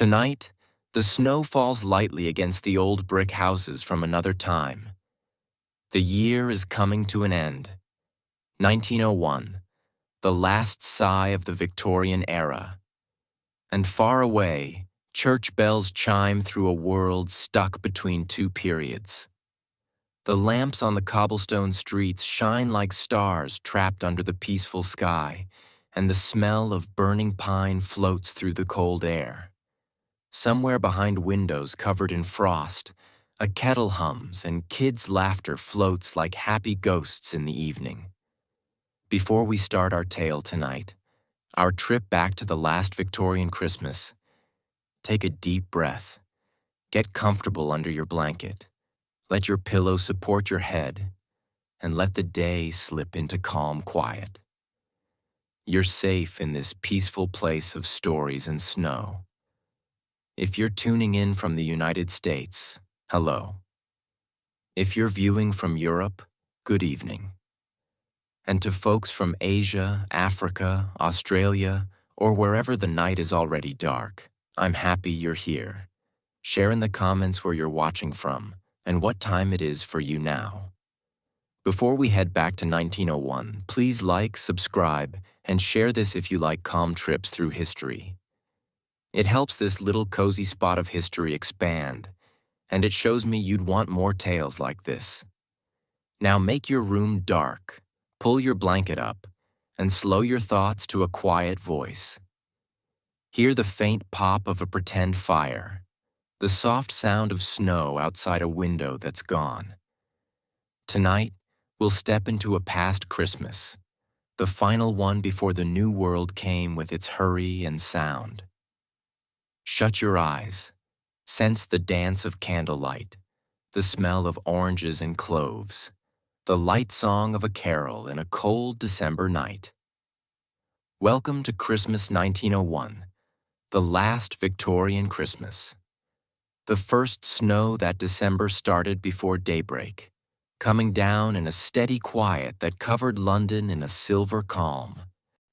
Tonight, the snow falls lightly against the old brick houses from another time. The year is coming to an end. 1901, the last sigh of the Victorian era. And far away, church bells chime through a world stuck between two periods. The lamps on the cobblestone streets shine like stars trapped under the peaceful sky, and the smell of burning pine floats through the cold air. Somewhere behind windows covered in frost, a kettle hums and kids' laughter floats like happy ghosts in the evening. Before we start our tale tonight, our trip back to the last Victorian Christmas, take a deep breath. Get comfortable under your blanket. Let your pillow support your head, and let the day slip into calm quiet. You're safe in this peaceful place of stories and snow. If you're tuning in from the United States, hello. If you're viewing from Europe, good evening. And to folks from Asia, Africa, Australia, or wherever the night is already dark, I'm happy you're here. Share in the comments where you're watching from and what time it is for you now. Before we head back to 1901, please like, subscribe, and share this if you like calm trips through history. It helps this little cozy spot of history expand, and it shows me you'd want more tales like this. Now make your room dark, pull your blanket up, and slow your thoughts to a quiet voice. Hear the faint pop of a pretend fire, the soft sound of snow outside a window that's gone. Tonight, we'll step into a past Christmas, the final one before the new world came with its hurry and sound. Shut your eyes, sense the dance of candlelight, the smell of oranges and cloves, the light song of a carol in a cold December night. Welcome to Christmas 1901, the last Victorian Christmas. The first snow that December started before daybreak, coming down in a steady quiet that covered London in a silver calm.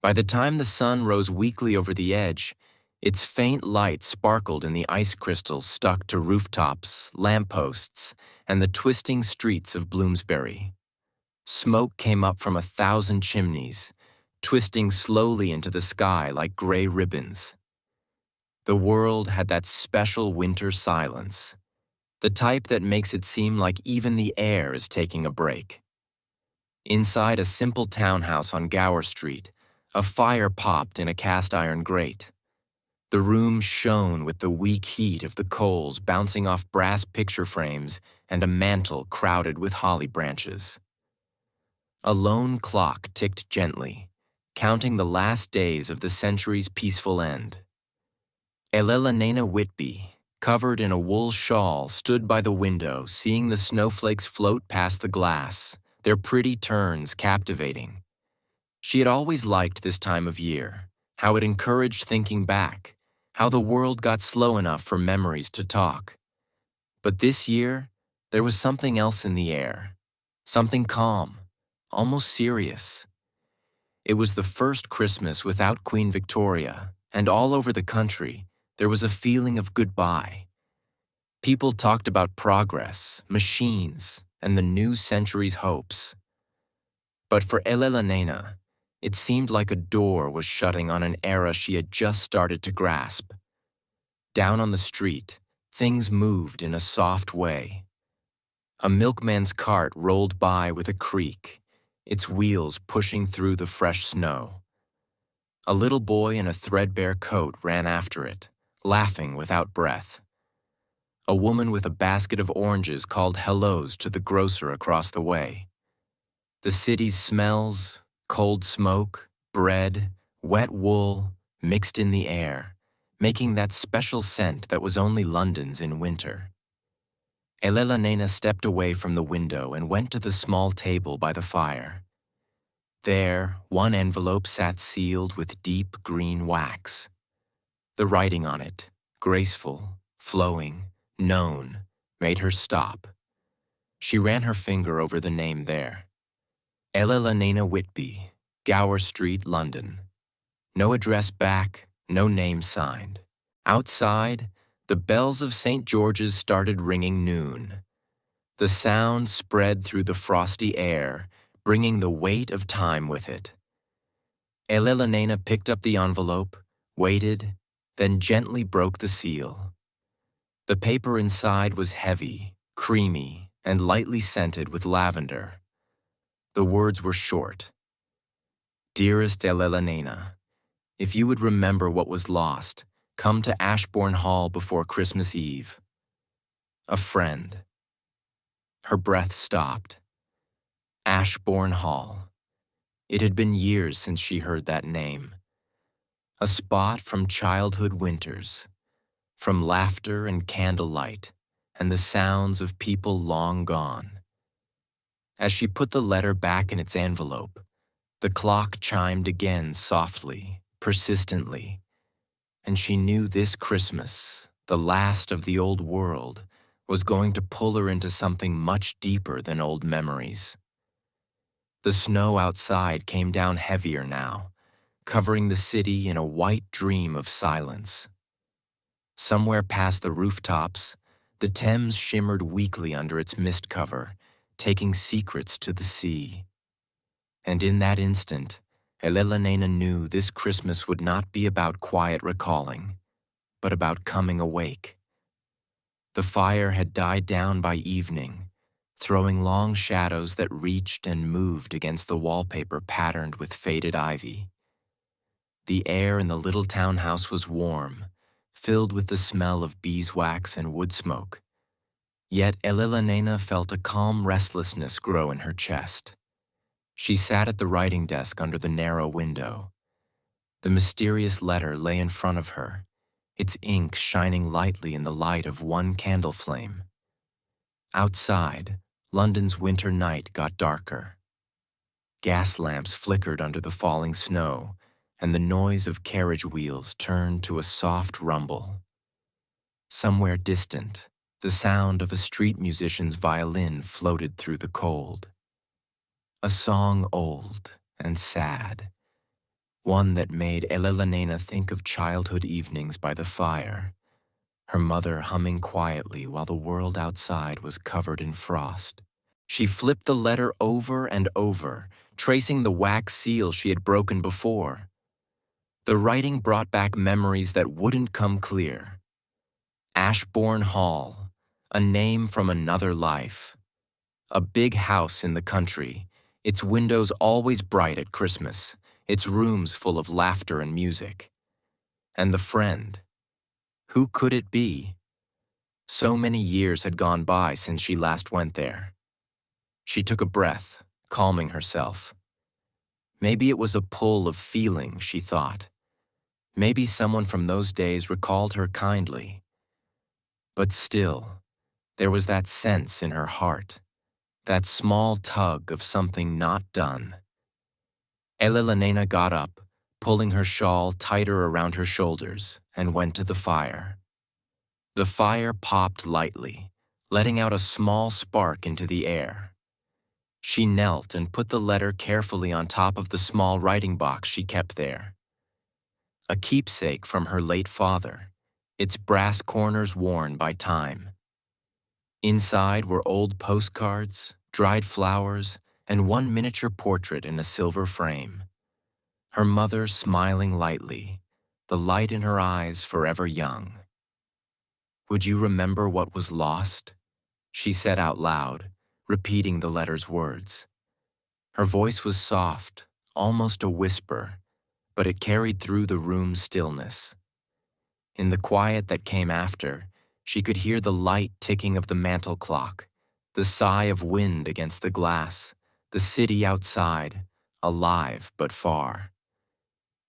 By the time the sun rose weakly over the edge, its faint light sparkled in the ice crystals stuck to rooftops, lampposts, and the twisting streets of Bloomsbury. Smoke came up from 1,000 chimneys, twisting slowly into the sky like gray ribbons. The world had that special winter silence, the type that makes it seem like even the air is taking a break. Inside a simple townhouse on Gower Street, a fire popped in a cast-iron grate. The room shone with the weak heat of the coals bouncing off brass picture frames and a mantel crowded with holly branches. A lone clock ticked gently, counting the last days of the century's peaceful end. Elellanena Whitby, covered in a wool shawl, stood by the window, seeing the snowflakes float past the glass, their pretty turns captivating. She had always liked this time of year, how it encouraged thinking back, how the world got slow enough for memories to talk. But this year, there was something else in the air, something calm, almost serious. It was the first Christmas without Queen Victoria, and all over the country, there was a feeling of goodbye. People talked about progress, machines, and the new century's hopes. But for Elellanena, it seemed like a door was shutting on an era she had just started to grasp. Down on the street, things moved in a soft way. A milkman's cart rolled by with a creak, its wheels pushing through the fresh snow. A little boy in a threadbare coat ran after it, laughing without breath. A woman with a basket of oranges called hellos to the grocer across the way. The city's smells, cold smoke, bread, wet wool, mixed in the air, making that special scent that was only London's in winter. Elellanena stepped away from the window and went to the small table by the fire. There, one envelope sat sealed with deep green wax. The writing on it, graceful, flowing, known, made her stop. She ran her finger over the name there. Elellanena Whitby, Gower Street, London. No address back, no name signed. Outside, the bells of St. George's started ringing noon. The sound spread through the frosty air, bringing the weight of time with it. Elellanena picked up the envelope, waited, then gently broke the seal. The paper inside was heavy, creamy, and lightly scented with lavender. The words were short. Dearest Elellanena, if you would remember what was lost, come to Ashborne Hall before Christmas Eve. A friend. Her breath stopped. Ashborne Hall. It had been years since she heard that name. A spot from childhood winters, from laughter and candlelight, and the sounds of people long gone. As she put the letter back in its envelope, the clock chimed again softly, persistently, and she knew this Christmas, the last of the old world, was going to pull her into something much deeper than old memories. The snow outside came down heavier now, covering the city in a white dream of silence. Somewhere past the rooftops, the Thames shimmered weakly under its mist cover, taking secrets to the sea. And in that instant, Elellanena knew this Christmas would not be about quiet recalling, but about coming awake. The fire had died down by evening, throwing long shadows that reached and moved against the wallpaper patterned with faded ivy. The air in the little townhouse was warm, filled with the smell of beeswax and wood smoke. Yet Elellanena felt a calm restlessness grow in her chest. She sat at the writing desk under the narrow window. The mysterious letter lay in front of her, its ink shining lightly in the light of one candle flame. Outside, London's winter night got darker. Gas lamps flickered under the falling snow, and the noise of carriage wheels turned to a soft rumble. Somewhere distant, the sound of a street musician's violin floated through the cold. A song old and sad, one that made Elellanena think of childhood evenings by the fire, her mother humming quietly while the world outside was covered in frost. She flipped the letter over and over, tracing the wax seal she had broken before. The writing brought back memories that wouldn't come clear. Ashborne Hall, a name from another life. A big house in the country, its windows always bright at Christmas, its rooms full of laughter and music. And the friend. Who could it be? So many years had gone by since she last went there. She took a breath, calming herself. Maybe it was a pull of feeling, she thought. Maybe someone from those days recalled her kindly. But still, there was that sense in her heart, that small tug of something not done. Elellanena got up, pulling her shawl tighter around her shoulders, and went to the fire. The fire popped lightly, letting out a small spark into the air. She knelt and put the letter carefully on top of the small writing box she kept there. A keepsake from her late father, its brass corners worn by time. Inside were old postcards, dried flowers, and one miniature portrait in a silver frame. Her mother smiling lightly, the light in her eyes forever young. "Would you remember what was lost?" she said out loud, repeating the letter's words. Her voice was soft, almost a whisper, but it carried through the room's stillness. In the quiet that came after, she could hear the light ticking of the mantel clock, the sigh of wind against the glass, the city outside, alive but far.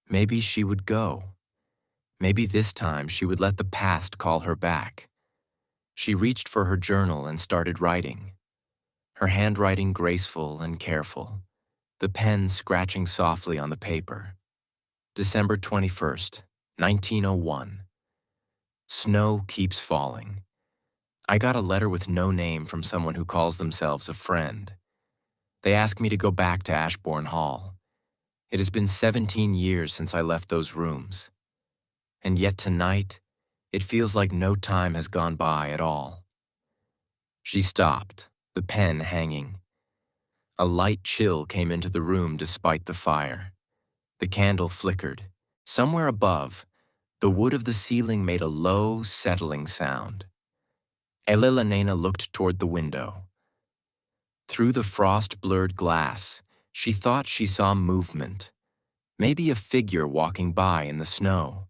Maybe she would go. Maybe this time she would let the past call her back. She reached for her journal and started writing. Her handwriting graceful and careful, the pen scratching softly on the paper. December 21st, 1901. Snow keeps falling. I got a letter with no name from someone who calls themselves a friend. They asked me to go back to Ashborne Hall. It has been 17 years since I left those rooms. And yet tonight, It feels like no time has gone by at all. She stopped, the pen hanging. A light chill came into the room despite the fire. The candle flickered. Somewhere above, the wood of the ceiling made a low, settling sound. Elellanena looked toward the window. Through the frost-blurred glass, she thought she saw movement, maybe a figure walking by in the snow.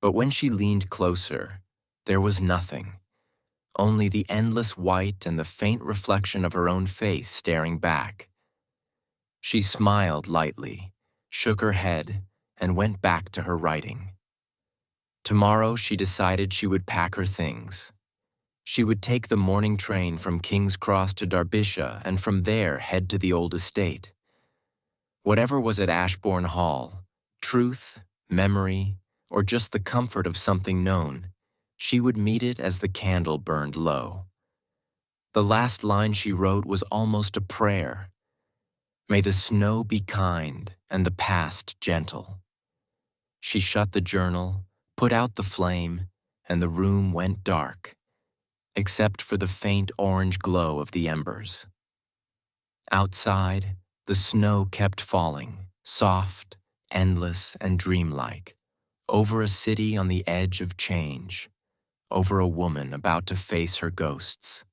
But when she leaned closer, there was nothing, only the endless white and the faint reflection of her own face staring back. She smiled lightly, shook her head, and went back to her writing. Tomorrow she decided she would pack her things. She would take the morning train from King's Cross to Derbyshire and from there head to the old estate. Whatever was at Ashborne Hall, truth, memory, or just the comfort of something known, she would meet it as the candle burned low. The last line she wrote was almost a prayer. May the snow be kind and the past gentle. She shut the journal, put out the flame, and the room went dark, except for the faint orange glow of the embers. Outside, the snow kept falling, soft, endless, and dreamlike, over a city on the edge of change, over a woman about to face her ghosts.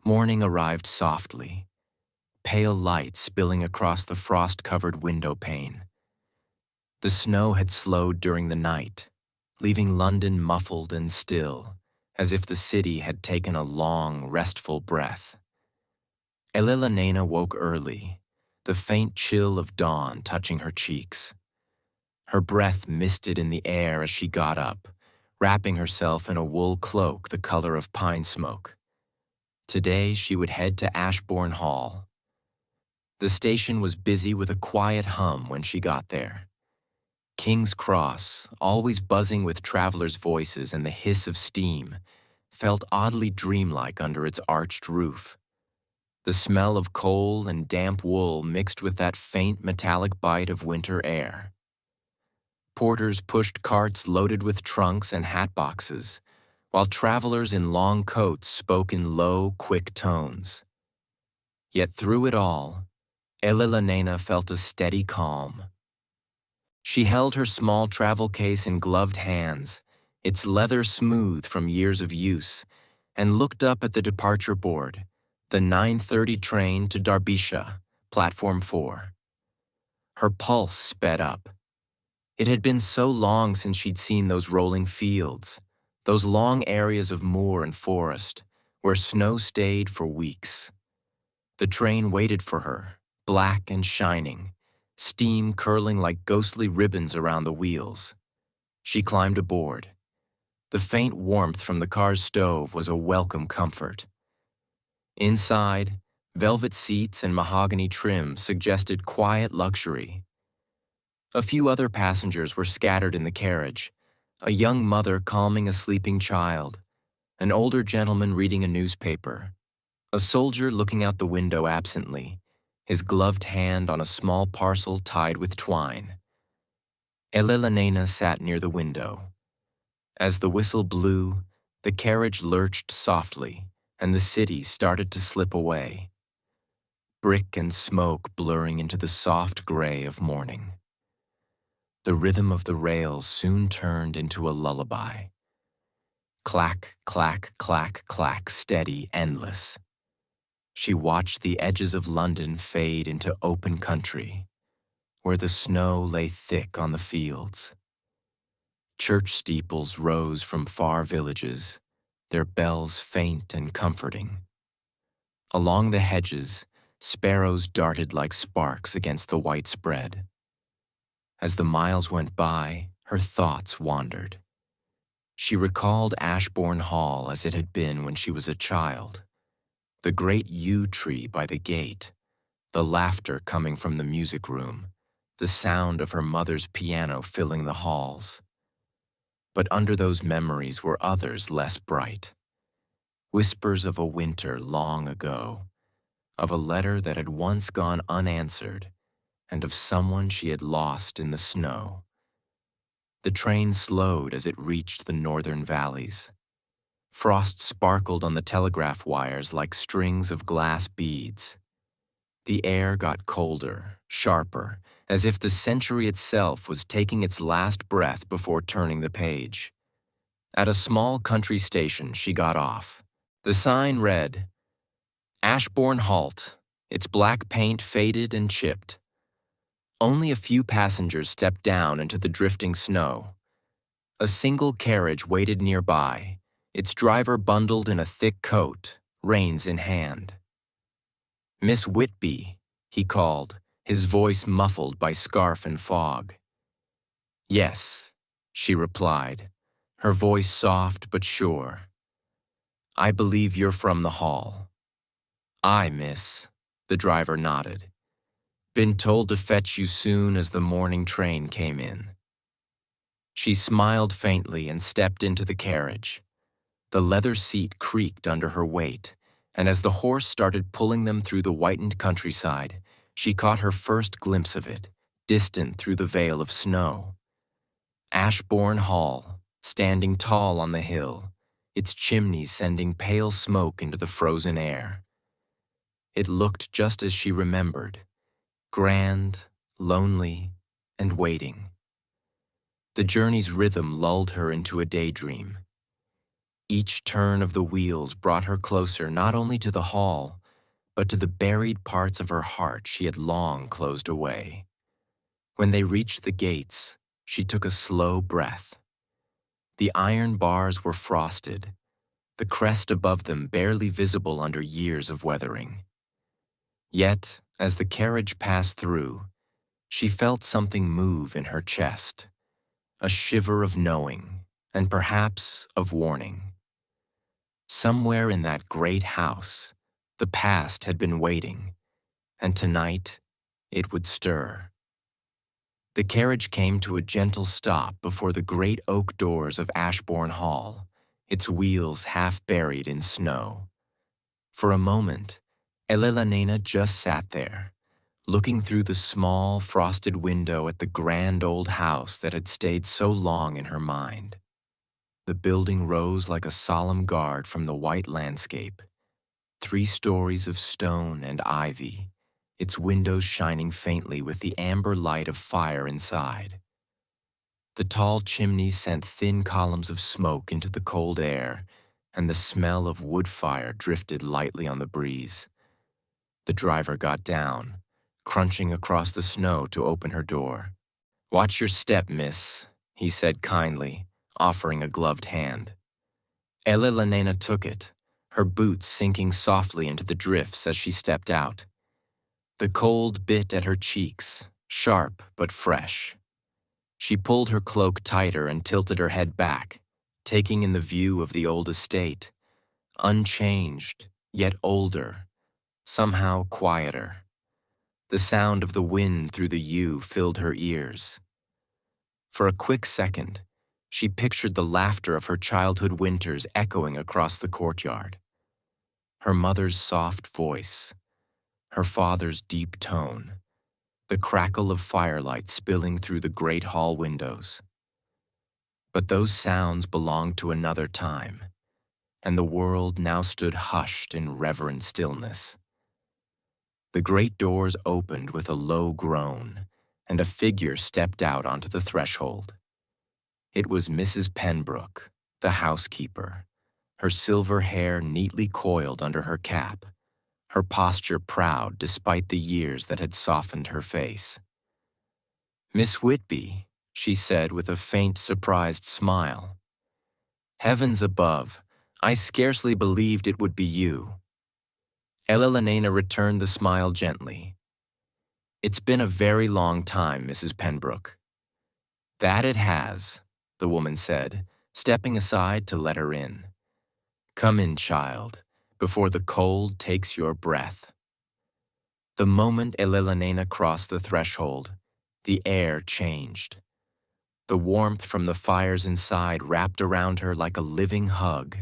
Morning arrived softly, pale light spilling across the frost-covered window pane. The snow had slowed during the night, leaving London muffled and still, as if the city had taken a long, restful breath. Elellanena woke early, the faint chill of dawn touching her cheeks. Her breath misted in the air as she got up, wrapping herself in a wool cloak the color of pine smoke. Today she would head to Ashborne Hall. The station was busy with a quiet hum when she got there. King's Cross, always buzzing with travelers' voices and the hiss of steam, felt oddly dreamlike under its arched roof. The smell of coal and damp wool mixed with that faint metallic bite of winter air. Porters pushed carts loaded with trunks and hat boxes, while travelers in long coats spoke in low, quick tones. Yet through it all, Elellanena felt a steady calm. She held her small travel case in gloved hands, its leather smooth from years of use, and looked up at the departure board, the 9:30 train to Derbyshire, platform 4. Her pulse sped up. It had been so long since she'd seen those rolling fields, those long areas of moor and forest, where snow stayed for weeks. The train waited for her, black and shining, steam curling like ghostly ribbons around the wheels. She climbed aboard. The faint warmth from the car's stove was a welcome comfort. Inside, velvet seats and mahogany trim suggested quiet luxury. A few other passengers were scattered in the carriage, a young mother calming a sleeping child, an older gentleman reading a newspaper, a soldier looking out the window absently, his gloved hand on a small parcel tied with twine. Elellanena sat near the window. As the whistle blew, the carriage lurched softly, and the city started to slip away, brick and smoke blurring into the soft gray of morning. The rhythm of the rails soon turned into a lullaby. Clack, clack, clack, clack, steady, endless. She watched the edges of London fade into open country, where the snow lay thick on the fields. Church steeples rose from far villages, their bells faint and comforting. Along the hedges, sparrows darted like sparks against the white spread. As the miles went by, her thoughts wandered. She recalled Ashborne Hall as it had been when she was a child. The great yew tree by the gate, the laughter coming from the music room, the sound of her mother's piano filling the halls. But under those memories were others less bright. Whispers of a winter long ago, of a letter that had once gone unanswered, and of someone she had lost in the snow. The train slowed as it reached the northern valleys. Frost sparkled on the telegraph wires like strings of glass beads. The air got colder, sharper, as if the century itself was taking its last breath before turning the page. At a small country station, she got off. The sign read, Ashborne Halt, its black paint faded and chipped. Only a few passengers stepped down into the drifting snow. A single carriage waited nearby, its driver bundled in a thick coat, reins in hand. Miss Whitby, he called, his voice muffled by scarf and fog. Yes, she replied, her voice soft but sure. I believe you're from the hall. Aye, miss, the driver nodded. Been told to fetch you soon as the morning train came in. She smiled faintly and stepped into the carriage. The leather seat creaked under her weight, and as the horse started pulling them through the whitened countryside, she caught her first glimpse of it, distant through the veil of snow. Ashborne Hall, standing tall on the hill, its chimneys sending pale smoke into the frozen air. It looked just as she remembered, grand, lonely, and waiting. The journey's rhythm lulled her into a daydream. Each turn of the wheels brought her closer not only to the hall, but to the buried parts of her heart she had long closed away. When they reached the gates, she took a slow breath. The iron bars were frosted, the crest above them barely visible under years of weathering. Yet, as the carriage passed through, she felt something move in her chest, a shiver of knowing, and perhaps of warning. Somewhere in that great house, the past had been waiting, and tonight it would stir. The carriage came to a gentle stop before the great oak doors of Ashborne Hall, its wheels half buried in snow. For a moment, Elellanena just sat there, looking through the small, frosted window at the grand old house that had stayed so long in her mind. The building rose like a solemn guard from the white landscape, 3 stories of stone and ivy, its windows shining faintly with the amber light of fire inside. The tall chimneys sent thin columns of smoke into the cold air, and the smell of wood fire drifted lightly on the breeze. The driver got down, crunching across the snow to open her door. "Watch your step, miss," he said kindly, offering a gloved hand. Elellanena took it, her boots sinking softly into the drifts as she stepped out. The cold bit at her cheeks, sharp but fresh. She pulled her cloak tighter and tilted her head back, taking in the view of the old estate, unchanged, yet older, somehow quieter. The sound of the wind through the yew filled her ears. For a quick second, she pictured the laughter of her childhood winters echoing across the courtyard. Her mother's soft voice, her father's deep tone, the crackle of firelight spilling through the great hall windows. But those sounds belonged to another time, and the world now stood hushed in reverent stillness. The great doors opened with a low groan, and a figure stepped out onto the threshold. It was Mrs. Pembroke, the housekeeper, her silver hair neatly coiled under her cap, her posture proud despite the years that had softened her face. "Miss Whitby," she said with a faint, surprised smile. "Heavens above, I scarcely believed it would be you." Elellanena returned the smile gently. "It's been a very long time, Mrs. Pembroke." "That it has," the woman said, stepping aside to let her in. "Come in, child, before the cold takes your breath." The moment Elellanena crossed the threshold, the air changed. The warmth from the fires inside wrapped around her like a living hug,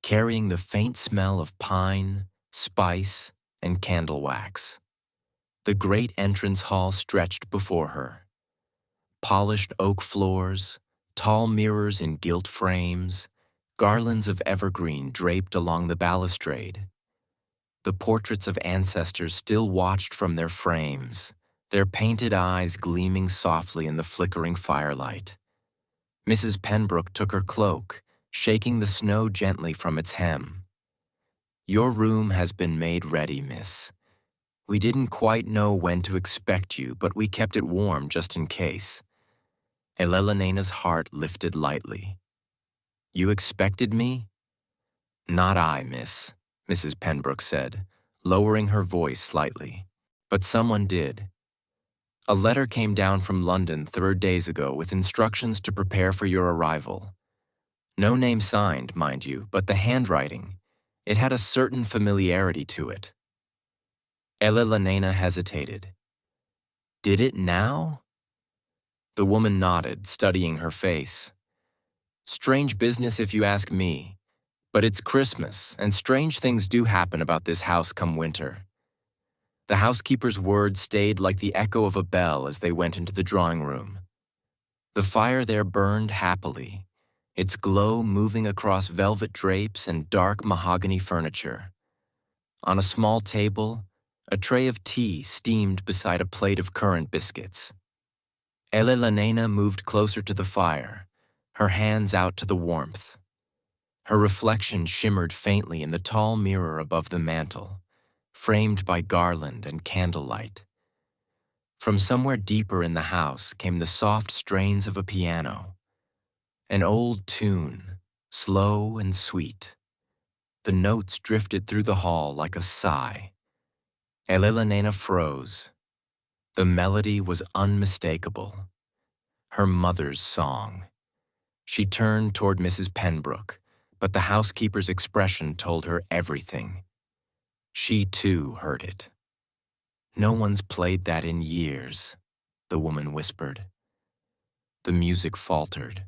carrying the faint smell of pine, spice, and candle wax. The great entrance hall stretched before her. Polished oak floors, Tall mirrors in gilt frames, garlands of evergreen draped along the balustrade. The portraits of ancestors still watched from their frames, their painted eyes gleaming softly in the flickering firelight. Mrs. Pembroke took her cloak, shaking the snow gently from its hem. "Your room has been made ready, miss. We didn't quite know when to expect you, but we kept it warm just in case." Elellenane's heart lifted lightly. "You expected me?" "Not I, miss," Mrs. Pembroke said, lowering her voice slightly. "But someone did. A letter came down from London 3 days ago with instructions to prepare for your arrival. No name signed, mind you, but the handwriting, it had a certain familiarity to it." Elellanena hesitated. "Did it now?" The woman nodded, studying her face. "Strange business if you ask me. But it's Christmas, and strange things do happen about this house come winter." The housekeeper's words stayed like the echo of a bell as they went into the drawing room. The fire there burned happily, its glow moving across velvet drapes and dark mahogany furniture. On a small table, a tray of tea steamed beside a plate of currant biscuits. Elellanena moved closer to the fire, her hands out to the warmth. Her reflection shimmered faintly in the tall mirror above the mantel, framed by garland and candlelight. From somewhere deeper in the house came the soft strains of a piano. An old tune, slow and sweet. The notes drifted through the hall like a sigh. Elellanena froze. The melody was unmistakable. Her mother's song. She turned toward Mrs. Pembroke, but the housekeeper's expression told her everything. She too heard it. "No one's played that in years," the woman whispered. The music faltered,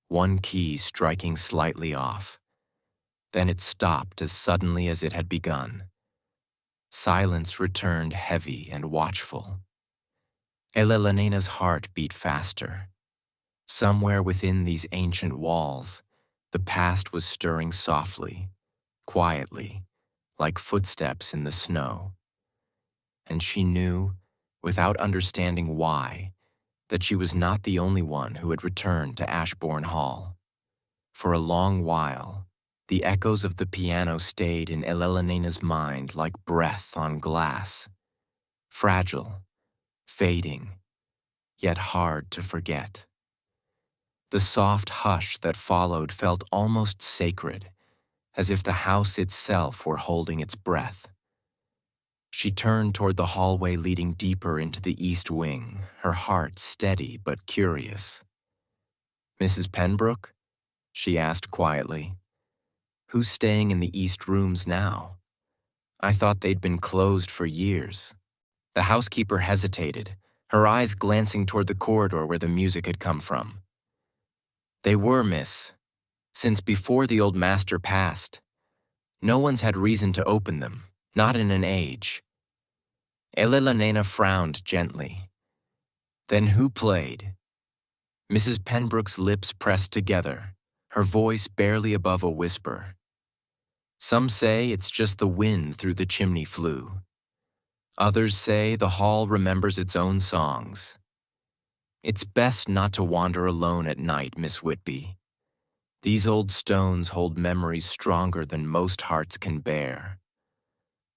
one key striking slightly off. Then it stopped as suddenly as it had begun. Silence returned heavy and watchful. Elellena's heart beat faster. Somewhere within these ancient walls, the past was stirring softly, quietly, like footsteps in the snow. And she knew, without understanding why, that she was not the only one who had returned to Ashborne Hall. For a long while, the echoes of the piano stayed in Elellena's mind like breath on glass, fragile, fading, yet hard to forget. The soft hush that followed felt almost sacred, as if the house itself were holding its breath. She turned toward the hallway leading deeper into the east wing, her heart steady but curious. "Mrs. Pembroke?" she asked quietly. "Who's staying in the east rooms now? I thought they'd been closed for years." The housekeeper hesitated, her eyes glancing toward the corridor where the music had come from. "They were, miss, since before the old master passed. No one's had reason to open them, not in an age." Elellanena frowned gently. "Then who played?" Mrs. Pembroke's lips pressed together, her voice barely above a whisper. "Some say it's just the wind through the chimney flue. Others say the hall remembers its own songs. It's best not to wander alone at night, Miss Whitby. These old stones hold memories stronger than most hearts can bear."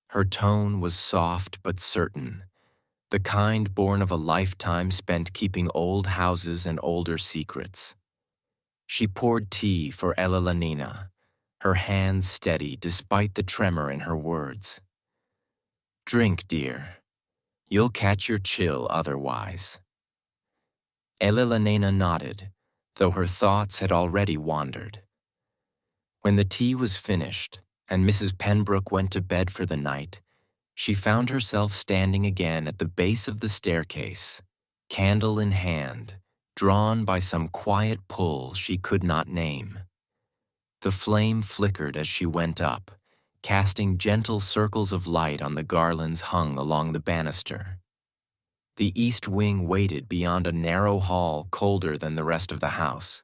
Her tone was soft but certain, the kind born of a lifetime spent keeping old houses and older secrets. She poured tea for Elellanena, her hands steady despite the tremor in her words. "Drink, dear. You'll catch your chill otherwise." Elellanena nodded, though her thoughts had already wandered. When the tea was finished and Mrs. Pembroke went to bed for the night, she found herself standing again at the base of the staircase, candle in hand, drawn by some quiet pull she could not name. The flame flickered as she went up, casting gentle circles of light on the garlands hung along the banister. The east wing waited beyond a narrow hall colder than the rest of the house,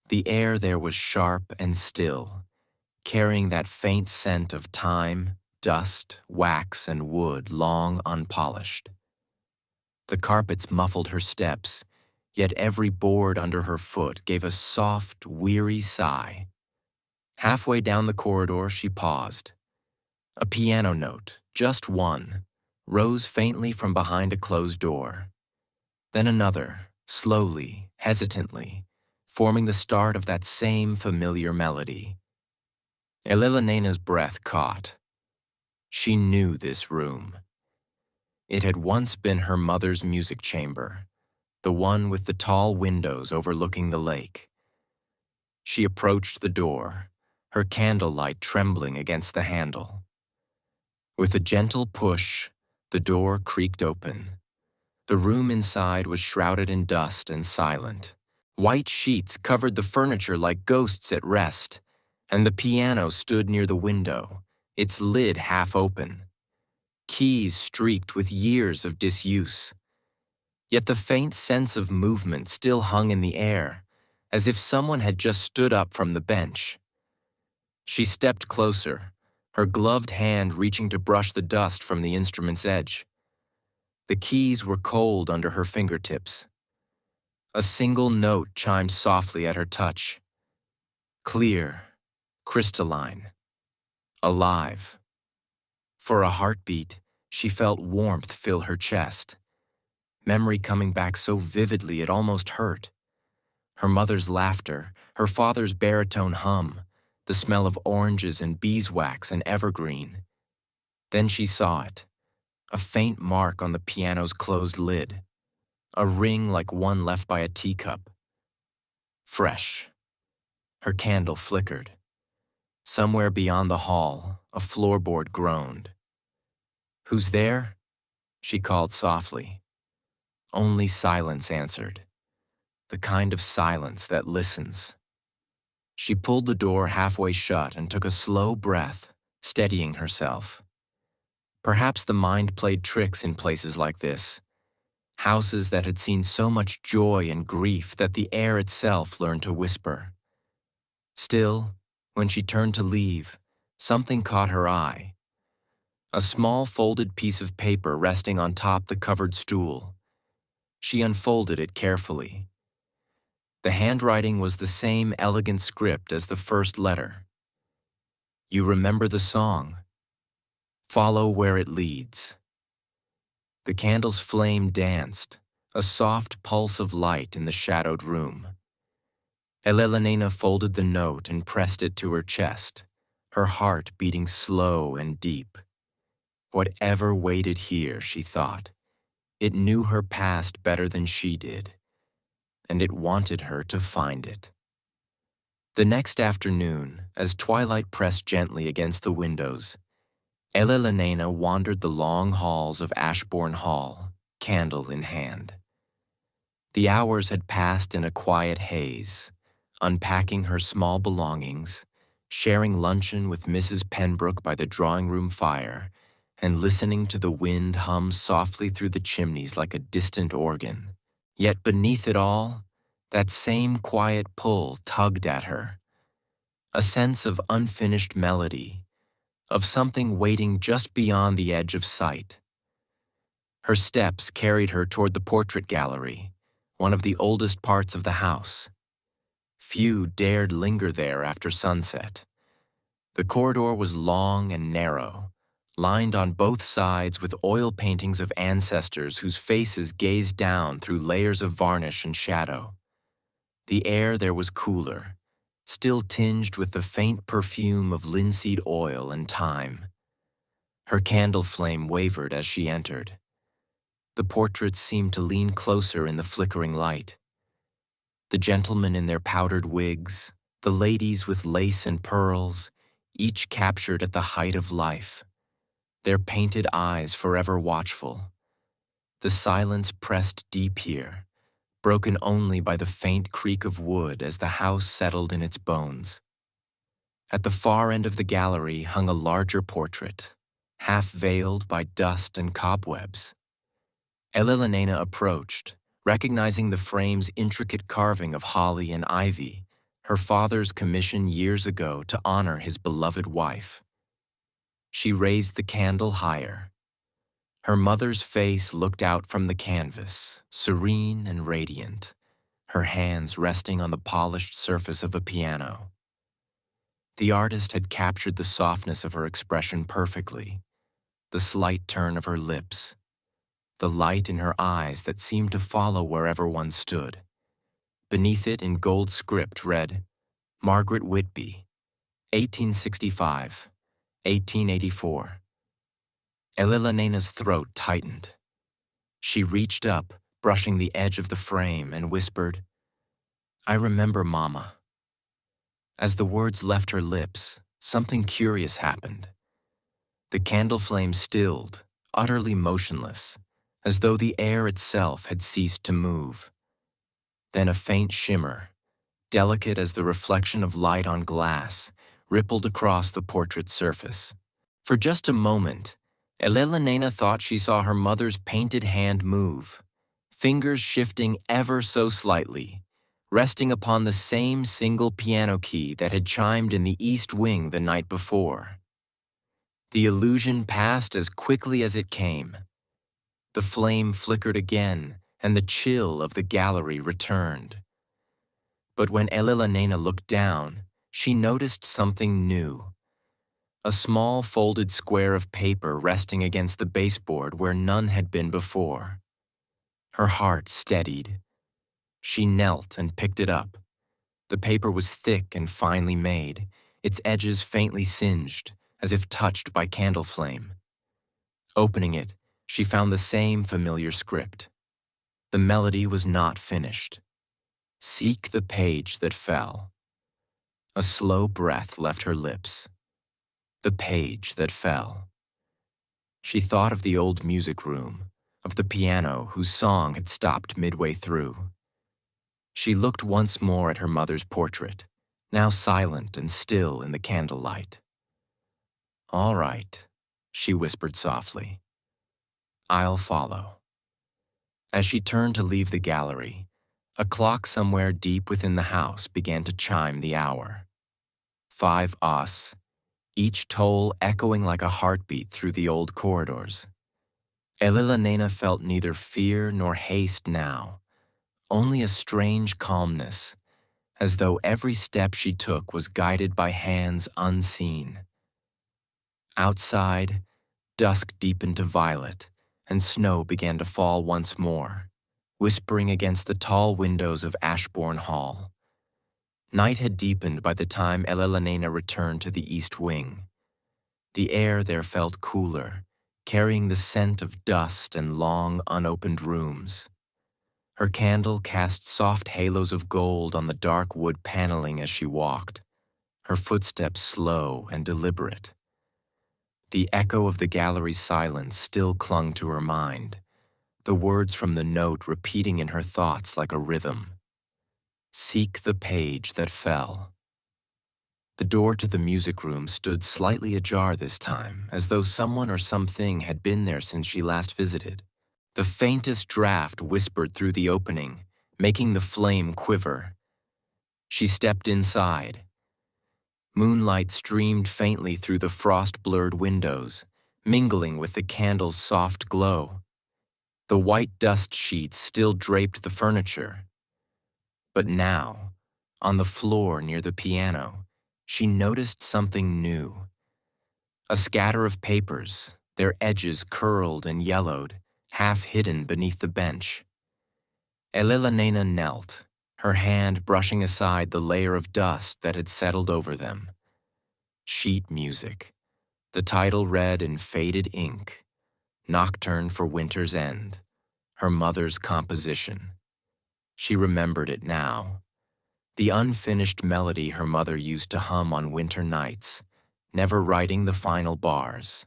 The air there was sharp and still, carrying that faint scent of time, dust, wax, and wood long unpolished. The carpets muffled her steps, yet every board under her foot gave a soft, weary sigh. Halfway down the corridor, she paused. A piano note, just one, rose faintly from behind a closed door. Then another, slowly, hesitantly, forming the start of that same familiar melody. Elellenane's breath caught. She knew this room. It had once been her mother's music chamber, the one with the tall windows overlooking the lake. She approached the door, her candlelight trembling against the handle. With a gentle push, the door creaked open. The room inside was shrouded in dust and silent. White sheets covered the furniture like ghosts at rest, and the piano stood near the window, its lid half open. Keys streaked with years of disuse. Yet the faint sense of movement still hung in the air, as if someone had just stood up from the bench. She stepped closer, her gloved hand reaching to brush the dust from the instrument's edge. The keys were cold under her fingertips. A single note chimed softly at her touch. Clear, crystalline, alive. For a heartbeat, she felt warmth fill her chest. Memory coming back so vividly it almost hurt. Her mother's laughter, her father's baritone hum, the smell of oranges and beeswax and evergreen. Then she saw it, a faint mark on the piano's closed lid, a ring like one left by a teacup. Fresh. Her candle flickered. Somewhere beyond the hall, a floorboard groaned. "Who's there?" she called softly. Only silence answered, the kind of silence that listens. She pulled the door halfway shut and took a slow breath, steadying herself. Perhaps the mind played tricks in places like this, houses that had seen so much joy and grief that the air itself learned to whisper. Still, when she turned to leave, something caught her eye. A small folded piece of paper resting on top the covered stool. She unfolded it carefully. The handwriting was the same elegant script as the first letter. You remember the song. Follow where it leads. The candle's flame danced, a soft pulse of light in the shadowed room. Elellanena folded the note and pressed it to her chest, her heart beating slow and deep. Whatever waited here, she thought, it knew her past better than she did, and it wanted her to find it. The next afternoon, as twilight pressed gently against the windows, Elellanena wandered the long halls of Ashborne Hall, candle in hand. The hours had passed in a quiet haze, unpacking her small belongings, sharing luncheon with Mrs. Pembroke by the drawing-room fire, and listening to the wind hum softly through the chimneys like a distant organ. Yet beneath it all, that same quiet pull tugged at her, a sense of unfinished melody, of something waiting just beyond the edge of sight. Her steps carried her toward the portrait gallery, one of the oldest parts of the house. Few dared linger there after sunset. The corridor was long and narrow, lined on both sides with oil paintings of ancestors whose faces gazed down through layers of varnish and shadow. The air there was cooler, still tinged with the faint perfume of linseed oil and thyme. Her candle flame wavered as she entered. The portraits seemed to lean closer in the flickering light. The gentlemen in their powdered wigs, the ladies with lace and pearls, each captured at the height of life, their painted eyes forever watchful. The silence pressed deep here, broken only by the faint creak of wood as the house settled in its bones. At the far end of the gallery hung a larger portrait, half veiled by dust and cobwebs. Elellanena approached, recognizing the frame's intricate carving of holly and ivy, her father's commission years ago to honor his beloved wife. She raised the candle higher. Her mother's face looked out from the canvas, serene and radiant, her hands resting on the polished surface of a piano. The artist had captured the softness of her expression perfectly, the slight turn of her lips, the light in her eyes that seemed to follow wherever one stood. Beneath it, in gold script, read, Margaret Whitby, 1865, 1884. Elellenanena's throat tightened. She reached up, brushing the edge of the frame, and whispered, I remember, Mama. As the words left her lips, something curious happened. The candle flame stilled, utterly motionless, as though the air itself had ceased to move. Then a faint shimmer, delicate as the reflection of light on glass, rippled across the portrait's surface. For just a moment, Elellanena thought she saw her mother's painted hand move, fingers shifting ever so slightly, resting upon the same single piano key that had chimed in the east wing the night before. The illusion passed as quickly as it came. The flame flickered again, and the chill of the gallery returned. But when Elellanena looked down, she noticed something new. A small folded square of paper resting against the baseboard where none had been before. Her heart steadied. She knelt and picked it up. The paper was thick and finely made, its edges faintly singed, as if touched by candle flame. Opening it, she found the same familiar script. The melody was not finished. Seek the page that fell. A slow breath left her lips. The page that fell. She thought of the old music room, of the piano whose song had stopped midway through. She looked once more at her mother's portrait, now silent and still in the candlelight. All right, she whispered softly. I'll follow. As she turned to leave the gallery, a clock somewhere deep within the house began to chime the hour. 5 os, each toll echoing like a heartbeat through the old corridors. Elellanena felt neither fear nor haste now, only a strange calmness, as though every step she took was guided by hands unseen. Outside, dusk deepened to violet, and snow began to fall once more, whispering against the tall windows of Ashborne Hall. Night had deepened by the time Elellanena returned to the east wing. The air there felt cooler, carrying the scent of dust and long, unopened rooms. Her candle cast soft halos of gold on the dark wood paneling as she walked, her footsteps slow and deliberate. The echo of the gallery's silence still clung to her mind, the words from the note repeating in her thoughts like a rhythm. Seek the page that fell. The door to the music room stood slightly ajar this time, as though someone or something had been there since she last visited. The faintest draft whispered through the opening, making the flame quiver. She stepped inside. Moonlight streamed faintly through the frost-blurred windows, mingling with the candle's soft glow. The white dust sheets still draped the furniture. But now, on the floor near the piano, she noticed something new. A scatter of papers, their edges curled and yellowed, half hidden beneath the bench. Elellanena knelt, her hand brushing aside the layer of dust that had settled over them. Sheet music. The title read in faded ink, Nocturne for Winter's End, her mother's composition. She remembered it now. The unfinished melody her mother used to hum on winter nights, never writing the final bars.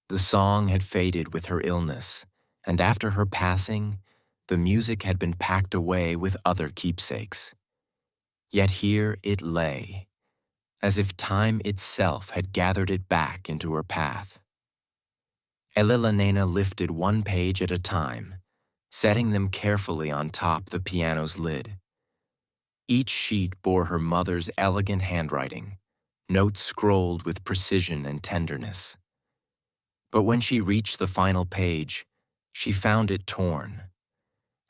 The song had faded with her illness, and after her passing, the music had been packed away with other keepsakes. Yet here it lay, as if time itself had gathered it back into her path. Elellanena lifted one page at a time, setting them carefully on top the piano's lid. Each sheet bore her mother's elegant handwriting, notes scrolled with precision and tenderness. But when she reached the final page, she found it torn.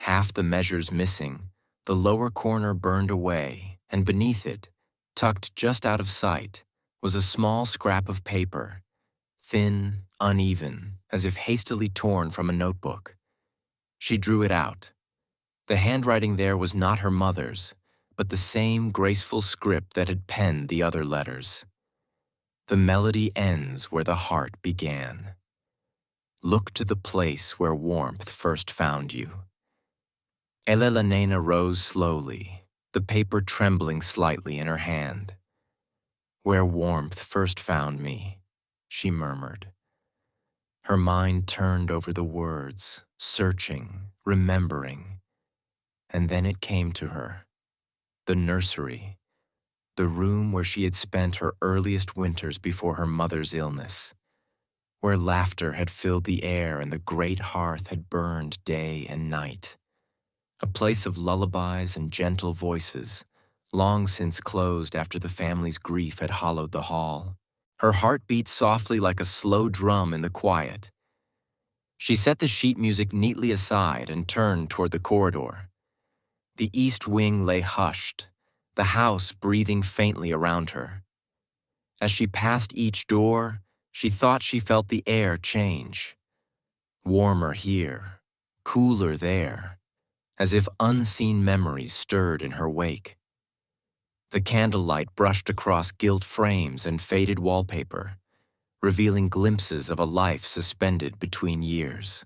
Half the measures missing, the lower corner burned away, and beneath it, tucked just out of sight, was a small scrap of paper, thin, uneven, as if hastily torn from a notebook. She drew it out. The handwriting there was not her mother's, but the same graceful script that had penned the other letters. The melody ends where the heart began. Look to the place where warmth first found you. Elellanena rose slowly, the paper trembling slightly in her hand. Where warmth first found me, she murmured. Her mind turned over the words, searching, remembering, and then it came to her. The nursery, the room where she had spent her earliest winters before her mother's illness, where laughter had filled the air and the great hearth had burned day and night. A place of lullabies and gentle voices, long since closed after the family's grief had hollowed the hall. Her heart beat softly like a slow drum in the quiet. She set the sheet music neatly aside and turned toward the corridor. The east wing lay hushed, the house breathing faintly around her. As she passed each door, she thought she felt the air change. Warmer here, cooler there, as if unseen memories stirred in her wake. The candlelight brushed across gilt frames and faded wallpaper, revealing glimpses of a life suspended between years.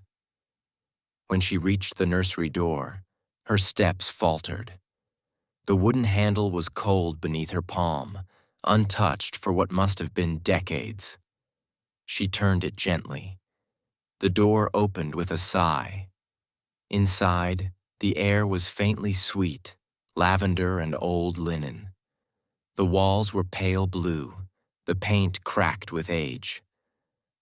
When she reached the nursery door, her steps faltered. The wooden handle was cold beneath her palm, untouched for what must have been decades. She turned it gently. The door opened with a sigh. Inside, the air was faintly sweet, lavender and old linen. The walls were pale blue, the paint cracked with age.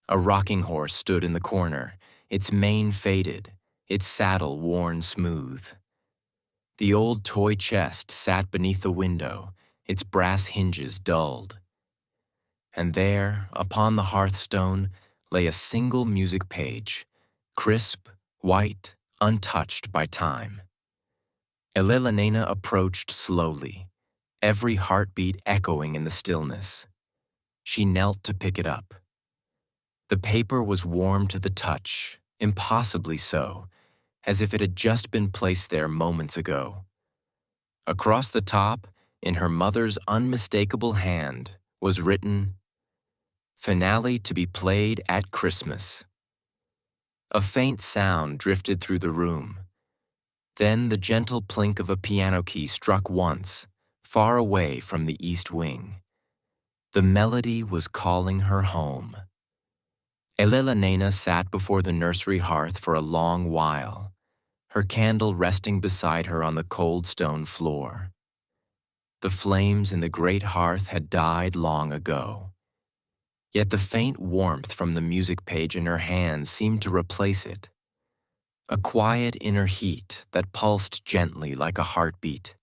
A rocking horse stood in the corner, its mane faded, its saddle worn smooth. The old toy chest sat beneath the window, its brass hinges dulled. And there, upon the hearthstone, lay a single music page, crisp, white, untouched by time. Elellanena approached slowly, every heartbeat echoing in the stillness. She knelt to pick it up. The paper was warm to the touch, impossibly so, as if it had just been placed there moments ago. Across the top, in her mother's unmistakable hand, was written, "Finale to be played at Christmas." A faint sound drifted through the room. Then the gentle plink of a piano key struck once, far away from the east wing. The melody was calling her home. Elellanena sat before the nursery hearth for a long while, her candle resting beside her on the cold stone floor. The flames in the great hearth had died long ago. Yet the faint warmth from the music page in her hands seemed to replace it. A quiet inner heat that pulsed gently like a heartbeat.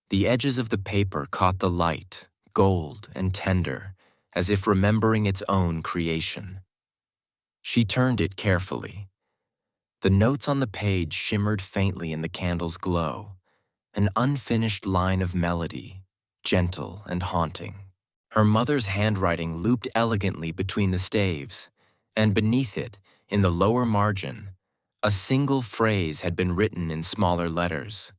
The edges of the paper caught the light, gold and tender, as if remembering its own creation. She turned it carefully. The notes on the page shimmered faintly in the candle's glow, an unfinished line of melody, gentle and haunting. Her mother's handwriting looped elegantly between the staves, and beneath it, in the lower margin, a single phrase had been written in smaller letters.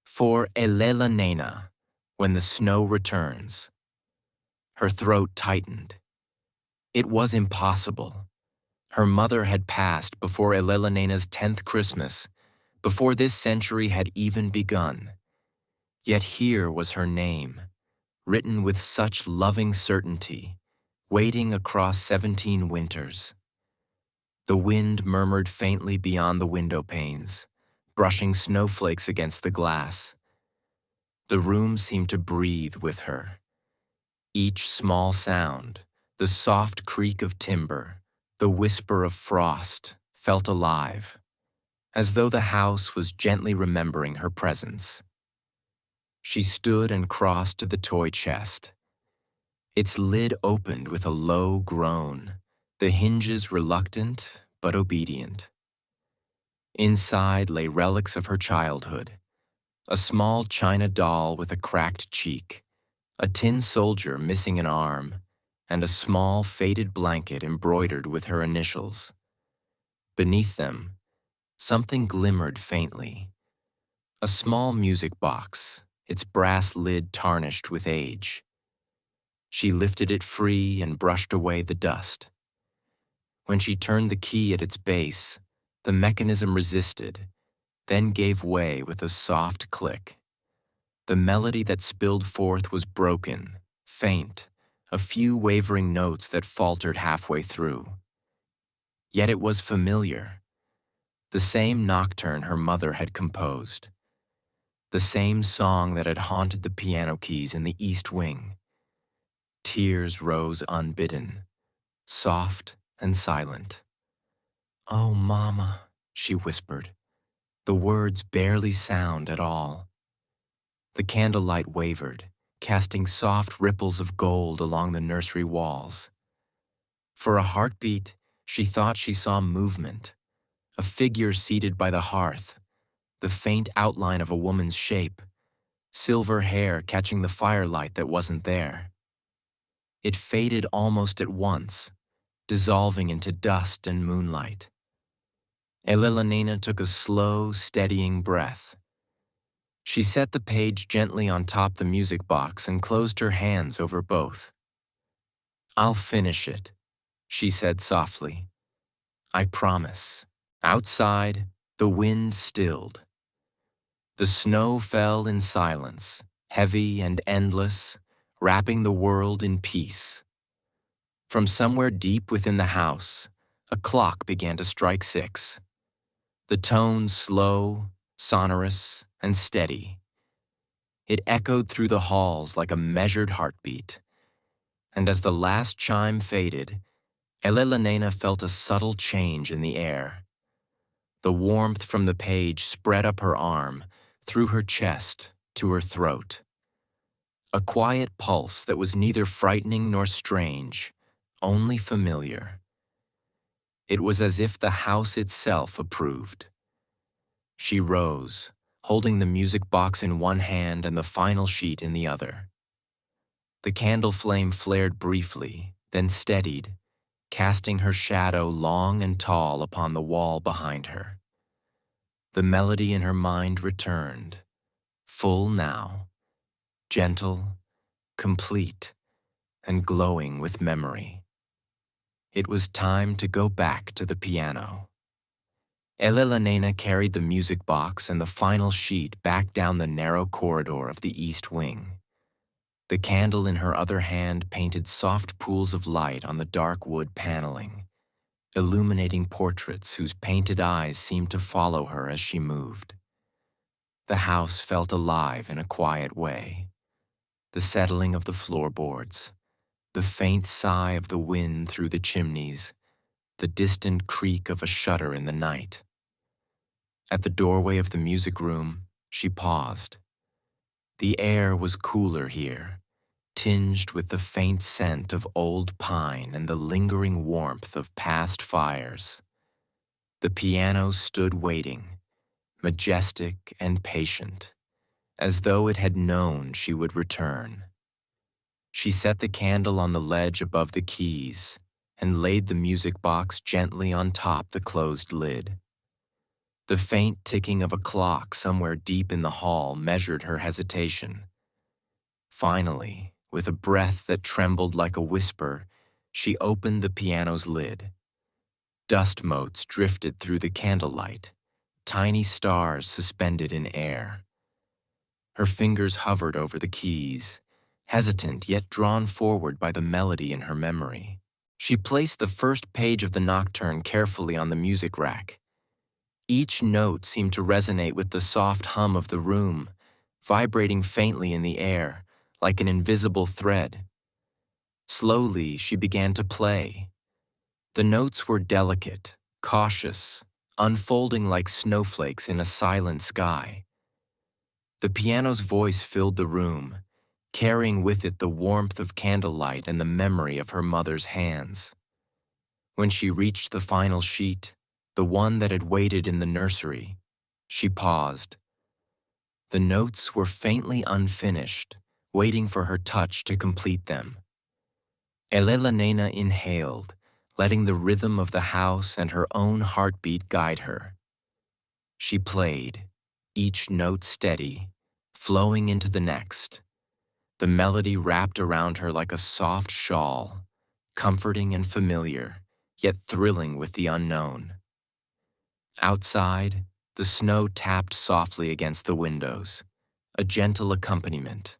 For Elellanena, when the snow returns. Her throat tightened. It was impossible. Her mother had passed before Elellanenna's 10th Christmas, before this century had even begun. Yet here was her name, written with such loving certainty, waiting across 17 winters. The wind murmured faintly beyond the window panes, brushing snowflakes against the glass. The room seemed to breathe with her. Each small sound, the soft creak of timber, the whisper of frost, felt alive, as though the house was gently remembering her presence. She stood and crossed to the toy chest. Its lid opened with a low groan, the hinges reluctant but obedient. Inside lay relics of her childhood, a small china doll with a cracked cheek, a tin soldier missing an arm, and a small faded blanket embroidered with her initials. Beneath them, something glimmered faintly. A small music box, its brass lid tarnished with age. She lifted it free and brushed away the dust. When she turned the key at its base, the mechanism resisted, then gave way with a soft click. The melody that spilled forth was broken, faint, a few wavering notes that faltered halfway through. Yet it was familiar. The same nocturne her mother had composed. The same song that had haunted the piano keys in the East Wing. Tears rose unbidden, soft and silent. "Oh, Mama," she whispered. The words barely sound at all. The candlelight wavered, casting soft ripples of gold along the nursery walls. For a heartbeat, she thought she saw movement, a figure seated by the hearth, the faint outline of a woman's shape, silver hair catching the firelight that wasn't there. It faded almost at once, dissolving into dust and moonlight. Elellanena took a slow, steadying breath. She set the page gently on top the music box and closed her hands over both. "I'll finish it," she said softly. "I promise." Outside, the wind stilled. The snow fell in silence, heavy and endless, wrapping the world in peace. From somewhere deep within the house, a clock began to strike 6. The tone slow, sonorous, and steady. It echoed through the halls like a measured heartbeat. And as the last chime faded, Elellanena felt a subtle change in the air. The warmth from the page spread up her arm, through her chest, to her throat. A quiet pulse that was neither frightening nor strange, only familiar. It was as if the house itself approved. She rose, holding the music box in one hand and the final sheet in the other. The candle flame flared briefly, then steadied, casting her shadow long and tall upon the wall behind her. The melody in her mind returned, full now, gentle, complete, and glowing with memory. It was time to go back to the piano. Elellanena carried the music box and the final sheet back down the narrow corridor of the East Wing. The candle in her other hand painted soft pools of light on the dark wood paneling, illuminating portraits whose painted eyes seemed to follow her as she moved. The house felt alive in a quiet way. The settling of the floorboards, the faint sigh of the wind through the chimneys, the distant creak of a shutter in the night. At the doorway of the music room, she paused. The air was cooler here, tinged with the faint scent of old pine and the lingering warmth of past fires. The piano stood waiting, majestic and patient, as though it had known she would return. She set the candle on the ledge above the keys and laid the music box gently on top the closed lid. The faint ticking of a clock somewhere deep in the hall measured her hesitation. Finally, with a breath that trembled like a whisper, she opened the piano's lid. Dust motes drifted through the candlelight, tiny stars suspended in air. Her fingers hovered over the keys, hesitant yet drawn forward by the melody in her memory. She placed the first page of the nocturne carefully on the music rack. Each note seemed to resonate with the soft hum of the room, vibrating faintly in the air, like an invisible thread. Slowly, she began to play. The notes were delicate, cautious, unfolding like snowflakes in a silent sky. The piano's voice filled the room, carrying with it the warmth of candlelight and the memory of her mother's hands. When she reached the final sheet, the one that had waited in the nursery, she paused. The notes were faintly unfinished, waiting for her touch to complete them. Elellanena inhaled, letting the rhythm of the house and her own heartbeat guide her. She played, each note steady, flowing into the next. The melody wrapped around her like a soft shawl, comforting and familiar, yet thrilling with the unknown. Outside, the snow tapped softly against the windows, a gentle accompaniment.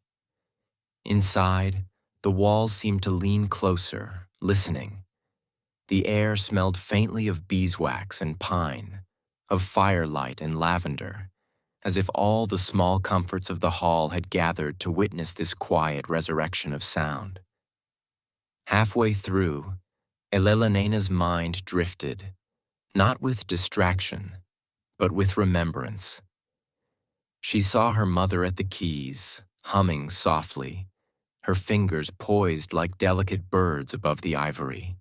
Inside, the walls seemed to lean closer, listening. The air smelled faintly of beeswax and pine, of firelight and lavender, as if all the small comforts of the hall had gathered to witness this quiet resurrection of sound. Halfway through, Elellenanena's mind drifted, not with distraction, but with remembrance. She saw her mother at the keys, humming softly, her fingers poised like delicate birds above the ivory.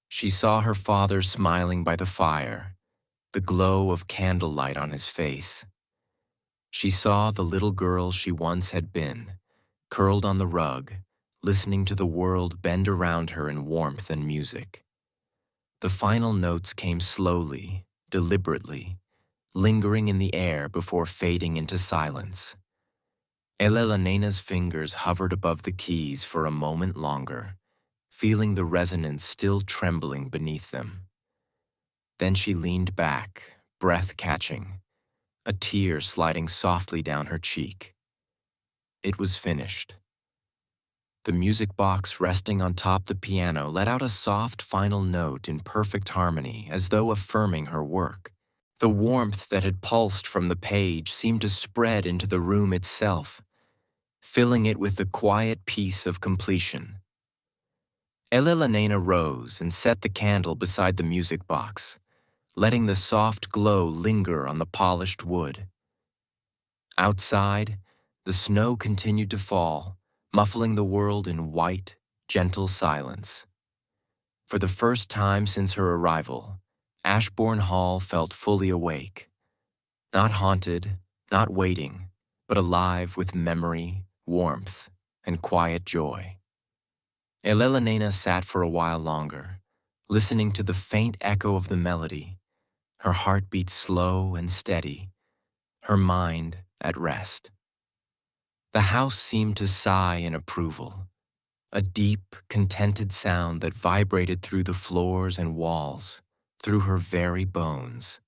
She saw her father smiling by the fire, the glow of candlelight on his face. She saw the little girl she once had been, curled on the rug, listening to the world bend around her in warmth and music. The final notes came slowly, deliberately, lingering in the air before fading into silence. Elellenanena's fingers hovered above the keys for a moment longer, feeling the resonance still trembling beneath them. Then she leaned back, breath catching, a tear sliding softly down her cheek. It was finished. The music box resting on top the piano let out a soft final note in perfect harmony, as though affirming her work. The warmth that had pulsed from the page seemed to spread into the room itself, filling it with the quiet peace of completion. Elellanena rose and set the candle beside the music box, letting the soft glow linger on the polished wood. Outside, the snow continued to fall, muffling the world in white, gentle silence. For the first time since her arrival, Ashborne Hall felt fully awake. Not haunted, not waiting, but alive with memory, warmth, and quiet joy. Elellanena sat for a while longer, listening to the faint echo of the melody, her heartbeat slow and steady, her mind at rest. The house seemed to sigh in approval, a deep, contented sound that vibrated through the floors and walls, through her very bones.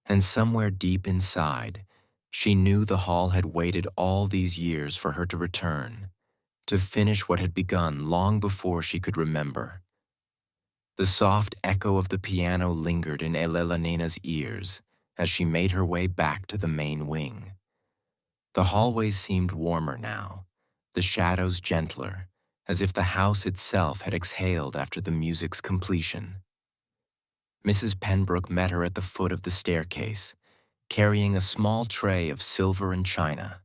And somewhere deep inside, she knew the hall had waited all these years for her to return, to finish what had begun long before she could remember. The soft echo of the piano lingered in Elellenena's ears as she made her way back to the main wing. The hallways seemed warmer now, the shadows gentler, as if the house itself had exhaled after the music's completion. Mrs. Pembroke met her at the foot of the staircase, carrying a small tray of silver and china.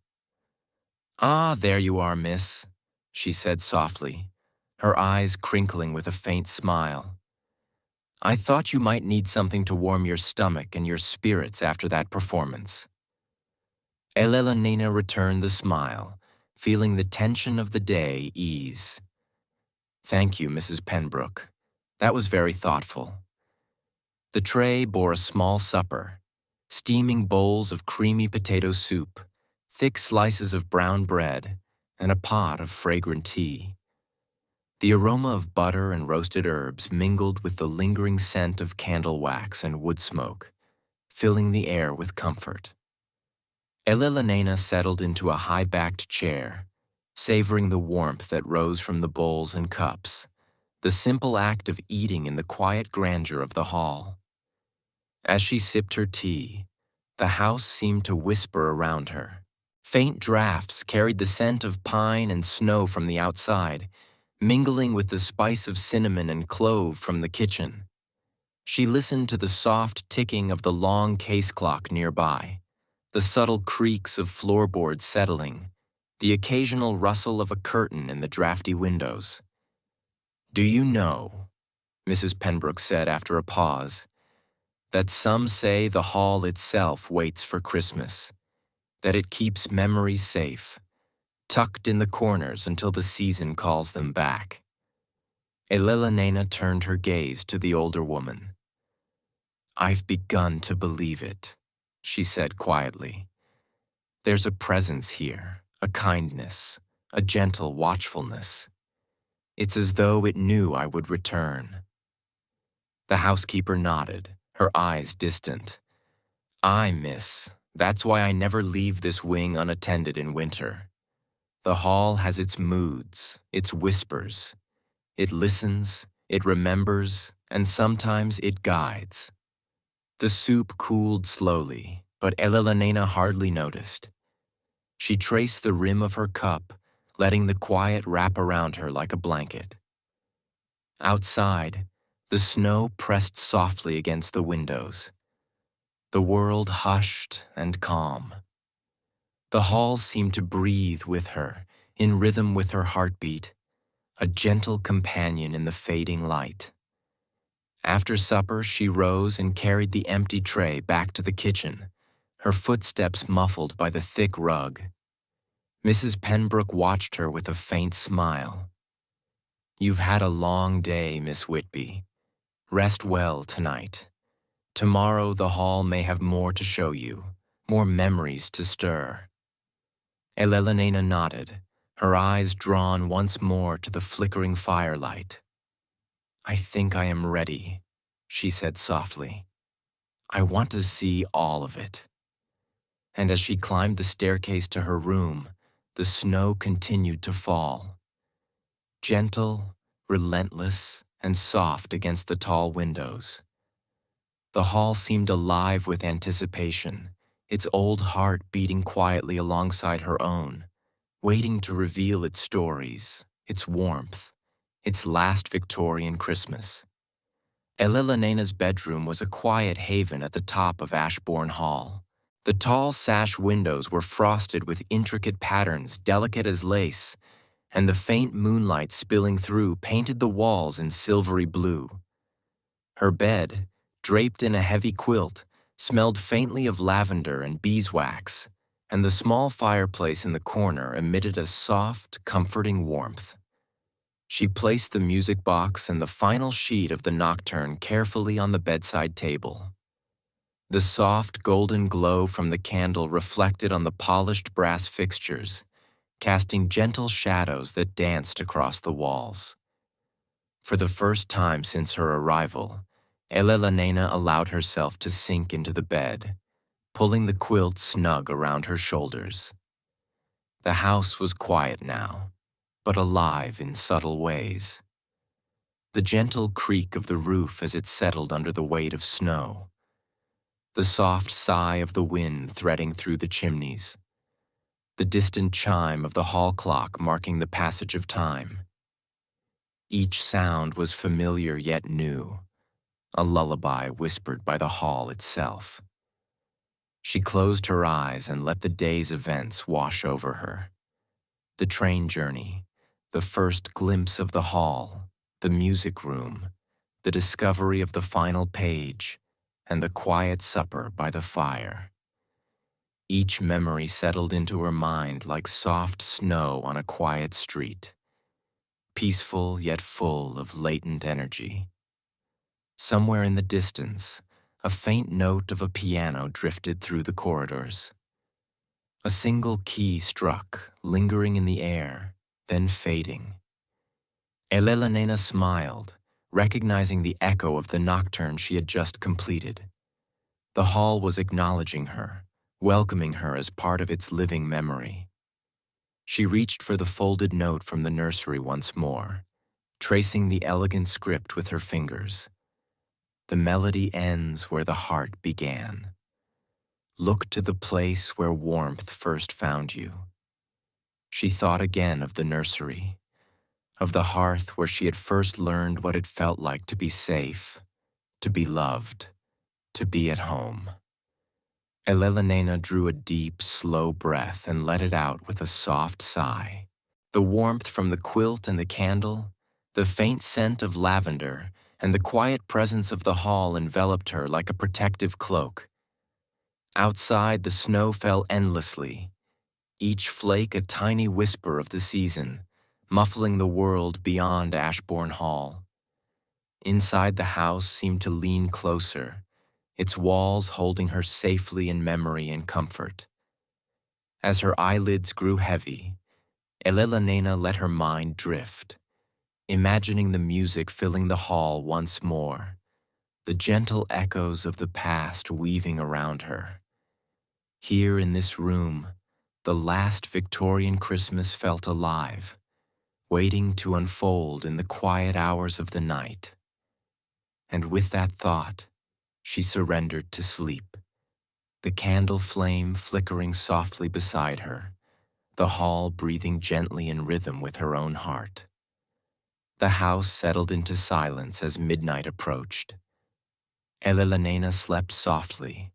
"Ah, there you are, miss," she said softly, her eyes crinkling with a faint smile. "I thought you might need something to warm your stomach and your spirits after that performance." Elellanena returned the smile, feeling the tension of the day ease. "Thank you, Mrs. Pembroke. That was very thoughtful." The tray bore a small supper, steaming bowls of creamy potato soup, thick slices of brown bread, and a pot of fragrant tea. The aroma of butter and roasted herbs mingled with the lingering scent of candle wax and wood smoke, filling the air with comfort. Elellanena settled into a high-backed chair, savoring the warmth that rose from the bowls and cups, the simple act of eating in the quiet grandeur of the hall. As she sipped her tea, the house seemed to whisper around her. Faint drafts carried the scent of pine and snow from the outside, mingling with the spice of cinnamon and clove from the kitchen. She listened to the soft ticking of the long case clock nearby, the subtle creaks of floorboards settling, the occasional rustle of a curtain in the drafty windows. "Do you know," Mrs. Pembroke said after a pause, "that some say the hall itself waits for Christmas, that it keeps memories safe, tucked in the corners until the season calls them back?" Elellanena turned her gaze to the older woman. "I've begun to believe it," she said quietly. "There's a presence here, a kindness, a gentle watchfulness. It's as though it knew I would return." The housekeeper nodded, her eyes distant. "Aye, miss, that's why I never leave this wing unattended in winter. The hall has its moods, its whispers. It listens, it remembers, and sometimes it guides." The soup cooled slowly, but Elellanena hardly noticed. She traced the rim of her cup, letting the quiet wrap around her like a blanket. Outside, the snow pressed softly against the windows. The world hushed and calm. The hall seemed to breathe with her, in rhythm with her heartbeat, a gentle companion in the fading light. After supper, she rose and carried the empty tray back to the kitchen, her footsteps muffled by the thick rug. Mrs. Pembroke watched her with a faint smile. "You've had a long day, Miss Whitby. Rest well tonight. Tomorrow the hall may have more to show you, more memories to stir." Elellanena nodded, her eyes drawn once more to the flickering firelight. "I think I am ready," she said softly. "I want to see all of it." And as she climbed the staircase to her room, the snow continued to fall. Gentle, relentless, and soft against the tall windows. The hall seemed alive with anticipation, its old heart beating quietly alongside her own, waiting to reveal its stories, its warmth, its last Victorian Christmas. Elellenena's bedroom was a quiet haven at the top of Ashborne Hall. The tall sash windows were frosted with intricate patterns delicate as lace, and the faint moonlight spilling through painted the walls in silvery blue. Her bed, draped in a heavy quilt, smelled faintly of lavender and beeswax, and the small fireplace in the corner emitted a soft, comforting warmth. She placed the music box and the final sheet of the nocturne carefully on the bedside table. The soft golden glow from the candle reflected on the polished brass fixtures, casting gentle shadows that danced across the walls. For the first time since her arrival, Elellanena allowed herself to sink into the bed, pulling the quilt snug around her shoulders. The house was quiet now, but alive in subtle ways. The gentle creak of the roof as it settled under the weight of snow, the soft sigh of the wind threading through the chimneys, the distant chime of the hall clock marking the passage of time. Each sound was familiar yet new, a lullaby whispered by the hall itself. She closed her eyes and let the day's events wash over her. The train journey, the first glimpse of the hall, the music room, the discovery of the final page, and the quiet supper by the fire. Each memory settled into her mind like soft snow on a quiet street, peaceful yet full of latent energy. Somewhere in the distance, a faint note of a piano drifted through the corridors. A single key struck, lingering in the air, then fading. Elellanena smiled, recognizing the echo of the nocturne she had just completed. The hall was acknowledging her, welcoming her as part of its living memory. She reached for the folded note from the nursery once more, tracing the elegant script with her fingers. The melody ends where the heart began. Look to the place where warmth first found you. She thought again of the nursery, of the hearth where she had first learned what it felt like to be safe, to be loved, to be at home. Elellanena drew a deep, slow breath and let it out with a soft sigh. The warmth from the quilt and the candle, the faint scent of lavender, and the quiet presence of the hall enveloped her like a protective cloak. Outside, the snow fell endlessly, each flake a tiny whisper of the season, muffling the world beyond Ashborne Hall. Inside, the house seemed to lean closer, its walls holding her safely in memory and comfort. As her eyelids grew heavy, Elellanena let her mind drift, imagining the music filling the hall once more, the gentle echoes of the past weaving around her. Here in this room, the last Victorian Christmas felt alive, waiting to unfold in the quiet hours of the night. And with that thought, she surrendered to sleep, the candle flame flickering softly beside her, the hall breathing gently in rhythm with her own heart. The house settled into silence as midnight approached. Elellanena slept softly,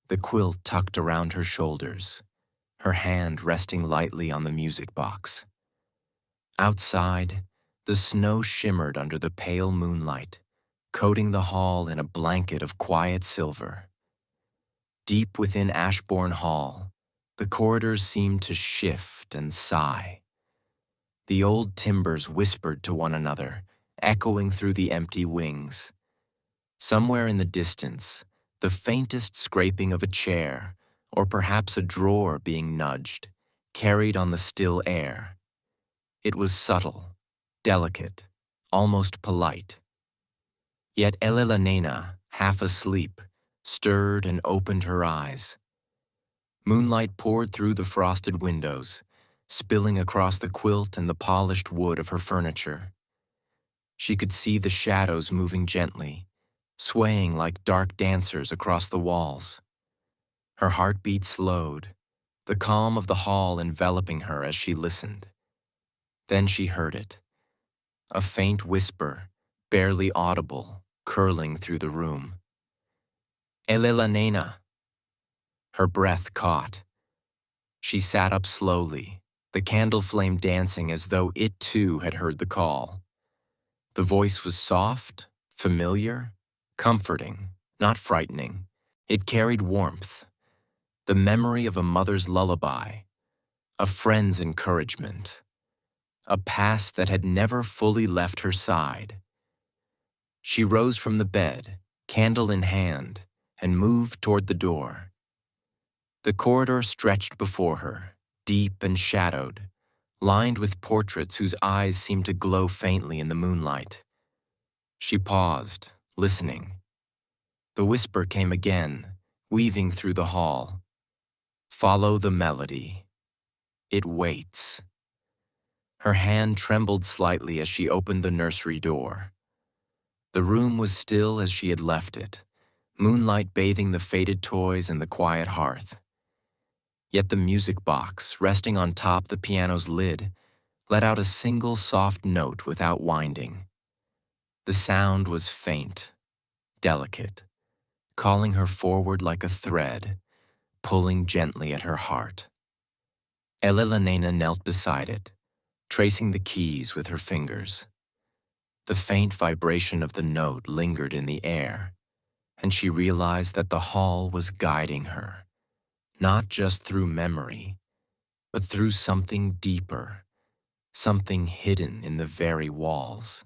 the quilt tucked around her shoulders, her hand resting lightly on the music box. Outside, the snow shimmered under the pale moonlight, coating the hall in a blanket of quiet silver. Deep within Ashborne Hall, the corridors seemed to shift and sigh. The old timbers whispered to one another, echoing through the empty wings. Somewhere in the distance, the faintest scraping of a chair, or perhaps a drawer being nudged, carried on the still air. It was subtle, delicate, almost polite. Yet Elellanena, half asleep, stirred and opened her eyes. Moonlight poured through the frosted windows, spilling across the quilt and the polished wood of her furniture. She could see the shadows moving gently, swaying like dark dancers across the walls. Her heartbeat slowed, the calm of the hall enveloping her as she listened. Then she heard it, a faint whisper, barely audible, curling through the room. Elellanena! Her breath caught. She sat up slowly, the candle flame dancing as though it too had heard the call. The voice was soft, familiar, comforting, not frightening. It carried warmth, the memory of a mother's lullaby, a friend's encouragement, a past that had never fully left her side. She rose from the bed, candle in hand, and moved toward the door. The corridor stretched before her, deep and shadowed, lined with portraits whose eyes seemed to glow faintly in the moonlight. She paused, listening. The whisper came again, weaving through the hall. Follow the melody. It waits. Her hand trembled slightly as she opened the nursery door. The room was still as she had left it, moonlight bathing the faded toys and the quiet hearth. Yet the music box, resting on top the piano's lid, let out a single soft note without winding. The sound was faint, delicate, calling her forward like a thread, pulling gently at her heart. Elellanena knelt beside it, tracing the keys with her fingers. The faint vibration of the note lingered in the air, and she realized that the hall was guiding her, not just through memory, but through something deeper, something hidden in the very walls.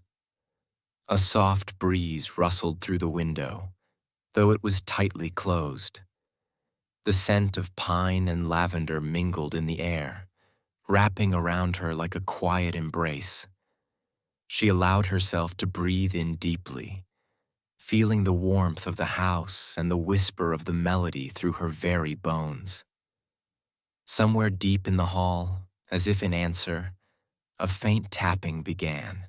A soft breeze rustled through the window, though it was tightly closed. The scent of pine and lavender mingled in the air, wrapping around her like a quiet embrace. She allowed herself to breathe in deeply, feeling the warmth of the house and the whisper of the melody through her very bones. Somewhere deep in the hall, as if in answer, a faint tapping began.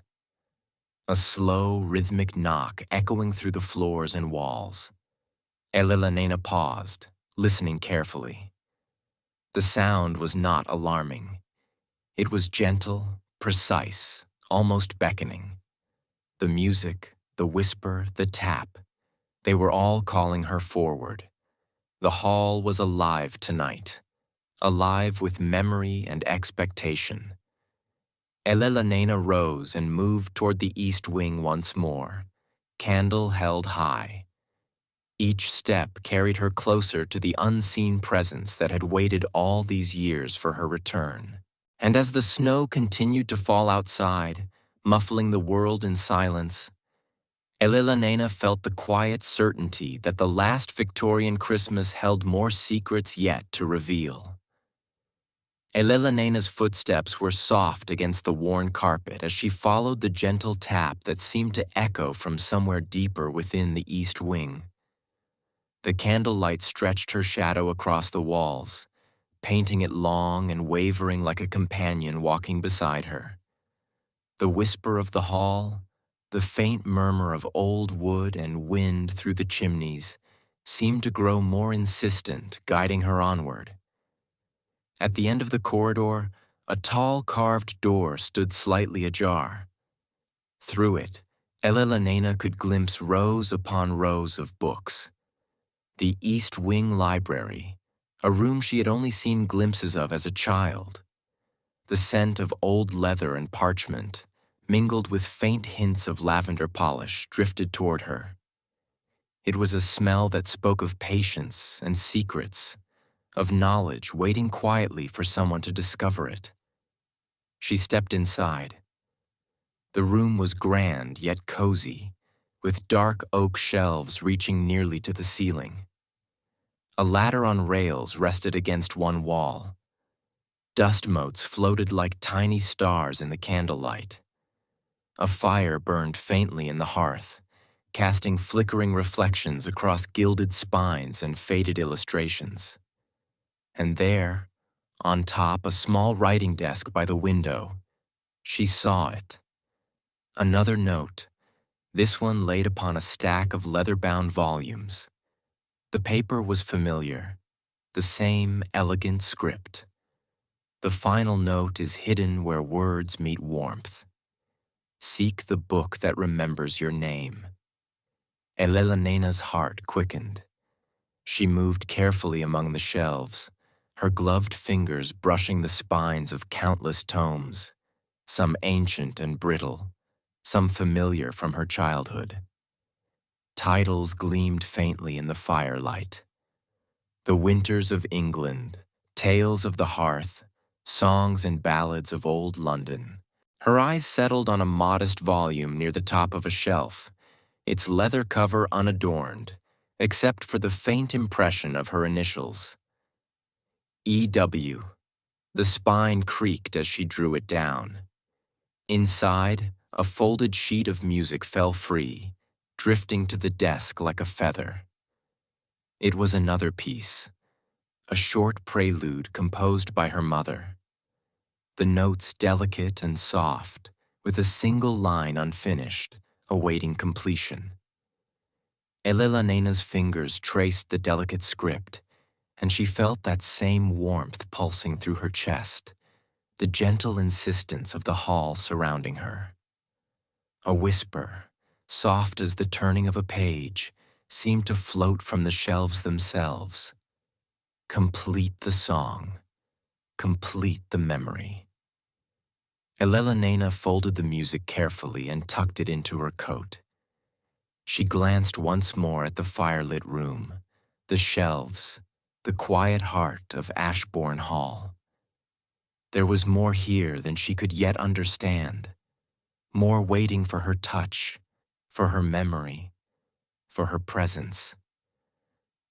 A slow, rhythmic knock echoing through the floors and walls. Elellanena paused, listening carefully. The sound was not alarming. It was gentle, precise, almost beckoning. The music, the whisper, the tap, they were all calling her forward. The hall was alive tonight, alive with memory and expectation. Elellanena rose and moved toward the east wing once more, candle held high. Each step carried her closer to the unseen presence that had waited all these years for her return. And as the snow continued to fall outside, muffling the world in silence, Elellanena felt the quiet certainty that the last Victorian Christmas held more secrets yet to reveal. Elellenena's footsteps were soft against the worn carpet as she followed the gentle tap that seemed to echo from somewhere deeper within the east wing. The candlelight stretched her shadow across the walls, painting it long and wavering like a companion walking beside her. The whisper of the hall, the faint murmur of old wood and wind through the chimneys, seemed to grow more insistent, guiding her onward. At the end of the corridor, a tall carved door stood slightly ajar. Through it, Elellanena could glimpse rows upon rows of books. The East Wing Library, a room she had only seen glimpses of as a child. The scent of old leather and parchment, mingled with faint hints of lavender polish, drifted toward her. It was a smell that spoke of patience and secrets, of knowledge waiting quietly for someone to discover it. She stepped inside. The room was grand yet cozy, with dark oak shelves reaching nearly to the ceiling. A ladder on rails rested against one wall. Dust motes floated like tiny stars in the candlelight. A fire burned faintly in the hearth, casting flickering reflections across gilded spines and faded illustrations. And there, on top a small writing desk by the window, she saw it. Another note, this one laid upon a stack of leather-bound volumes. The paper was familiar, the same elegant script. The final note is hidden where words meet warmth. Seek the book that remembers your name. Elellenena's heart quickened. She moved carefully among the shelves, her gloved fingers brushing the spines of countless tomes, some ancient and brittle, some familiar from her childhood. Titles gleamed faintly in the firelight. The Winters of England, Tales of the Hearth, Songs and Ballads of Old London. Her eyes settled on a modest volume near the top of a shelf, its leather cover unadorned, except for the faint impression of her initials. E.W. The spine creaked as she drew it down. Inside, a folded sheet of music fell free, drifting to the desk like a feather. It was another piece, a short prelude composed by her mother. The notes delicate and soft, with a single line unfinished, awaiting completion. Elellenena's fingers traced the delicate script, and she felt that same warmth pulsing through her chest, the gentle insistence of the hall surrounding her. A whisper, soft as the turning of a page, seemed to float from the shelves themselves. Complete the song. Complete the memory. Elellanena folded the music carefully and tucked it into her coat. She glanced once more at the firelit room, the shelves, the quiet heart of Ashborne Hall. There was more here than she could yet understand, more waiting for her touch, for her memory, for her presence.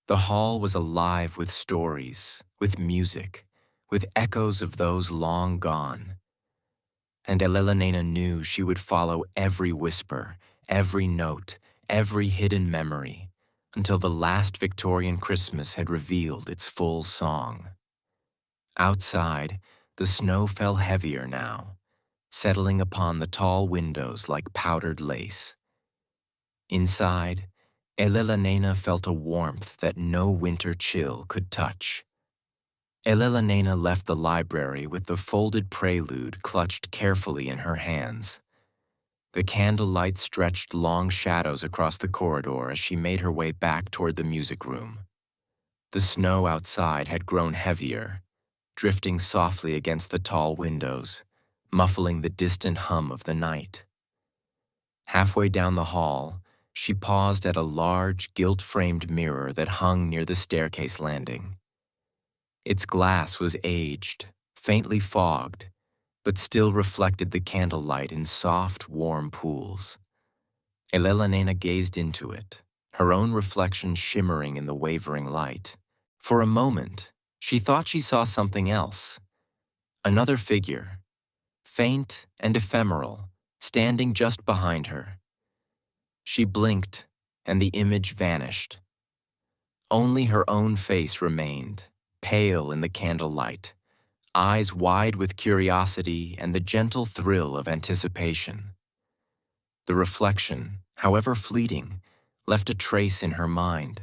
The hall was alive with stories, with music, with echoes of those long gone. And Elellanena knew she would follow every whisper, every note, every hidden memory, until the last Victorian Christmas had revealed its full song. Outside, the snow fell heavier now, settling upon the tall windows like powdered lace. Inside, Elellanena felt a warmth that no winter chill could touch. Elellanena left the library with the folded prelude clutched carefully in her hands. The candlelight stretched long shadows across the corridor as she made her way back toward the music room. The snow outside had grown heavier, drifting softly against the tall windows, muffling the distant hum of the night. Halfway down the hall, she paused at a large, gilt-framed mirror that hung near the staircase landing. Its glass was aged, faintly fogged, but still reflected the candlelight in soft, warm pools. Elellanena gazed into it, her own reflection shimmering in the wavering light. For a moment, she thought she saw something else. Another figure, faint and ephemeral, standing just behind her. She blinked, and the image vanished. Only her own face remained, pale in the candlelight, eyes wide with curiosity and the gentle thrill of anticipation. The reflection, however fleeting, left a trace in her mind,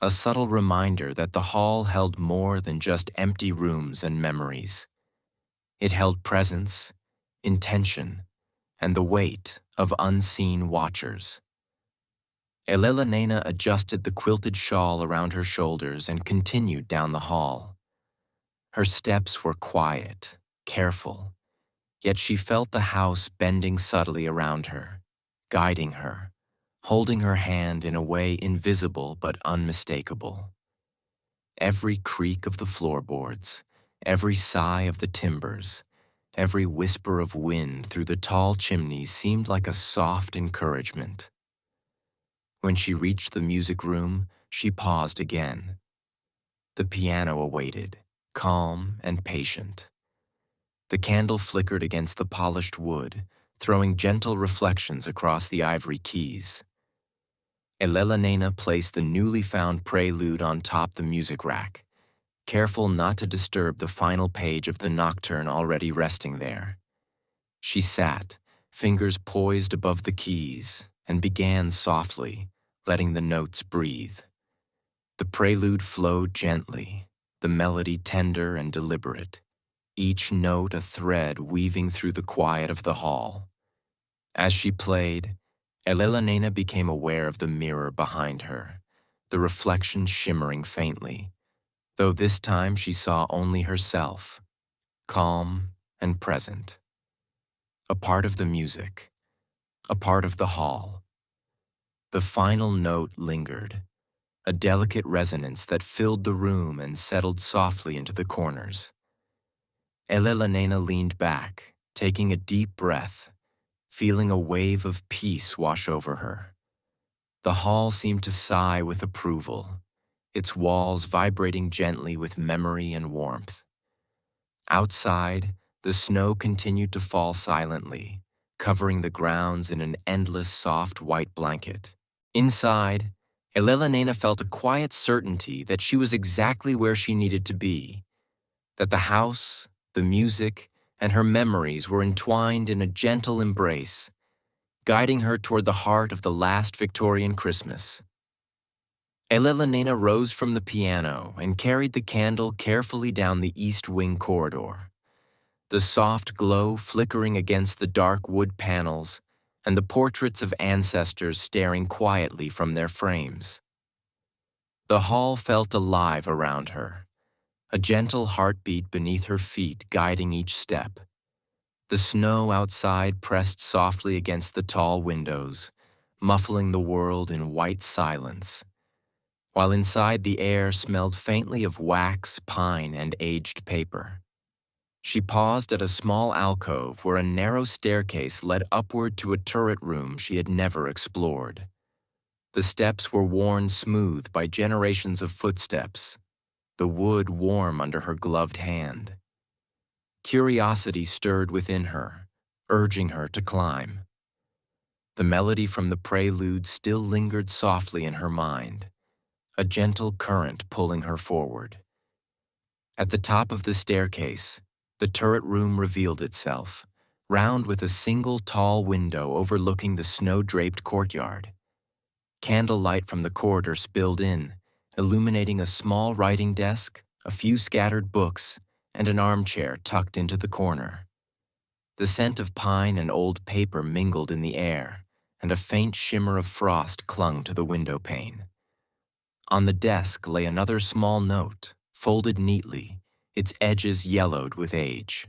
a subtle reminder that the hall held more than just empty rooms and memories. It held presence, intention, and the weight of unseen watchers. Elellanena adjusted the quilted shawl around her shoulders and continued down the hall. Her steps were quiet, careful, yet she felt the house bending subtly around her, guiding her, holding her hand in a way invisible but unmistakable. Every creak of the floorboards, every sigh of the timbers, every whisper of wind through the tall chimneys seemed like a soft encouragement. When she reached the music room, she paused again. The piano awaited, calm and patient. The candle flickered against the polished wood, throwing gentle reflections across the ivory keys. Elellanena placed the newly found prelude on top the music rack, careful not to disturb the final page of the nocturne already resting there. She sat, fingers poised above the keys, and began softly, letting the notes breathe. The prelude flowed gently, the melody tender and deliberate, each note a thread weaving through the quiet of the hall. As she played, Elellanena became aware of the mirror behind her, the reflection shimmering faintly, though this time she saw only herself, calm and present. A part of the music, a part of the hall. The final note lingered, a delicate resonance that filled the room and settled softly into the corners. Elellanena leaned back, taking a deep breath, feeling a wave of peace wash over her. The hall seemed to sigh with approval, its walls vibrating gently with memory and warmth. Outside, the snow continued to fall silently, covering the grounds in an endless soft white blanket. Inside, Elellanena felt a quiet certainty that she was exactly where she needed to be, that the house, the music, and her memories were entwined in a gentle embrace, guiding her toward the heart of the last Victorian Christmas. Elellanena rose from the piano and carried the candle carefully down the east wing corridor, the soft glow flickering against the dark wood panels and the portraits of ancestors staring quietly from their frames. The hall felt alive around her, a gentle heartbeat beneath her feet guiding each step. The snow outside pressed softly against the tall windows, muffling the world in white silence, while inside the air smelled faintly of wax, pine, and aged paper. She paused at a small alcove where a narrow staircase led upward to a turret room she had never explored. The steps were worn smooth by generations of footsteps, the wood warm under her gloved hand. Curiosity stirred within her, urging her to climb. The melody from the prelude still lingered softly in her mind, a gentle current pulling her forward. At the top of the staircase, the turret room revealed itself, round with a single tall window overlooking the snow-draped courtyard. Candlelight from the corridor spilled in, illuminating a small writing desk, a few scattered books, and an armchair tucked into the corner. The scent of pine and old paper mingled in the air, and a faint shimmer of frost clung to the window pane. On the desk lay another small note, folded neatly, its edges yellowed with age.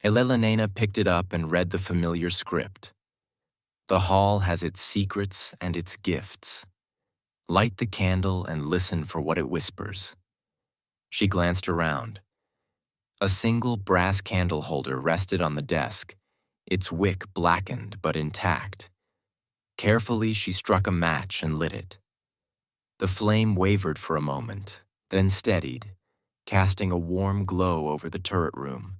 Elellanena picked it up and read the familiar script. The hall has its secrets and its gifts. Light the candle and listen for what it whispers. She glanced around. A single brass candle holder rested on the desk, its wick blackened but intact. Carefully, she struck a match and lit it. The flame wavered for a moment, then steadied, casting a warm glow over the turret room.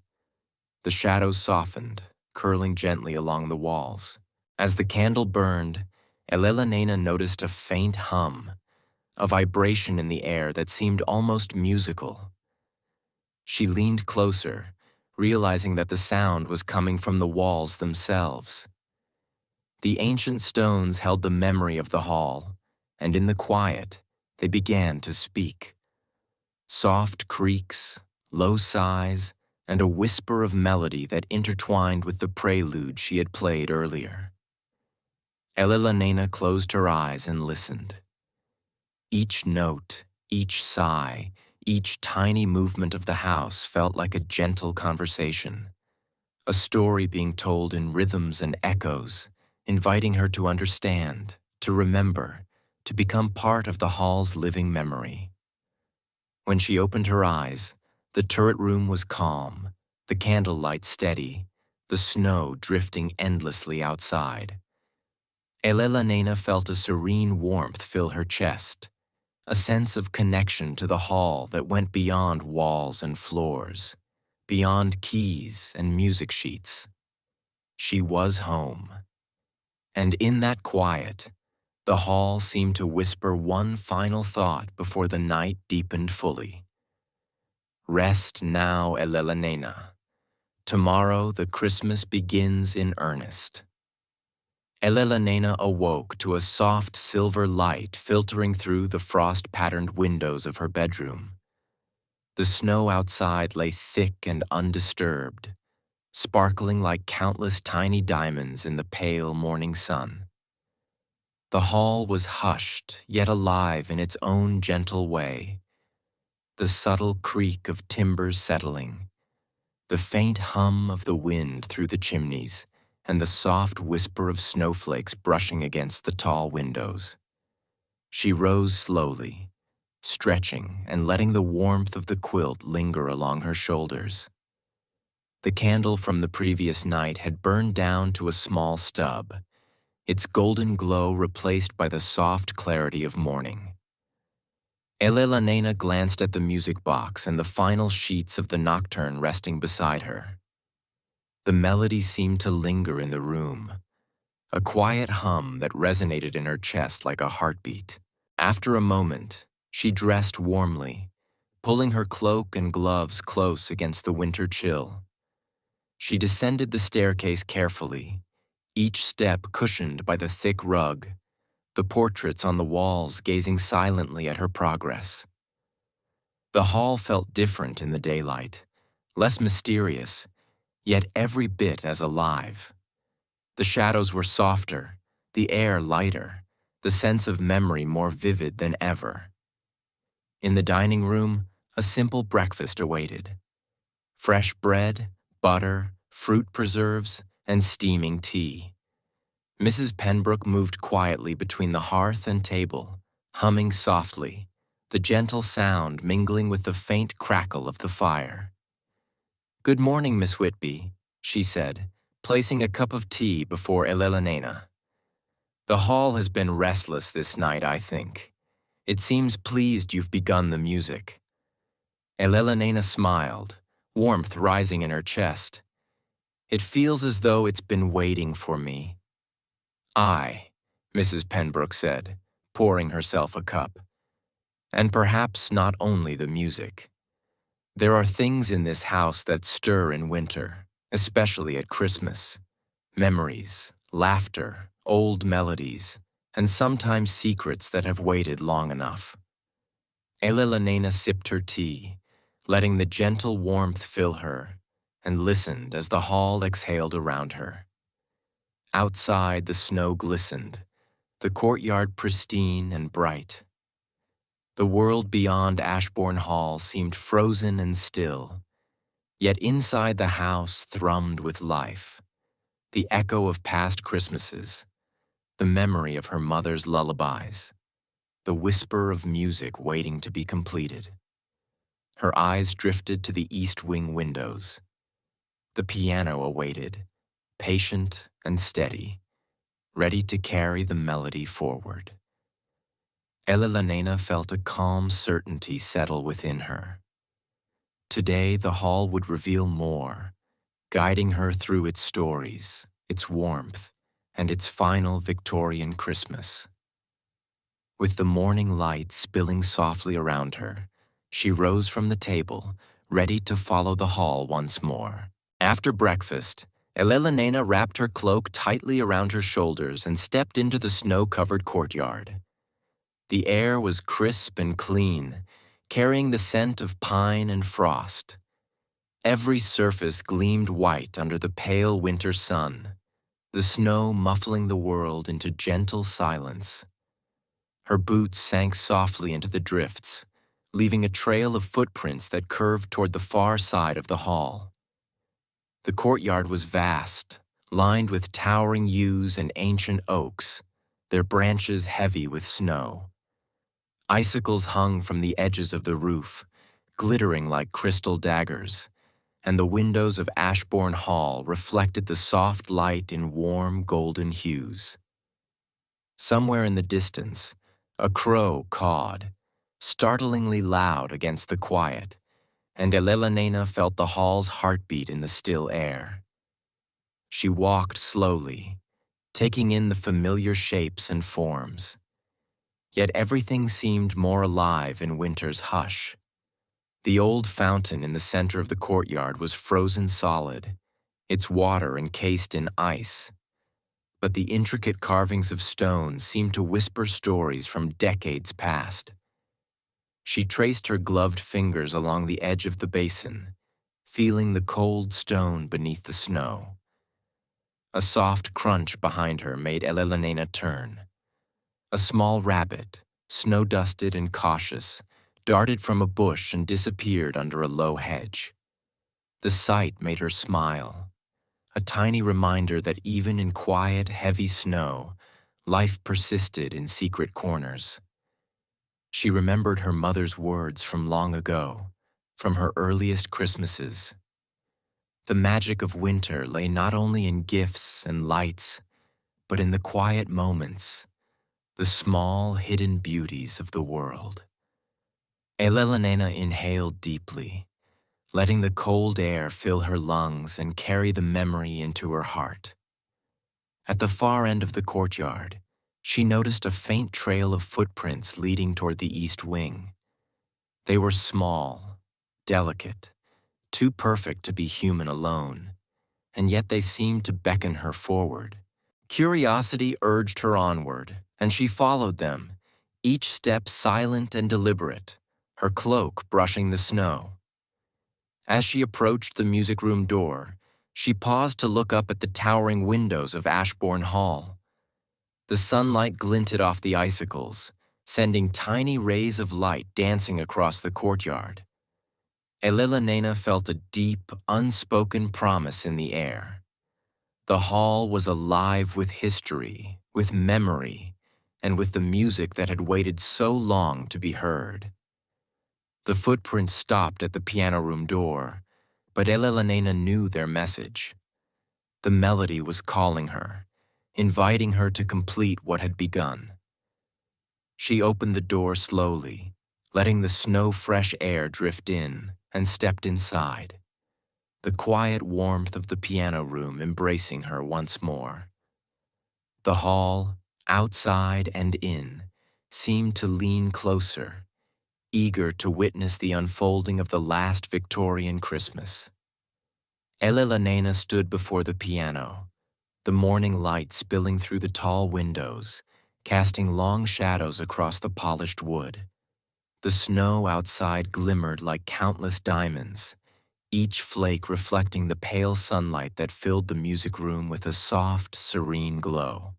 The shadows softened, curling gently along the walls. As the candle burned, Elellanena noticed a faint hum, a vibration in the air that seemed almost musical. She leaned closer, realizing that the sound was coming from the walls themselves. The ancient stones held the memory of the hall, and in the quiet, they began to speak. Soft creaks, low sighs, and a whisper of melody that intertwined with the prelude she had played earlier. Elellanena closed her eyes and listened. Each note, each sigh, each tiny movement of the house felt like a gentle conversation, a story being told in rhythms and echoes, inviting her to understand, to remember, to become part of the hall's living memory. When she opened her eyes, the turret room was calm, the candlelight steady, the snow drifting endlessly outside. Elellanena felt a serene warmth fill her chest, a sense of connection to the hall that went beyond walls and floors, beyond keys and music sheets. She was home. And in that quiet, the hall seemed to whisper one final thought before the night deepened fully. Rest now, Elellanena. Tomorrow the Christmas begins in earnest. Elellanena awoke to a soft silver light filtering through the frost-patterned windows of her bedroom. The snow outside lay thick and undisturbed, sparkling like countless tiny diamonds in the pale morning sun. The hall was hushed, yet alive in its own gentle way. The subtle creak of timbers settling, the faint hum of the wind through the chimneys, and the soft whisper of snowflakes brushing against the tall windows. She rose slowly, stretching and letting the warmth of the quilt linger along her shoulders. The candle from the previous night had burned down to a small stub, its golden glow replaced by the soft clarity of morning. Elellanena glanced at the music box and the final sheets of the nocturne resting beside her. The melody seemed to linger in the room, a quiet hum that resonated in her chest like a heartbeat. After a moment, she dressed warmly, pulling her cloak and gloves close against the winter chill. She descended the staircase carefully, each step cushioned by the thick rug, the portraits on the walls gazing silently at her progress. The hall felt different in the daylight, less mysterious, yet every bit as alive. The shadows were softer, the air lighter, the sense of memory more vivid than ever. In the dining room, a simple breakfast awaited. Fresh bread, butter, fruit preserves, and steaming tea. Mrs. Pembroke moved quietly between the hearth and table, humming softly, the gentle sound mingling with the faint crackle of the fire. "Good morning, Miss Whitby," she said, placing a cup of tea before Elellanena. "The hall has been restless this night, I think. It seems pleased you've begun the music." Elellanena smiled, warmth rising in her chest. "It feels as though it's been waiting for me." "Aye," Mrs. Pembroke said, pouring herself a cup. "And perhaps not only the music. There are things in this house that stir in winter, especially at Christmas. Memories, laughter, old melodies, and sometimes secrets that have waited long enough." Elellanena sipped her tea, letting the gentle warmth fill her, and listened as the hall exhaled around her. Outside, the snow glistened, the courtyard pristine and bright. The world beyond Ashborne Hall seemed frozen and still, yet inside the house thrummed with life, the echo of past Christmases, the memory of her mother's lullabies, the whisper of music waiting to be completed. Her eyes drifted to the east wing windows. The piano awaited, patient and steady, ready to carry the melody forward. Elellanena felt a calm certainty settle within her. Today the hall would reveal more, guiding her through its stories, its warmth, and its final Victorian Christmas. With the morning light spilling softly around her, she rose from the table, ready to follow the hall once more. After breakfast, Elellanena wrapped her cloak tightly around her shoulders and stepped into the snow-covered courtyard. The air was crisp and clean, carrying the scent of pine and frost. Every surface gleamed white under the pale winter sun, the snow muffling the world into gentle silence. Her boots sank softly into the drifts, leaving a trail of footprints that curved toward the far side of the hall. The courtyard was vast, lined with towering yews and ancient oaks, their branches heavy with snow. Icicles hung from the edges of the roof, glittering like crystal daggers, and the windows of Ashborne Hall reflected the soft light in warm golden hues. Somewhere in the distance, a crow cawed, startlingly loud against the quiet, and Elellanena felt the hall's heartbeat in the still air. She walked slowly, taking in the familiar shapes and forms. Yet everything seemed more alive in winter's hush. The old fountain in the center of the courtyard was frozen solid, its water encased in ice. But the intricate carvings of stone seemed to whisper stories from decades past. She traced her gloved fingers along the edge of the basin, feeling the cold stone beneath the snow. A soft crunch behind her made Elellanena turn. A small rabbit, snow-dusted and cautious, darted from a bush and disappeared under a low hedge. The sight made her smile, a tiny reminder that even in quiet, heavy snow, life persisted in secret corners. She remembered her mother's words from long ago, from her earliest Christmases. The magic of winter lay not only in gifts and lights, but in the quiet moments, the small, hidden beauties of the world. Elellanena inhaled deeply, letting the cold air fill her lungs and carry the memory into her heart. At the far end of the courtyard, she noticed a faint trail of footprints leading toward the east wing. They were small, delicate, too perfect to be human alone, and yet they seemed to beckon her forward. Curiosity urged her onward, and she followed them, each step silent and deliberate, her cloak brushing the snow. As she approached the music room door, she paused to look up at the towering windows of Ashborne Hall. The sunlight glinted off the icicles, sending tiny rays of light dancing across the courtyard. Elellanena felt a deep, unspoken promise in the air. The hall was alive with history, with memory, and with the music that had waited so long to be heard. The footprints stopped at the piano room door, but Elellanena knew their message. The melody was calling her, inviting her to complete what had begun. She opened the door slowly, letting the snow-fresh air drift in, and stepped inside, the quiet warmth of the piano room embracing her once more. The hall, outside and in, seemed to lean closer, eager to witness the unfolding of the last Victorian Christmas. Elellanena stood before the piano, the morning light spilling through the tall windows, casting long shadows across the polished wood. The snow outside glimmered like countless diamonds, each flake reflecting the pale sunlight that filled the music room with a soft, serene glow.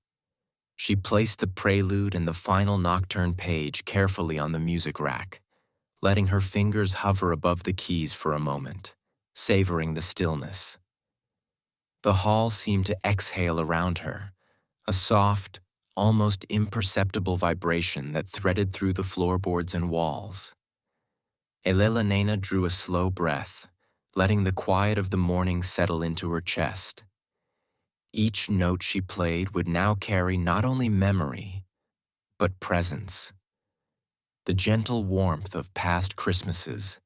She placed the prelude and the final nocturne page carefully on the music rack, letting her fingers hover above the keys for a moment, savoring the stillness. The hall seemed to exhale around her, a soft, almost imperceptible vibration that threaded through the floorboards and walls. Elellanena drew a slow breath, letting the quiet of the morning settle into her chest. Each note she played would now carry not only memory, but presence. The gentle warmth of past Christmases,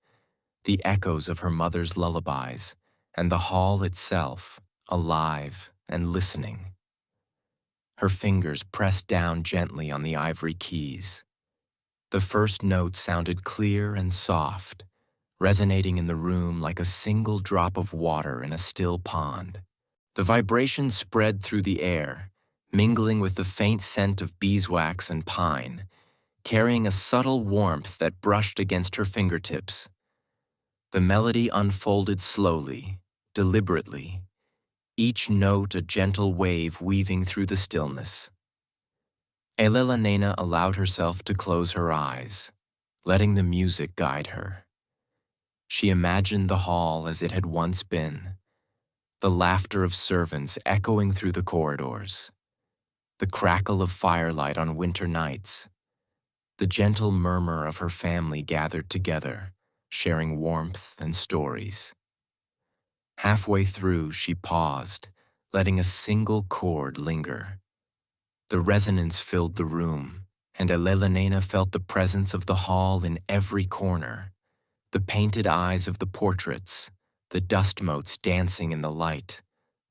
the echoes of her mother's lullabies, and the hall itself, alive and listening. Her fingers pressed down gently on the ivory keys. The first note sounded clear and soft, resonating in the room like a single drop of water in a still pond. The vibration spread through the air, mingling with the faint scent of beeswax and pine, carrying a subtle warmth that brushed against her fingertips. The melody unfolded slowly, deliberately, each note a gentle wave weaving through the stillness. Elellanena allowed herself to close her eyes, letting the music guide her. She imagined the hall as it had once been, the laughter of servants echoing through the corridors, the crackle of firelight on winter nights, the gentle murmur of her family gathered together, sharing warmth and stories. Halfway through, she paused, letting a single chord linger. The resonance filled the room, and Elellanena felt the presence of the hall in every corner, the painted eyes of the portraits, the dust motes dancing in the light,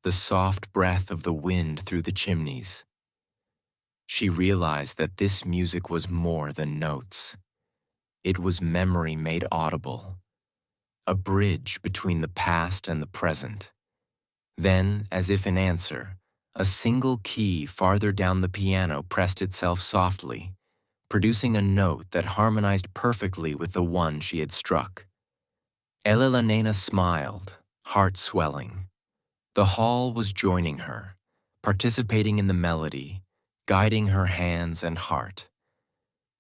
the soft breath of the wind through the chimneys. She realized that this music was more than notes. It was memory made audible, a bridge between the past and the present. Then, as if in answer, a single key farther down the piano pressed itself softly, producing a note that harmonized perfectly with the one she had struck. Elellanena smiled, heart swelling. The hall was joining her, participating in the melody, guiding her hands and heart.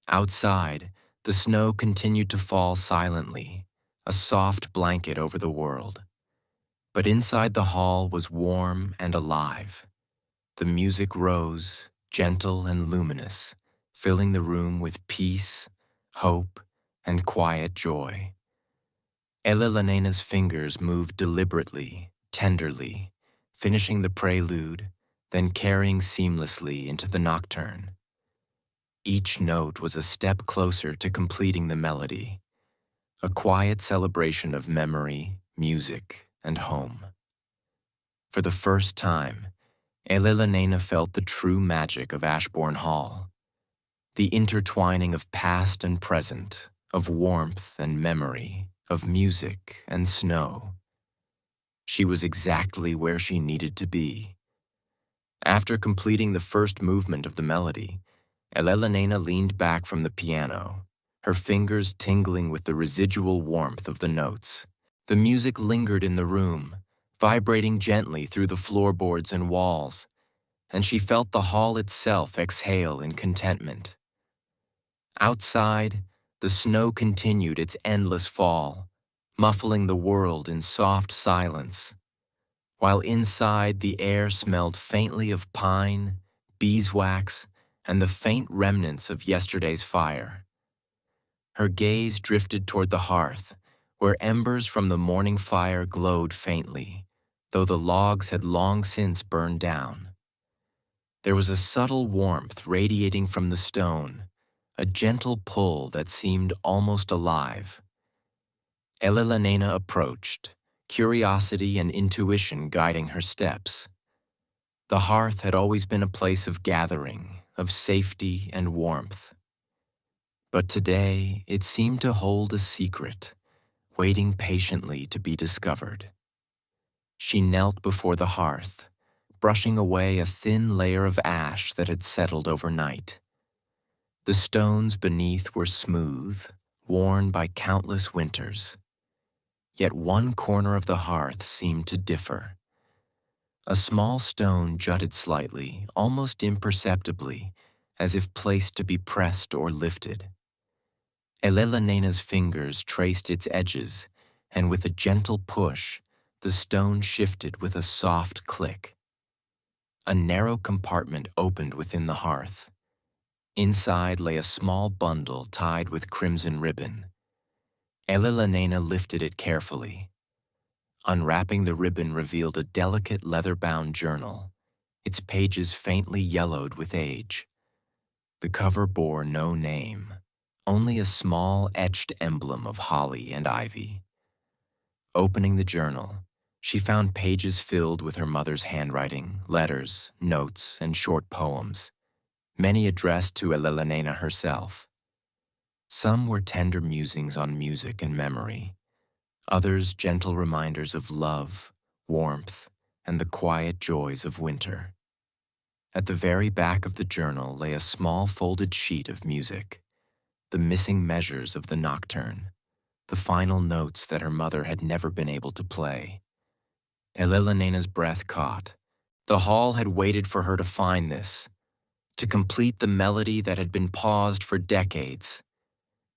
Outside, the snow continued to fall silently, a soft blanket over the world. But inside the hall was warm and alive. The music rose, gentle and luminous, filling the room with peace, hope, and quiet joy. Elellanenna's fingers moved deliberately, tenderly, finishing the prelude, then carrying seamlessly into the nocturne. Each note was a step closer to completing the melody, a quiet celebration of memory, music, and home. For the first time, Elellanena felt the true magic of Ashborne Hall, the intertwining of past and present, of warmth and memory, of music and snow. She was exactly where she needed to be. After completing the first movement of the melody, Elellanena leaned back from the piano, her fingers tingling with the residual warmth of the notes. The music lingered in the room, vibrating gently through the floorboards and walls, and she felt the hall itself exhale in contentment. Outside, the snow continued its endless fall, muffling the world in soft silence, while inside the air smelled faintly of pine, beeswax, and the faint remnants of yesterday's fire. Her gaze drifted toward the hearth, where embers from the morning fire glowed faintly, though the logs had long since burned down. There was a subtle warmth radiating from the stone, a gentle pull that seemed almost alive. Elellanena approached, curiosity and intuition guiding her steps. The hearth had always been a place of gathering, of safety and warmth. But today it seemed to hold a secret, waiting patiently to be discovered. She knelt before the hearth, brushing away a thin layer of ash that had settled overnight. The stones beneath were smooth, worn by countless winters. Yet one corner of the hearth seemed to differ. A small stone jutted slightly, almost imperceptibly, as if placed to be pressed or lifted. Elellenena's fingers traced its edges, and with a gentle push, the stone shifted with a soft click. A narrow compartment opened within the hearth. Inside lay a small bundle tied with crimson ribbon. Elellanena lifted it carefully. Unwrapping the ribbon revealed a delicate leather-bound journal, its pages faintly yellowed with age. The cover bore no name, only a small etched emblem of holly and ivy. Opening the journal, she found pages filled with her mother's handwriting, letters, notes, and short poems, many addressed to Elellanena herself. Some were tender musings on music and memory, others gentle reminders of love, warmth, and the quiet joys of winter. At the very back of the journal lay a small folded sheet of music, the missing measures of the nocturne, the final notes that her mother had never been able to play. Elellenena's breath caught. The hall had waited for her to find this, to complete the melody that had been paused for decades.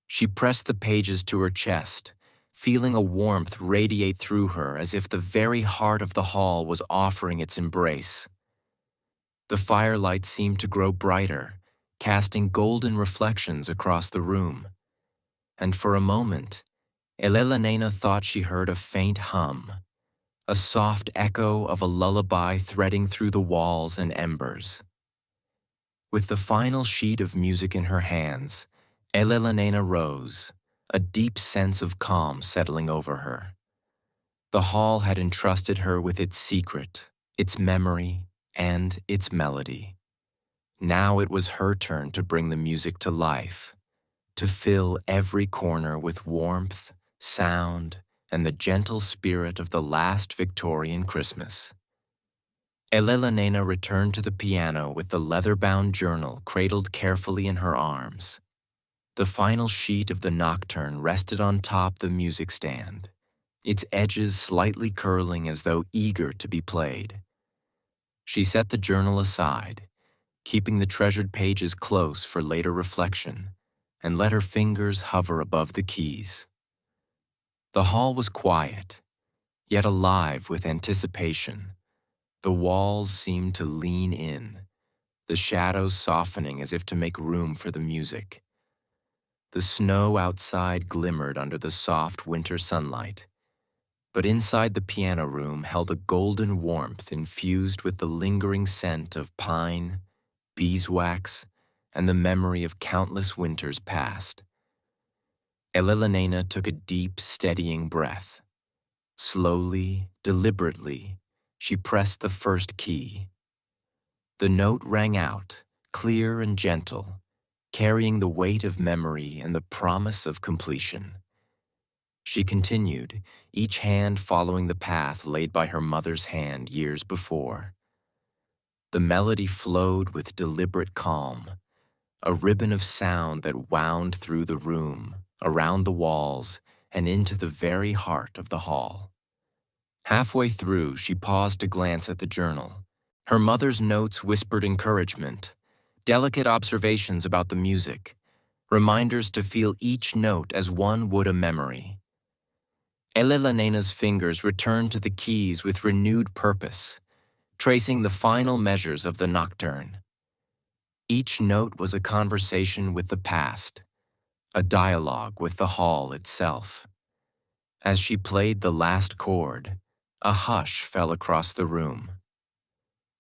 She pressed the pages to her chest, feeling a warmth radiate through her as if the very heart of the hall was offering its embrace. The firelight seemed to grow brighter, casting golden reflections across the room. And for a moment, Elellanena thought she heard a faint hum, a soft echo of a lullaby threading through the walls and embers. With the final sheet of music in her hands, Elellanena rose, a deep sense of calm settling over her. The hall had entrusted her with its secret, its memory, and its melody. Now it was her turn to bring the music to life, to fill every corner with warmth, sound, and the gentle spirit of the last Victorian Christmas. Elellanena returned to the piano with the leather-bound journal cradled carefully in her arms. The final sheet of the nocturne rested on top the music stand, its edges slightly curling as though eager to be played. She set the journal aside, keeping the treasured pages close for later reflection, and let her fingers hover above the keys. The hall was quiet, yet alive with anticipation. The walls seemed to lean in, the shadows softening as if to make room for the music. The snow outside glimmered under the soft winter sunlight, but inside the piano room held a golden warmth infused with the lingering scent of pine, beeswax, and the memory of countless winters past. Elellanena took a deep, steadying breath. Slowly, deliberately, she pressed the first key. The note rang out, clear and gentle, carrying the weight of memory and the promise of completion. She continued, each hand following the path laid by her mother's hand years before. The melody flowed with deliberate calm, a ribbon of sound that wound through the room, around the walls, and into the very heart of the hall. Halfway through, she paused to glance at the journal. Her mother's notes whispered encouragement, delicate observations about the music, reminders to feel each note as one would a memory. Elellenena's fingers returned to the keys with renewed purpose, tracing the final measures of the nocturne. Each note was a conversation with the past, a dialogue with the hall itself. As she played the last chord, a hush fell across the room.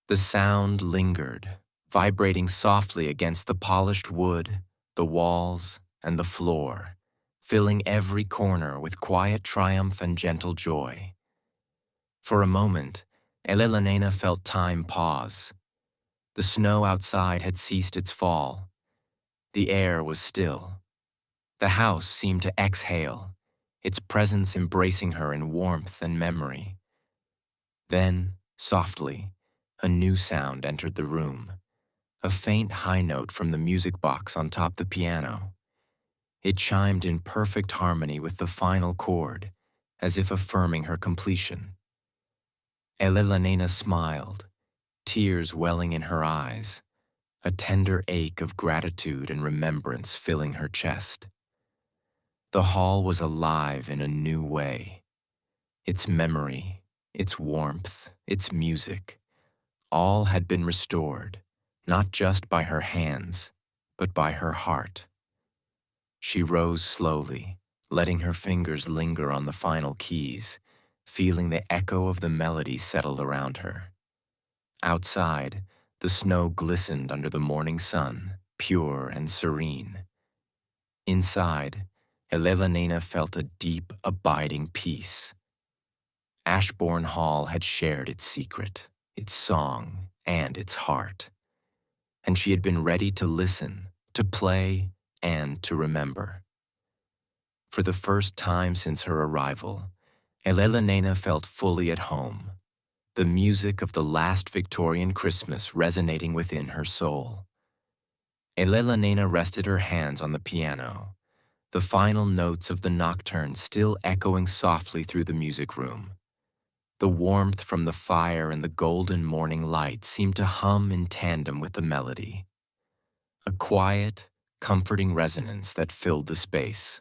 The sound lingered, vibrating softly against the polished wood, the walls, and the floor, filling every corner with quiet triumph and gentle joy. For a moment, Elellanena felt time pause. The snow outside had ceased its fall. The air was still. The house seemed to exhale, its presence embracing her in warmth and memory. Then, softly, a new sound entered the room, a faint high note from the music box on top the piano. It chimed in perfect harmony with the final chord, as if affirming her completion. Elellanena smiled, tears welling in her eyes, a tender ache of gratitude and remembrance filling her chest. The hall was alive in a new way. Its memory, its warmth, its music, all had been restored, not just by her hands, but by her heart. She rose slowly, letting her fingers linger on the final keys, feeling the echo of the melody settle around her. Outside, the snow glistened under the morning sun, pure and serene. Inside, Elellanena felt a deep, abiding peace. Ashborne Hall had shared its secret, its song, and its heart, and she had been ready to listen, to play, and to remember. For the first time since her arrival, Elellanena felt fully at home, the music of the last Victorian Christmas resonating within her soul. Elellanena rested her hands on the piano, the final notes of the nocturne still echoing softly through the music room. The warmth from the fire and the golden morning light seemed to hum in tandem with the melody, a quiet, comforting resonance that filled the space.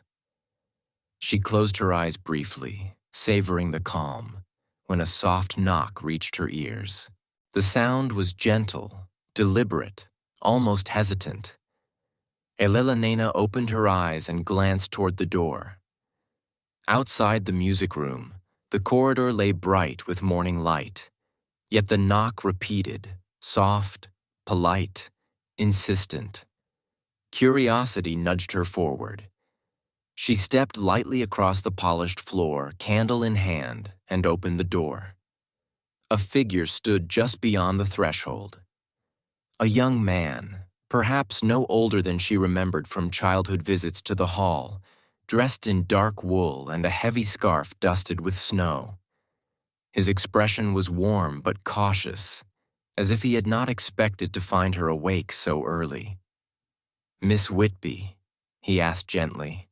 She closed her eyes briefly, savoring the calm, when a soft knock reached her ears. The sound was gentle, deliberate, almost hesitant. Elellanena opened her eyes and glanced toward the door. Outside the music room, the corridor lay bright with morning light, yet the knock repeated, soft, polite, insistent. Curiosity nudged her forward. She stepped lightly across the polished floor, candle in hand, and opened the door. A figure stood just beyond the threshold. A young man, perhaps no older than she remembered from childhood visits to the hall, dressed in dark wool and a heavy scarf dusted with snow. His expression was warm but cautious, as if he had not expected to find her awake so early. "Miss Whitby," he asked gently,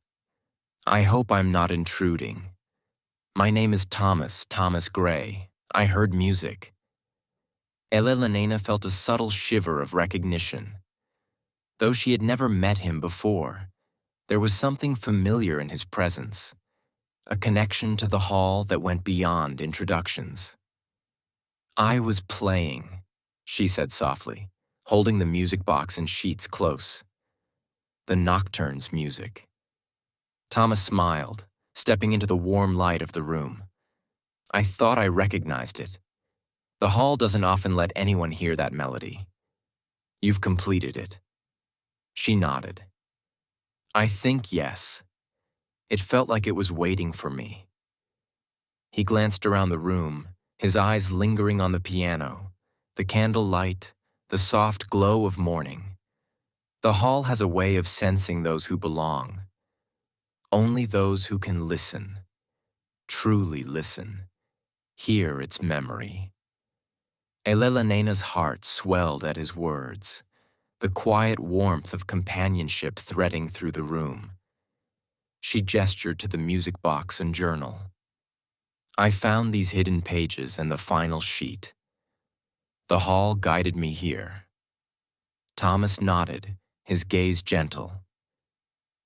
"I hope I'm not intruding. My name is Thomas Gray. I heard music." Elellanena felt a subtle shiver of recognition. Though she had never met him before, there was something familiar in his presence, a connection to the hall that went beyond introductions. "I was playing," she said softly, holding the music box and sheets close. "The nocturnes music." Thomas smiled, stepping into the warm light of the room. "I thought I recognized it. The hall doesn't often let anyone hear that melody. You've completed it." She nodded. "I think yes. It felt like it was waiting for me." He glanced around the room, his eyes lingering on the piano, the candlelight, the soft glow of morning. The hall has a way of sensing those who belong. Only those who can listen, truly listen, hear its memory. Elellanenna's heart swelled at his words, the quiet warmth of companionship threading through the room. She gestured to the music box and journal. "I found these hidden pages and the final sheet. The hall guided me here." Thomas nodded, his gaze gentle.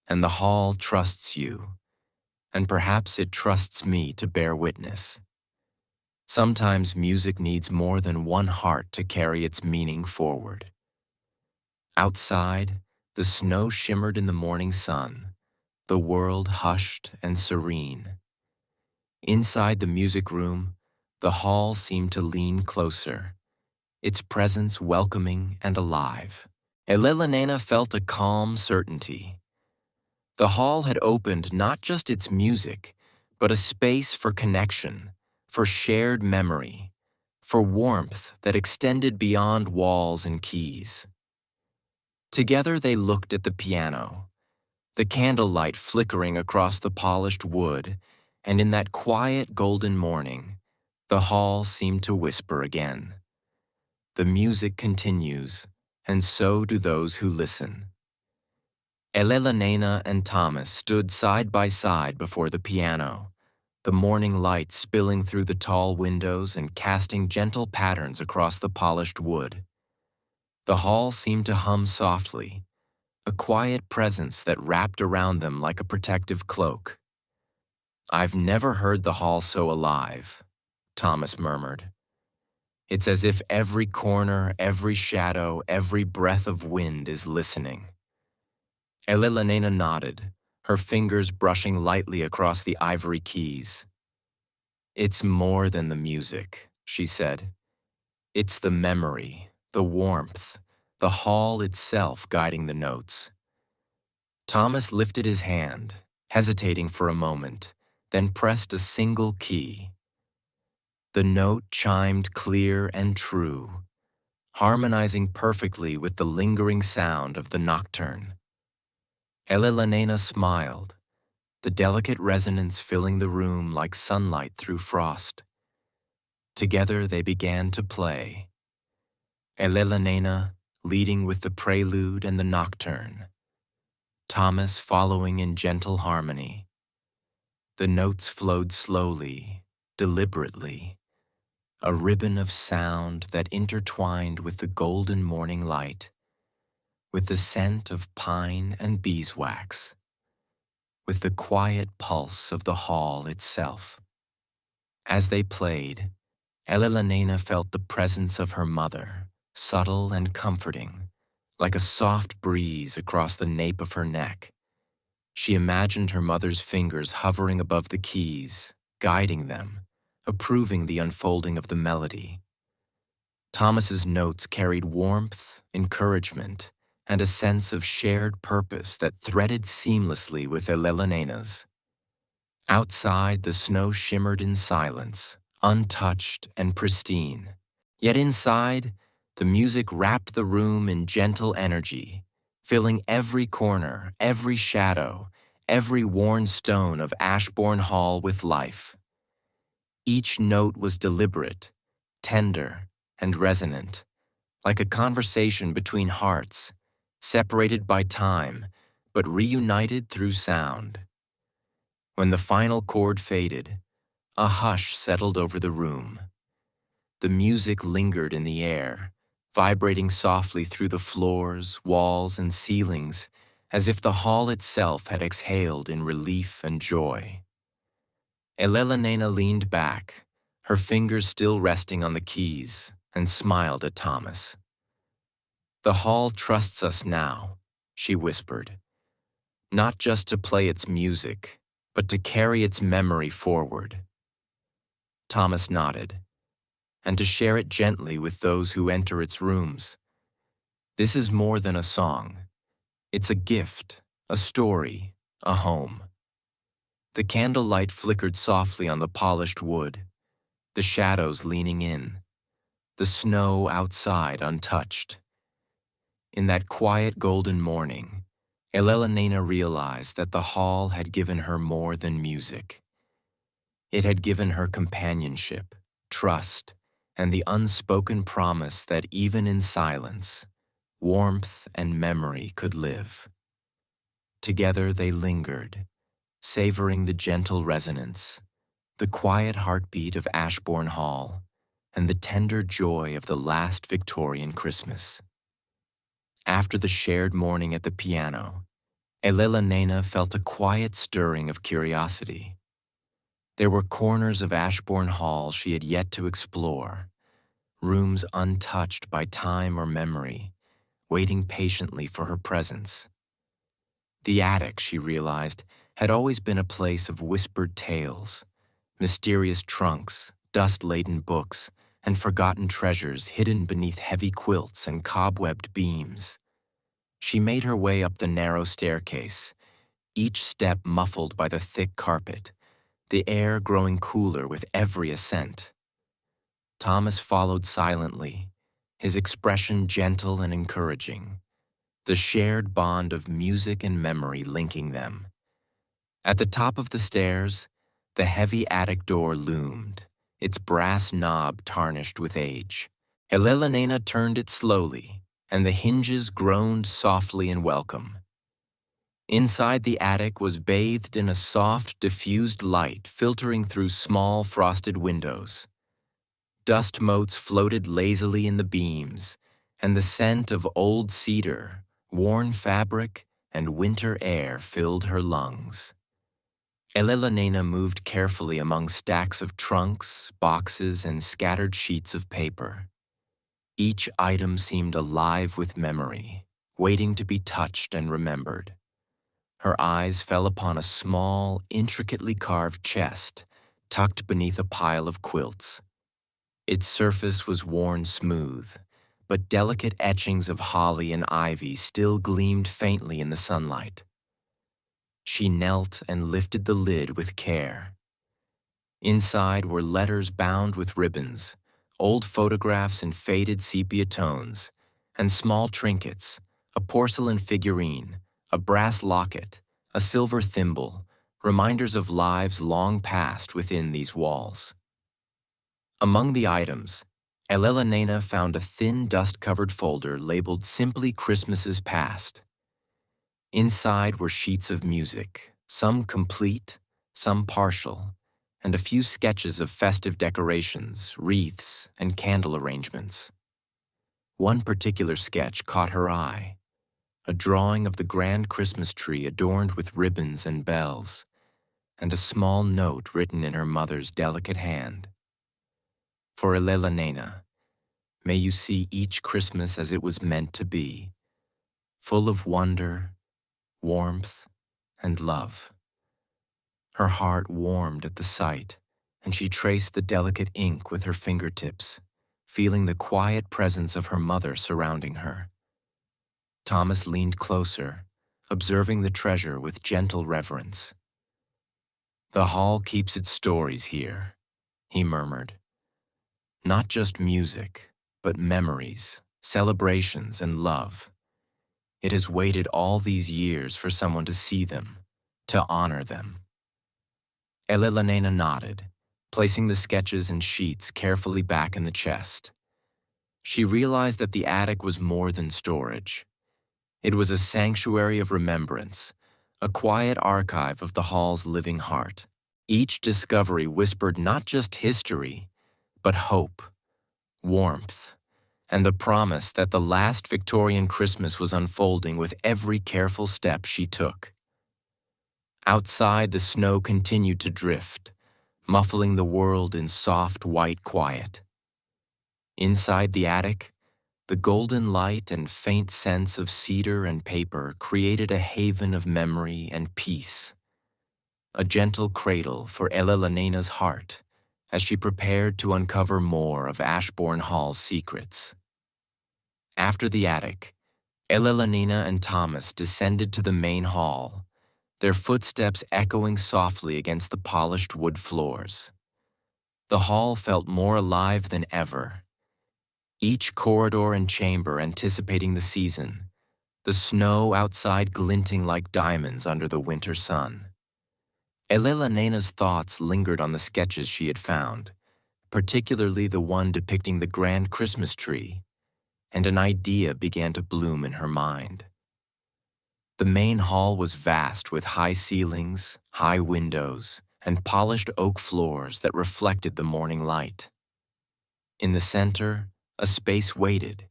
"And the hall trusts you, and perhaps it trusts me to bear witness. Sometimes music needs more than one heart to carry its meaning forward." Outside, the snow shimmered in the morning sun, the world hushed and serene. Inside the music room, the hall seemed to lean closer, its presence welcoming and alive. Elellanena felt a calm certainty. The hall had opened not just its music, but a space for connection, for shared memory, for warmth that extended beyond walls and keys. Together they looked at the piano, the candlelight flickering across the polished wood, and in that quiet golden morning, the hall seemed to whisper again. The music continues, and so do those who listen. Elellanena and Thomas stood side by side before the piano, the morning light spilling through the tall windows and casting gentle patterns across the polished wood. The hall seemed to hum softly, a quiet presence that wrapped around them like a protective cloak. "I've never heard the hall so alive," Thomas murmured. "It's as if every corner, every shadow, every breath of wind is listening." Elellanena nodded, her fingers brushing lightly across the ivory keys. "It's more than the music," she said. "It's the memory, the warmth, the hall itself guiding the notes." Thomas lifted his hand, hesitating for a moment, then pressed a single key. The note chimed clear and true, harmonizing perfectly with the lingering sound of the nocturne. Elellanena smiled, the delicate resonance filling the room like sunlight through frost. Together they began to play. Elellanena leading with the prelude and the nocturne, Thomas following in gentle harmony. The notes flowed slowly, deliberately, a ribbon of sound that intertwined with the golden morning light, with the scent of pine and beeswax, with the quiet pulse of the hall itself. As they played, Elellanena felt the presence of her mother, subtle and comforting, like a soft breeze across the nape of her neck. She imagined her mother's fingers hovering above the keys, guiding them, approving the unfolding of the melody. Thomas's notes carried warmth, encouragement, and a sense of shared purpose that threaded seamlessly with Elellanenna's. Outside, the snow shimmered in silence, untouched and pristine. Yet inside, the music wrapped the room in gentle energy, filling every corner, every shadow, every worn stone of Ashborne Hall with life. Each note was deliberate, tender, and resonant, like a conversation between hearts, separated by time, but reunited through sound. When the final chord faded, a hush settled over the room. The music lingered in the air, vibrating softly through the floors, walls, and ceilings, as if the hall itself had exhaled in relief and joy. Elellanena leaned back, her fingers still resting on the keys, and smiled at Thomas. "The hall trusts us now," she whispered, "not just to play its music, but to carry its memory forward." Thomas nodded, "And to share it gently with those who enter its rooms. This is more than a song. It's a gift, a story, a home." The candlelight flickered softly on the polished wood, the shadows leaning in, the snow outside untouched. In that quiet golden morning, Elellanena realized that the hall had given her more than music. It had given her companionship, trust, and the unspoken promise that even in silence, warmth and memory could live. Together they lingered, savoring the gentle resonance, the quiet heartbeat of Ashborne Hall, and the tender joy of the last Victorian Christmas. After the shared morning at the piano, Elellanena felt a quiet stirring of curiosity. There were corners of Ashborne Hall she had yet to explore, rooms untouched by time or memory, waiting patiently for her presence. The attic, she realized, had always been a place of whispered tales, mysterious trunks, dust-laden books, and forgotten treasures hidden beneath heavy quilts and cobwebbed beams. She made her way up the narrow staircase, each step muffled by the thick carpet, the air growing cooler with every ascent. Thomas followed silently, his expression gentle and encouraging, the shared bond of music and memory linking them. At the top of the stairs, the heavy attic door loomed, its brass knob tarnished with age. Elellanena turned it slowly, and the hinges groaned softly in welcome. Inside the attic was bathed in a soft, diffused light filtering through small frosted windows. Dust motes floated lazily in the beams, and the scent of old cedar, worn fabric, and winter air filled her lungs. Elellanena moved carefully among stacks of trunks, boxes, and scattered sheets of paper. Each item seemed alive with memory, waiting to be touched and remembered. Her eyes fell upon a small, intricately carved chest tucked beneath a pile of quilts. Its surface was worn smooth, but delicate etchings of holly and ivy still gleamed faintly in the sunlight. She knelt and lifted the lid with care. Inside were letters bound with ribbons, old photographs in faded sepia tones, and small trinkets, a porcelain figurine, a brass locket, a silver thimble, reminders of lives long past within these walls. Among the items, Elellanena found a thin dust-covered folder labeled simply Christmases Past. Inside were sheets of music, some complete, some partial, and a few sketches of festive decorations, wreaths, and candle arrangements. One particular sketch caught her eye, a drawing of the grand Christmas tree adorned with ribbons and bells, and a small note written in her mother's delicate hand. For Elellanena, may you see each Christmas as it was meant to be, full of wonder, warmth, and love. Her heart warmed at the sight, and she traced the delicate ink with her fingertips, feeling the quiet presence of her mother surrounding her. Thomas leaned closer, observing the treasure with gentle reverence. "The hall keeps its stories here," he murmured. "Not just music, but memories, celebrations, and love. It has waited all these years for someone to see them, to honor them." Elellanena nodded, placing the sketches and sheets carefully back in the chest. She realized that the attic was more than storage. It was a sanctuary of remembrance, a quiet archive of the hall's living heart. Each discovery whispered not just history, but hope, warmth, and the promise that the last Victorian Christmas was unfolding with every careful step she took. Outside, the snow continued to drift, muffling the world in soft white quiet. Inside the attic, the golden light and faint scents of cedar and paper created a haven of memory and peace, a gentle cradle for Elellenanena's heart as she prepared to uncover more of Ashborne Hall's secrets. After the attic, Elellanena and Thomas descended to the main hall, their footsteps echoing softly against the polished wood floors. The hall felt more alive than ever, each corridor and chamber anticipating the season, the snow outside glinting like diamonds under the winter sun. Elellenena's thoughts lingered on the sketches she had found, particularly the one depicting the grand Christmas tree, and an idea began to bloom in her mind. The main hall was vast with high ceilings, high windows, and polished oak floors that reflected the morning light. In the center, a space waited,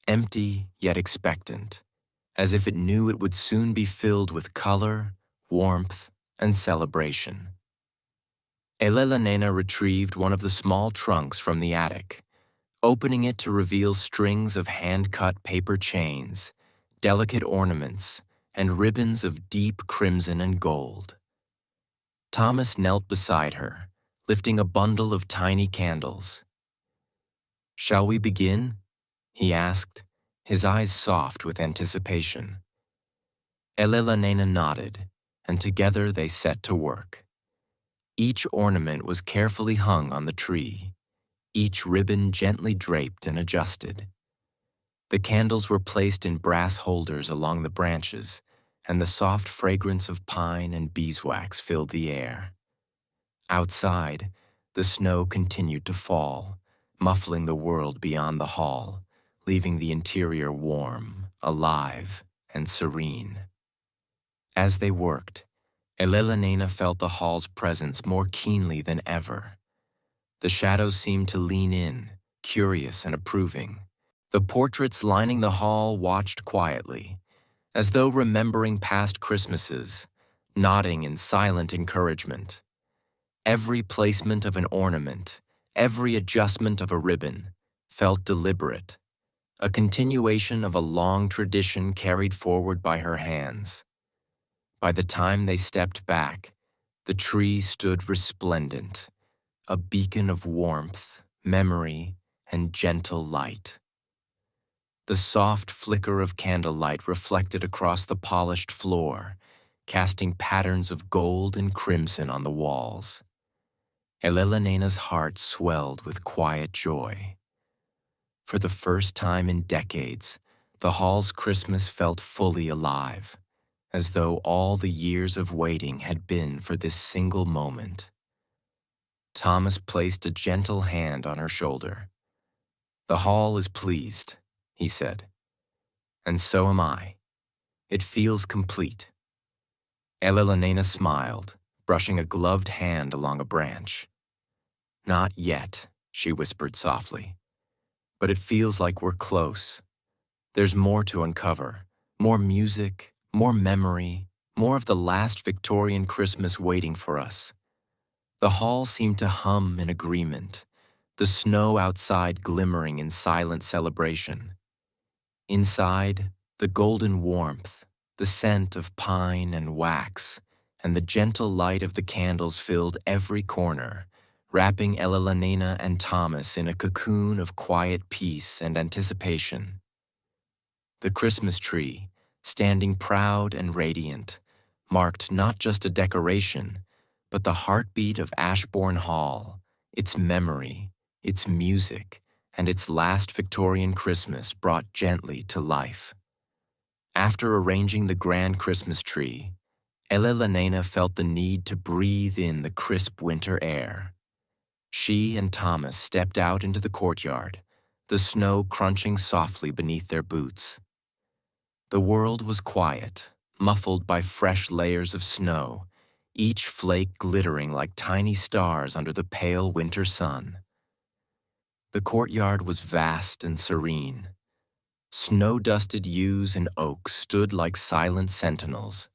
empty yet expectant, as if it knew it would soon be filled with color, warmth, and celebration. Elellanena retrieved one of the small trunks from the attic, opening it to reveal strings of hand-cut paper chains, delicate ornaments, and ribbons of deep crimson and gold. Thomas knelt beside her, lifting a bundle of tiny candles. "Shall we begin?" he asked, his eyes soft with anticipation. Elellanena nodded, and together they set to work. Each ornament was carefully hung on the tree, each ribbon gently draped and adjusted. The candles were placed in brass holders along the branches, and the soft fragrance of pine and beeswax filled the air. Outside, the snow continued to fall, muffling the world beyond the hall, leaving the interior warm, alive, and serene. As they worked, Elellanena felt the hall's presence more keenly than ever. The shadows seemed to lean in, curious and approving. The portraits lining the hall watched quietly, as though remembering past Christmases, nodding in silent encouragement. Every placement of an ornament, every adjustment of a ribbon, felt deliberate, a continuation of a long tradition carried forward by her hands. By the time they stepped back, the tree stood resplendent, a beacon of warmth, memory, and gentle light. The soft flicker of candlelight reflected across the polished floor, casting patterns of gold and crimson on the walls. Elellenena's heart swelled with quiet joy. For the first time in decades, the hall's Christmas felt fully alive, as though all the years of waiting had been for this single moment. Thomas placed a gentle hand on her shoulder. "The hall is pleased," he said. "And so am I. It feels complete." Elellanena smiled, brushing a gloved hand along a branch. "Not yet," she whispered softly. "But it feels like we're close. There's more to uncover, more music, more memory, more of the last Victorian Christmas waiting for us." The hall seemed to hum in agreement, the snow outside glimmering in silent celebration. Inside, the golden warmth, the scent of pine and wax, and the gentle light of the candles filled every corner, wrapping Elellanena and Thomas in a cocoon of quiet peace and anticipation. The Christmas tree, standing proud and radiant, marked not just a decoration, but the heartbeat of Ashborne Hall, its memory, its music, and its last Victorian Christmas brought gently to life. After arranging the grand Christmas tree, Elellanena felt the need to breathe in the crisp winter air. She and Thomas stepped out into the courtyard, the snow crunching softly beneath their boots. The world was quiet, muffled by fresh layers of snow, each flake glittering like tiny stars under the pale winter sun. The courtyard was vast and serene. Snow-dusted yews and oaks stood like silent sentinels,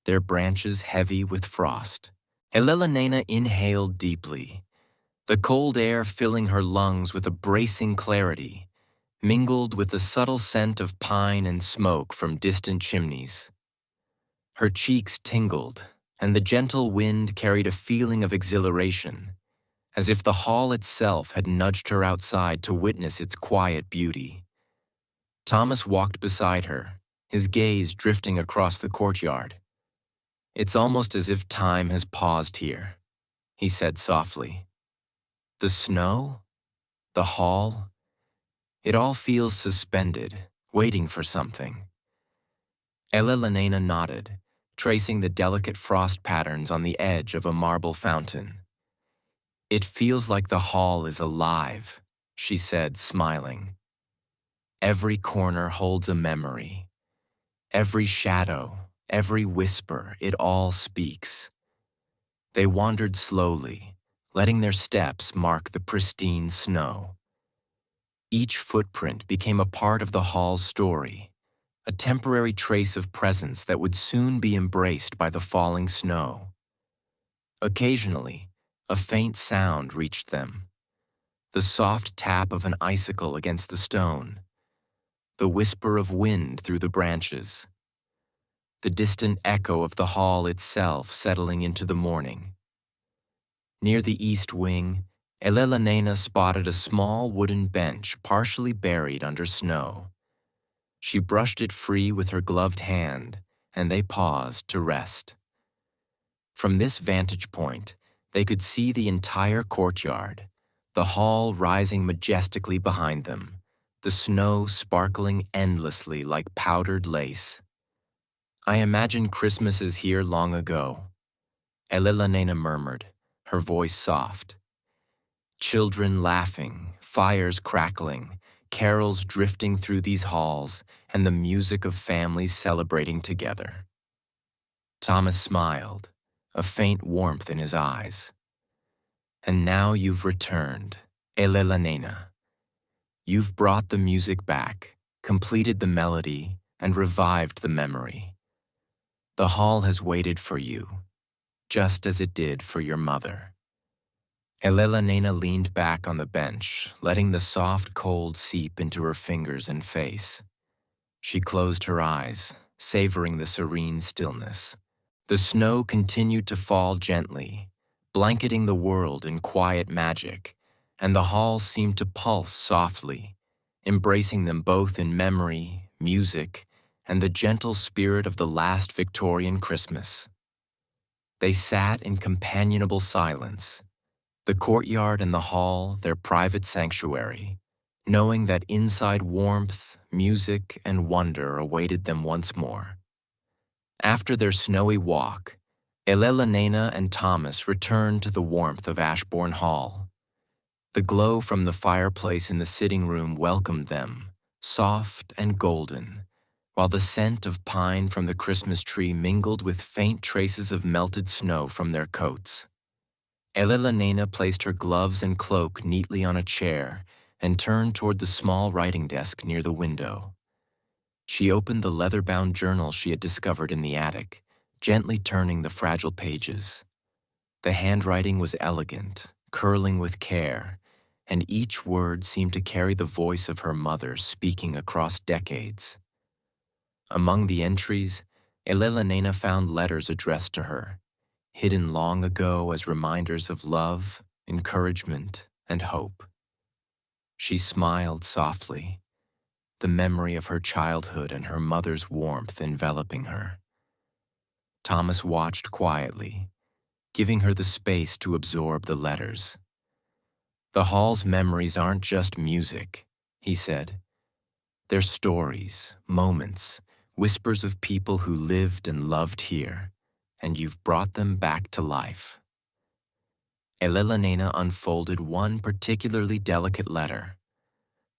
their branches heavy with frost. Elellanena inhaled deeply, the cold air filling her lungs with a bracing clarity, mingled with the subtle scent of pine and smoke from distant chimneys. Her cheeks tingled, and the gentle wind carried a feeling of exhilaration, as if the hall itself had nudged her outside to witness its quiet beauty. Thomas walked beside her, his gaze drifting across the courtyard. "It's almost as if time has paused here," he said softly. "The snow, the hall, it all feels suspended, waiting for something." Elellanena nodded, tracing the delicate frost patterns on the edge of a marble fountain. "It feels like the hall is alive," she said, smiling. "Every corner holds a memory. Every shadow, every whisper, it all speaks." They wandered slowly, letting their steps mark the pristine snow. Each footprint became a part of the hall's story, a temporary trace of presence that would soon be embraced by the falling snow. Occasionally, a faint sound reached them, the soft tap of an icicle against the stone, the whisper of wind through the branches, the distant echo of the hall itself settling into the morning. Near the east wing, Elellanena spotted a small wooden bench partially buried under snow. She brushed it free with her gloved hand, and they paused to rest. From this vantage point, they could see the entire courtyard, the hall rising majestically behind them, the snow sparkling endlessly like powdered lace. "I imagined Christmases here long ago," Elellanena murmured, her voice soft. "Children laughing, fires crackling, carols drifting through these halls, and the music of families celebrating together." Thomas smiled, a faint warmth in his eyes. And now you've returned, Elellanena. You've brought the music back, completed the melody, and revived the memory. The hall has waited for you, just as it did for your mother. Elellanena leaned back on the bench, letting the soft cold seep into her fingers and face. She closed her eyes, savoring the serene stillness. The snow continued to fall gently, blanketing the world in quiet magic, and the hall seemed to pulse softly, embracing them both in memory, music, and the gentle spirit of the last Victorian Christmas. They sat in companionable silence, the courtyard and the hall their private sanctuary, knowing that inside warmth, music, and wonder awaited them once more. After their snowy walk, Elellanena and Thomas returned to the warmth of Ashborne Hall. The glow from the fireplace in the sitting room welcomed them, soft and golden, while the scent of pine from the Christmas tree mingled with faint traces of melted snow from their coats. Elellanena placed her gloves and cloak neatly on a chair and turned toward the small writing desk near the window. She opened the leather-bound journal she had discovered in the attic, gently turning the fragile pages. The handwriting was elegant, curling with care, and each word seemed to carry the voice of her mother speaking across decades. Among the entries, Elellanena found letters addressed to her, hidden long ago as reminders of love, encouragement, and hope. She smiled softly, the memory of her childhood and her mother's warmth enveloping her. Thomas watched quietly, giving her the space to absorb the letters. "The hall's memories aren't just music," he said. "They're stories, moments, whispers of people who lived and loved here, and you've brought them back to life." Elellanena unfolded one particularly delicate letter.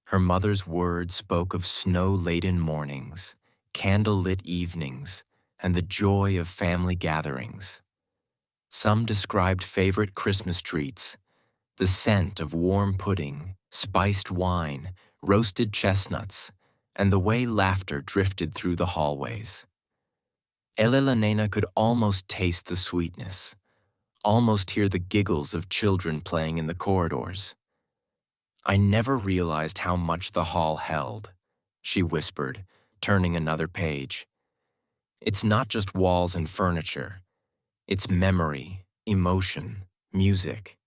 Her mother's words spoke of snow-laden mornings, candle-lit evenings, and the joy of family gatherings. Some described favorite Christmas treats, the scent of warm pudding, spiced wine, roasted chestnuts, and the way laughter drifted through the hallways. Elellanena could almost taste the sweetness, almost hear the giggles of children playing in the corridors. "I never realized how much the hall held," she whispered, turning another page. "It's not just walls and furniture. It's memory, emotion, music.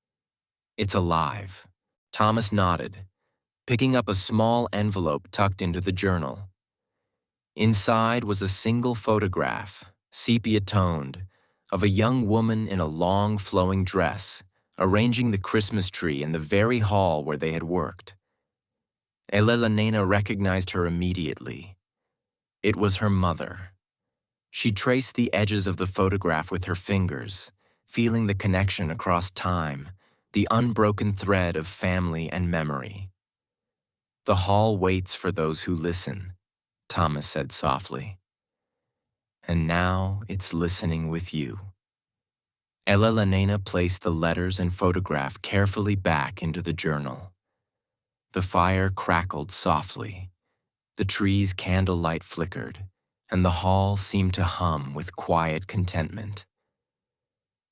It's alive." Thomas nodded, picking up a small envelope tucked into the journal. Inside was a single photograph, sepia-toned, of a young woman in a long flowing dress, arranging the Christmas tree in the very hall where they had worked. Elellanena recognized her immediately. It was her mother. She traced the edges of the photograph with her fingers, feeling the connection across time, the unbroken thread of family and memory. "The hall waits for those who listen," Thomas said softly. "And now it's listening with you." Elellanena placed the letters and photograph carefully back into the journal. The fire crackled softly, the tree's candlelight flickered, and the hall seemed to hum with quiet contentment.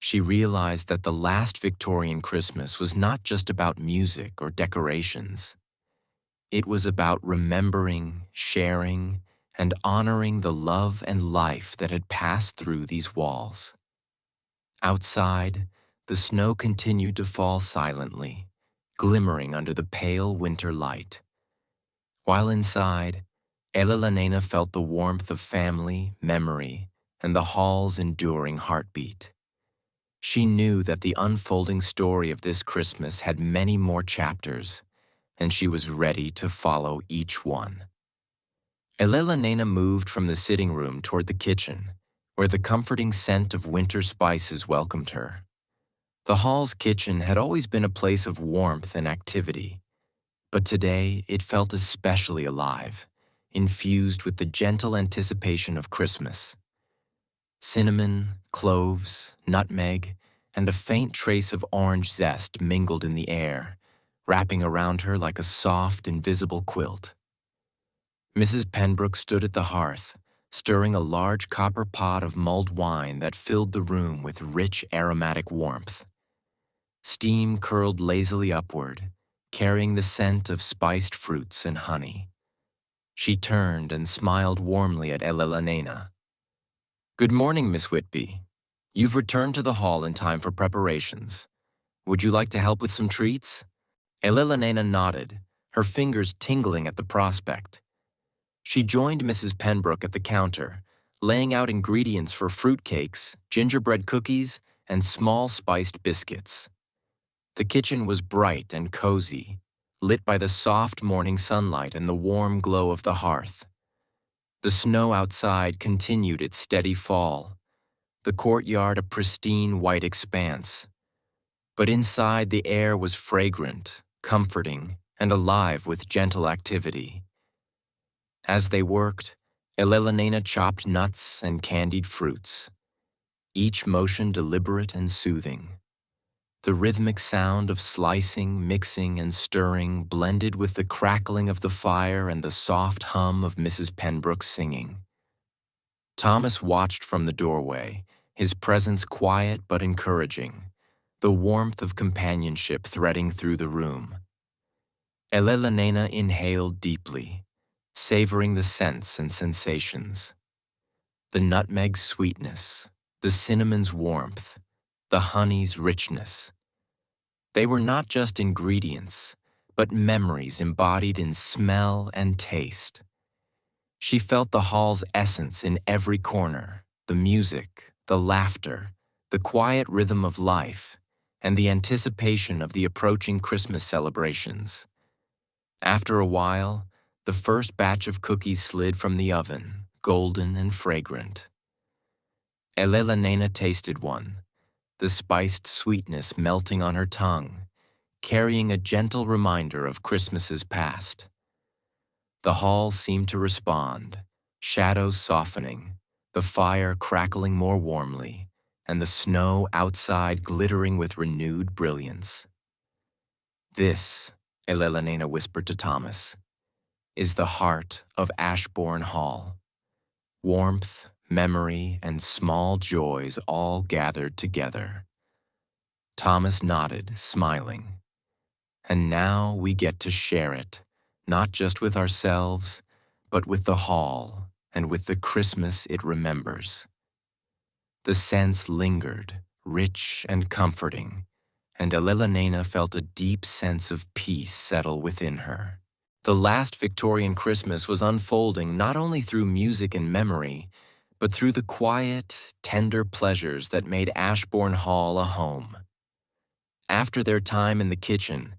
She realized that the last Victorian Christmas was not just about music or decorations. It was about remembering, sharing, and honoring the love and life that had passed through these walls. Outside, the snow continued to fall silently, glimmering under the pale winter light. While inside, Elellanena felt the warmth of family, memory, and the hall's enduring heartbeat. She knew that the unfolding story of this Christmas had many more chapters, and she was ready to follow each one. Elellanena moved from the sitting room toward the kitchen, where the comforting scent of winter spices welcomed her. The hall's kitchen had always been a place of warmth and activity, but today it felt especially alive, infused with the gentle anticipation of Christmas. Cinnamon, cloves, nutmeg, and a faint trace of orange zest mingled in the air, wrapping around her like a soft, invisible quilt. Mrs. Pembroke stood at the hearth, stirring a large copper pot of mulled wine that filled the room with rich, aromatic warmth. Steam curled lazily upward, carrying the scent of spiced fruits and honey. She turned and smiled warmly at Elellanena. "Good morning, Miss Whitby. You've returned to the hall in time for preparations. Would you like to help with some treats?" Elellanena nodded, her fingers tingling at the prospect. She joined Mrs. Pembroke at the counter, laying out ingredients for fruitcakes, gingerbread cookies, and small spiced biscuits. The kitchen was bright and cozy, lit by the soft morning sunlight and the warm glow of the hearth. The snow outside continued its steady fall, the courtyard a pristine white expanse. But inside the air was fragrant, comforting, and alive with gentle activity. As they worked, Elellanena chopped nuts and candied fruits, each motion deliberate and soothing. The rhythmic sound of slicing, mixing, and stirring blended with the crackling of the fire and the soft hum of Mrs. Pembroke's singing. Thomas watched from the doorway, his presence quiet but encouraging, the warmth of companionship threading through the room. Elellanena inhaled deeply, savoring the scents and sensations. The nutmeg's sweetness, the cinnamon's warmth, the honey's richness. They were not just ingredients, but memories embodied in smell and taste. She felt the hall's essence in every corner, the music, the laughter, the quiet rhythm of life, and the anticipation of the approaching Christmas celebrations. After a while, the first batch of cookies slid from the oven, golden and fragrant. Elellanena tasted one, the spiced sweetness melting on her tongue, carrying a gentle reminder of Christmases past. The hall seemed to respond, shadows softening, the fire crackling more warmly, and the snow outside glittering with renewed brilliance. "This," Elellanena whispered to Thomas, "is the heart of Ashborne Hall. Warmth, memory, and small joys all gathered together." Thomas nodded, smiling. "And now we get to share it, not just with ourselves, but with the hall and with the Christmas it remembers." The scents lingered, rich and comforting, and Elellanena felt a deep sense of peace settle within her. The last Victorian Christmas was unfolding not only through music and memory, but through the quiet, tender pleasures that made Ashborne Hall a home. After their time in the kitchen,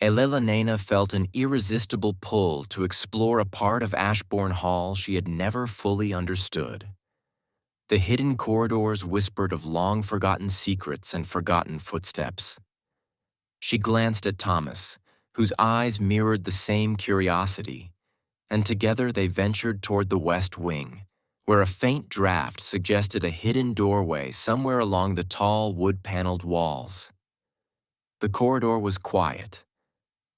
Elellanena felt an irresistible pull to explore a part of Ashborne Hall she had never fully understood. The hidden corridors whispered of long-forgotten secrets and forgotten footsteps. She glanced at Thomas, whose eyes mirrored the same curiosity, and together they ventured toward the west wing, where a faint draft suggested a hidden doorway somewhere along the tall wood-paneled walls. The corridor was quiet,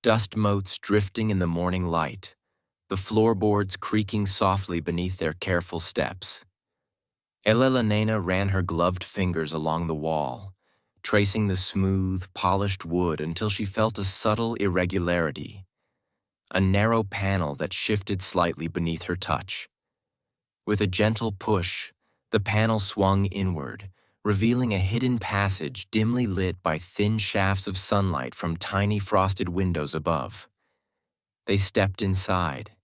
dust motes drifting in the morning light, the floorboards creaking softly beneath their careful steps. Elellanena ran her gloved fingers along the wall, tracing the smooth, polished wood until she felt a subtle irregularity, a narrow panel that shifted slightly beneath her touch. With a gentle push, the panel swung inward, revealing a hidden passage dimly lit by thin shafts of sunlight from tiny frosted windows above. They stepped inside.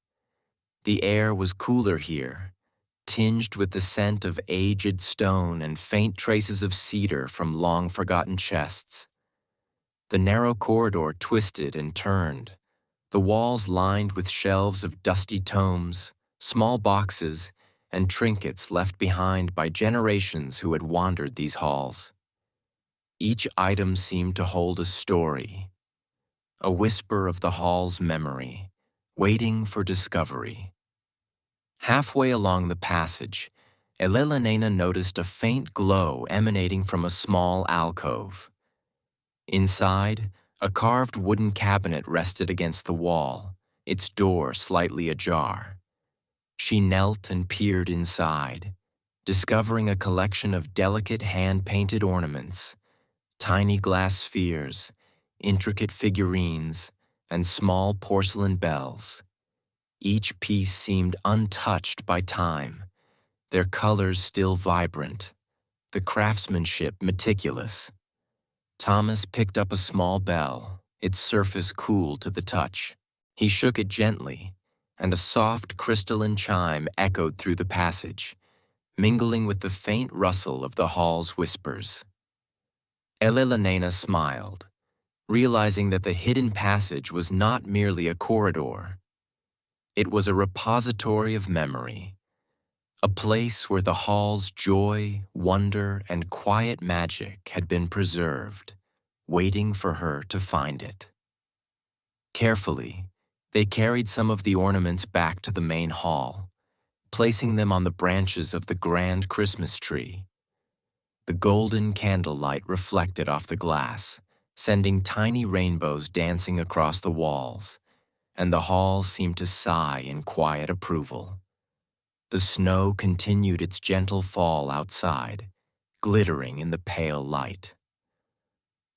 The air was cooler here, tinged with the scent of aged stone and faint traces of cedar from long-forgotten chests. The narrow corridor twisted and turned, the walls lined with shelves of dusty tomes, small boxes, and trinkets left behind by generations who had wandered these halls. Each item seemed to hold a story, a whisper of the hall's memory, waiting for discovery. Halfway along the passage, Elellanena noticed a faint glow emanating from a small alcove. Inside, a carved wooden cabinet rested against the wall, its door slightly ajar. She knelt and peered inside, discovering a collection of delicate hand-painted ornaments, tiny glass spheres, intricate figurines, and small porcelain bells. Each piece seemed untouched by time, their colors still vibrant, the craftsmanship meticulous. Thomas picked up a small bell, its surface cool to the touch. He shook it gently, and a soft crystalline chime echoed through the passage, mingling with the faint rustle of the hall's whispers. Elellanena smiled, realizing that the hidden passage was not merely a corridor. It was a repository of memory, a place where the hall's joy, wonder, and quiet magic had been preserved, waiting for her to find it. Carefully, they carried some of the ornaments back to the main hall, placing them on the branches of the grand Christmas tree. The golden candlelight reflected off the glass, sending tiny rainbows dancing across the walls, and the hall seemed to sigh in quiet approval. The snow continued its gentle fall outside, glittering in the pale light.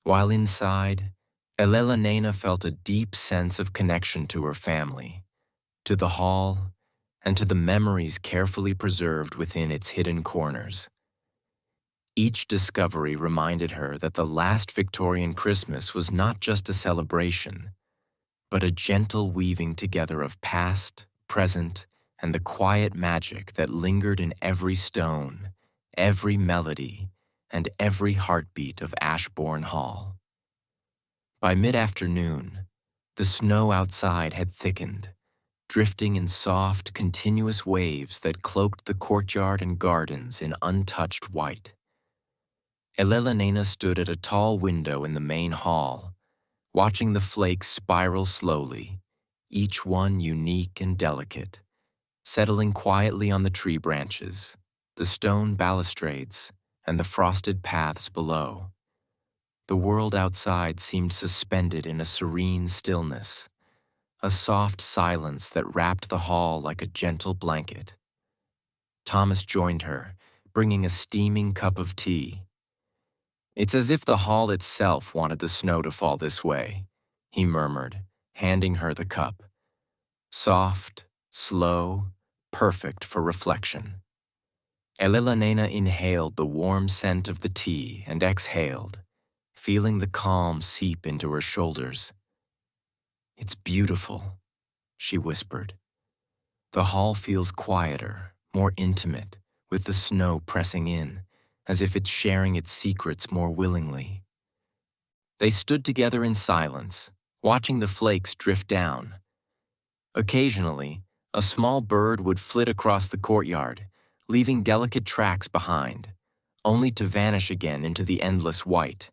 While inside, Elellanena felt a deep sense of connection to her family, to the hall, and to the memories carefully preserved within its hidden corners. Each discovery reminded her that the last Victorian Christmas was not just a celebration, but a gentle weaving together of past, present, and the quiet magic that lingered in every stone, every melody, and every heartbeat of Ashborne Hall. By mid-afternoon, the snow outside had thickened, drifting in soft, continuous waves that cloaked the courtyard and gardens in untouched white. Elellanena stood at a tall window in the main hall, watching the flakes spiral slowly, each one unique and delicate, settling quietly on the tree branches, the stone balustrades, and the frosted paths below. The world outside seemed suspended in a serene stillness, a soft silence that wrapped the hall like a gentle blanket. Thomas joined her, bringing a steaming cup of tea. "It's as if the hall itself wanted the snow to fall this way," he murmured, handing her the cup. Soft, slow, perfect for reflection. Elellanena inhaled the warm scent of the tea and exhaled, feeling the calm seep into her shoulders. "It's beautiful," she whispered. "The hall feels quieter, more intimate, with the snow pressing in, as if it's sharing its secrets more willingly." They stood together in silence, watching the flakes drift down. Occasionally, a small bird would flit across the courtyard, leaving delicate tracks behind, only to vanish again into the endless white.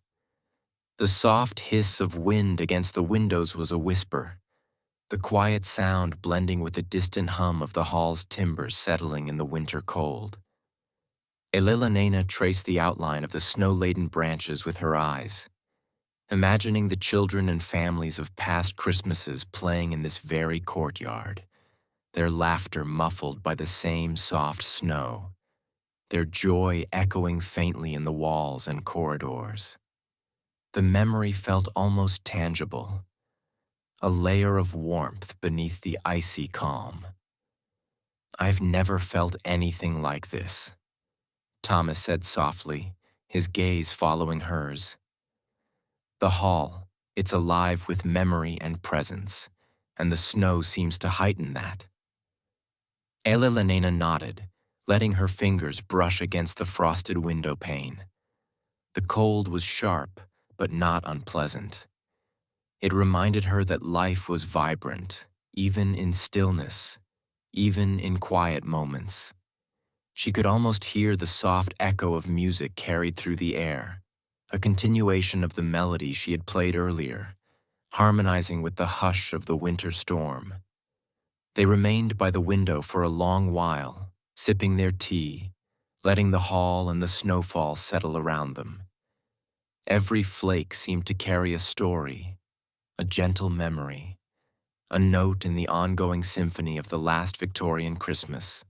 The soft hiss of wind against the windows was a whisper, the quiet sound blending with the distant hum of the hall's timbers settling in the winter cold. Elellanena traced the outline of the snow-laden branches with her eyes, imagining the children and families of past Christmases playing in this very courtyard, their laughter muffled by the same soft snow, their joy echoing faintly in the walls and corridors. The memory felt almost tangible, a layer of warmth beneath the icy calm. "I've never felt anything like this," Thomas said softly, his gaze following hers. "The hall, it's alive with memory and presence, and the snow seems to heighten that." Elellanena nodded, letting her fingers brush against the frosted window pane. The cold was sharp, but not unpleasant. It reminded her that life was vibrant, even in stillness, even in quiet moments. She could almost hear the soft echo of music carried through the air, a continuation of the melody she had played earlier, harmonizing with the hush of the winter storm. They remained by the window for a long while, sipping their tea, letting the hall and the snowfall settle around them. Every flake seemed to carry a story, a gentle memory, a note in the ongoing symphony of the last Victorian Christmas.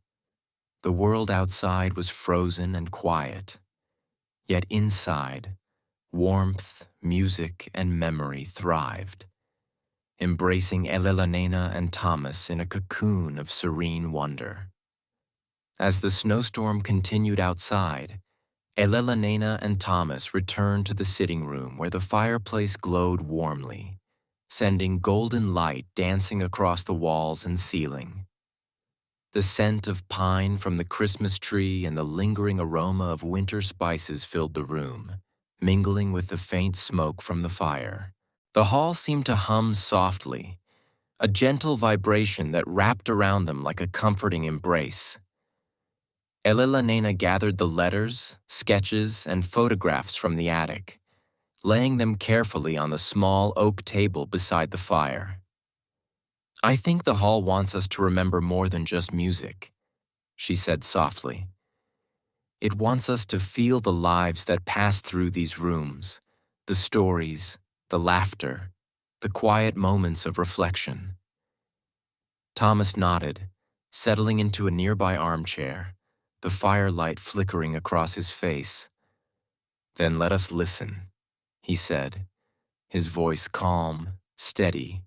The world outside was frozen and quiet, yet inside, warmth, music, and memory thrived, embracing Elellanena and Thomas in a cocoon of serene wonder. As the snowstorm continued outside, Elellanena and Thomas returned to the sitting room where the fireplace glowed warmly, sending golden light dancing across the walls and ceiling. The scent of pine from the Christmas tree and the lingering aroma of winter spices filled the room, mingling with the faint smoke from the fire. The hall seemed to hum softly, a gentle vibration that wrapped around them like a comforting embrace. Elellanena gathered the letters, sketches, and photographs from the attic, laying them carefully on the small oak table beside the fire. "I think the hall wants us to remember more than just music," she said softly. "It wants us to feel the lives that pass through these rooms, the stories, the laughter, the quiet moments of reflection." Thomas nodded, settling into a nearby armchair, the firelight flickering across his face. "Then let us listen," he said, his voice calm, steady,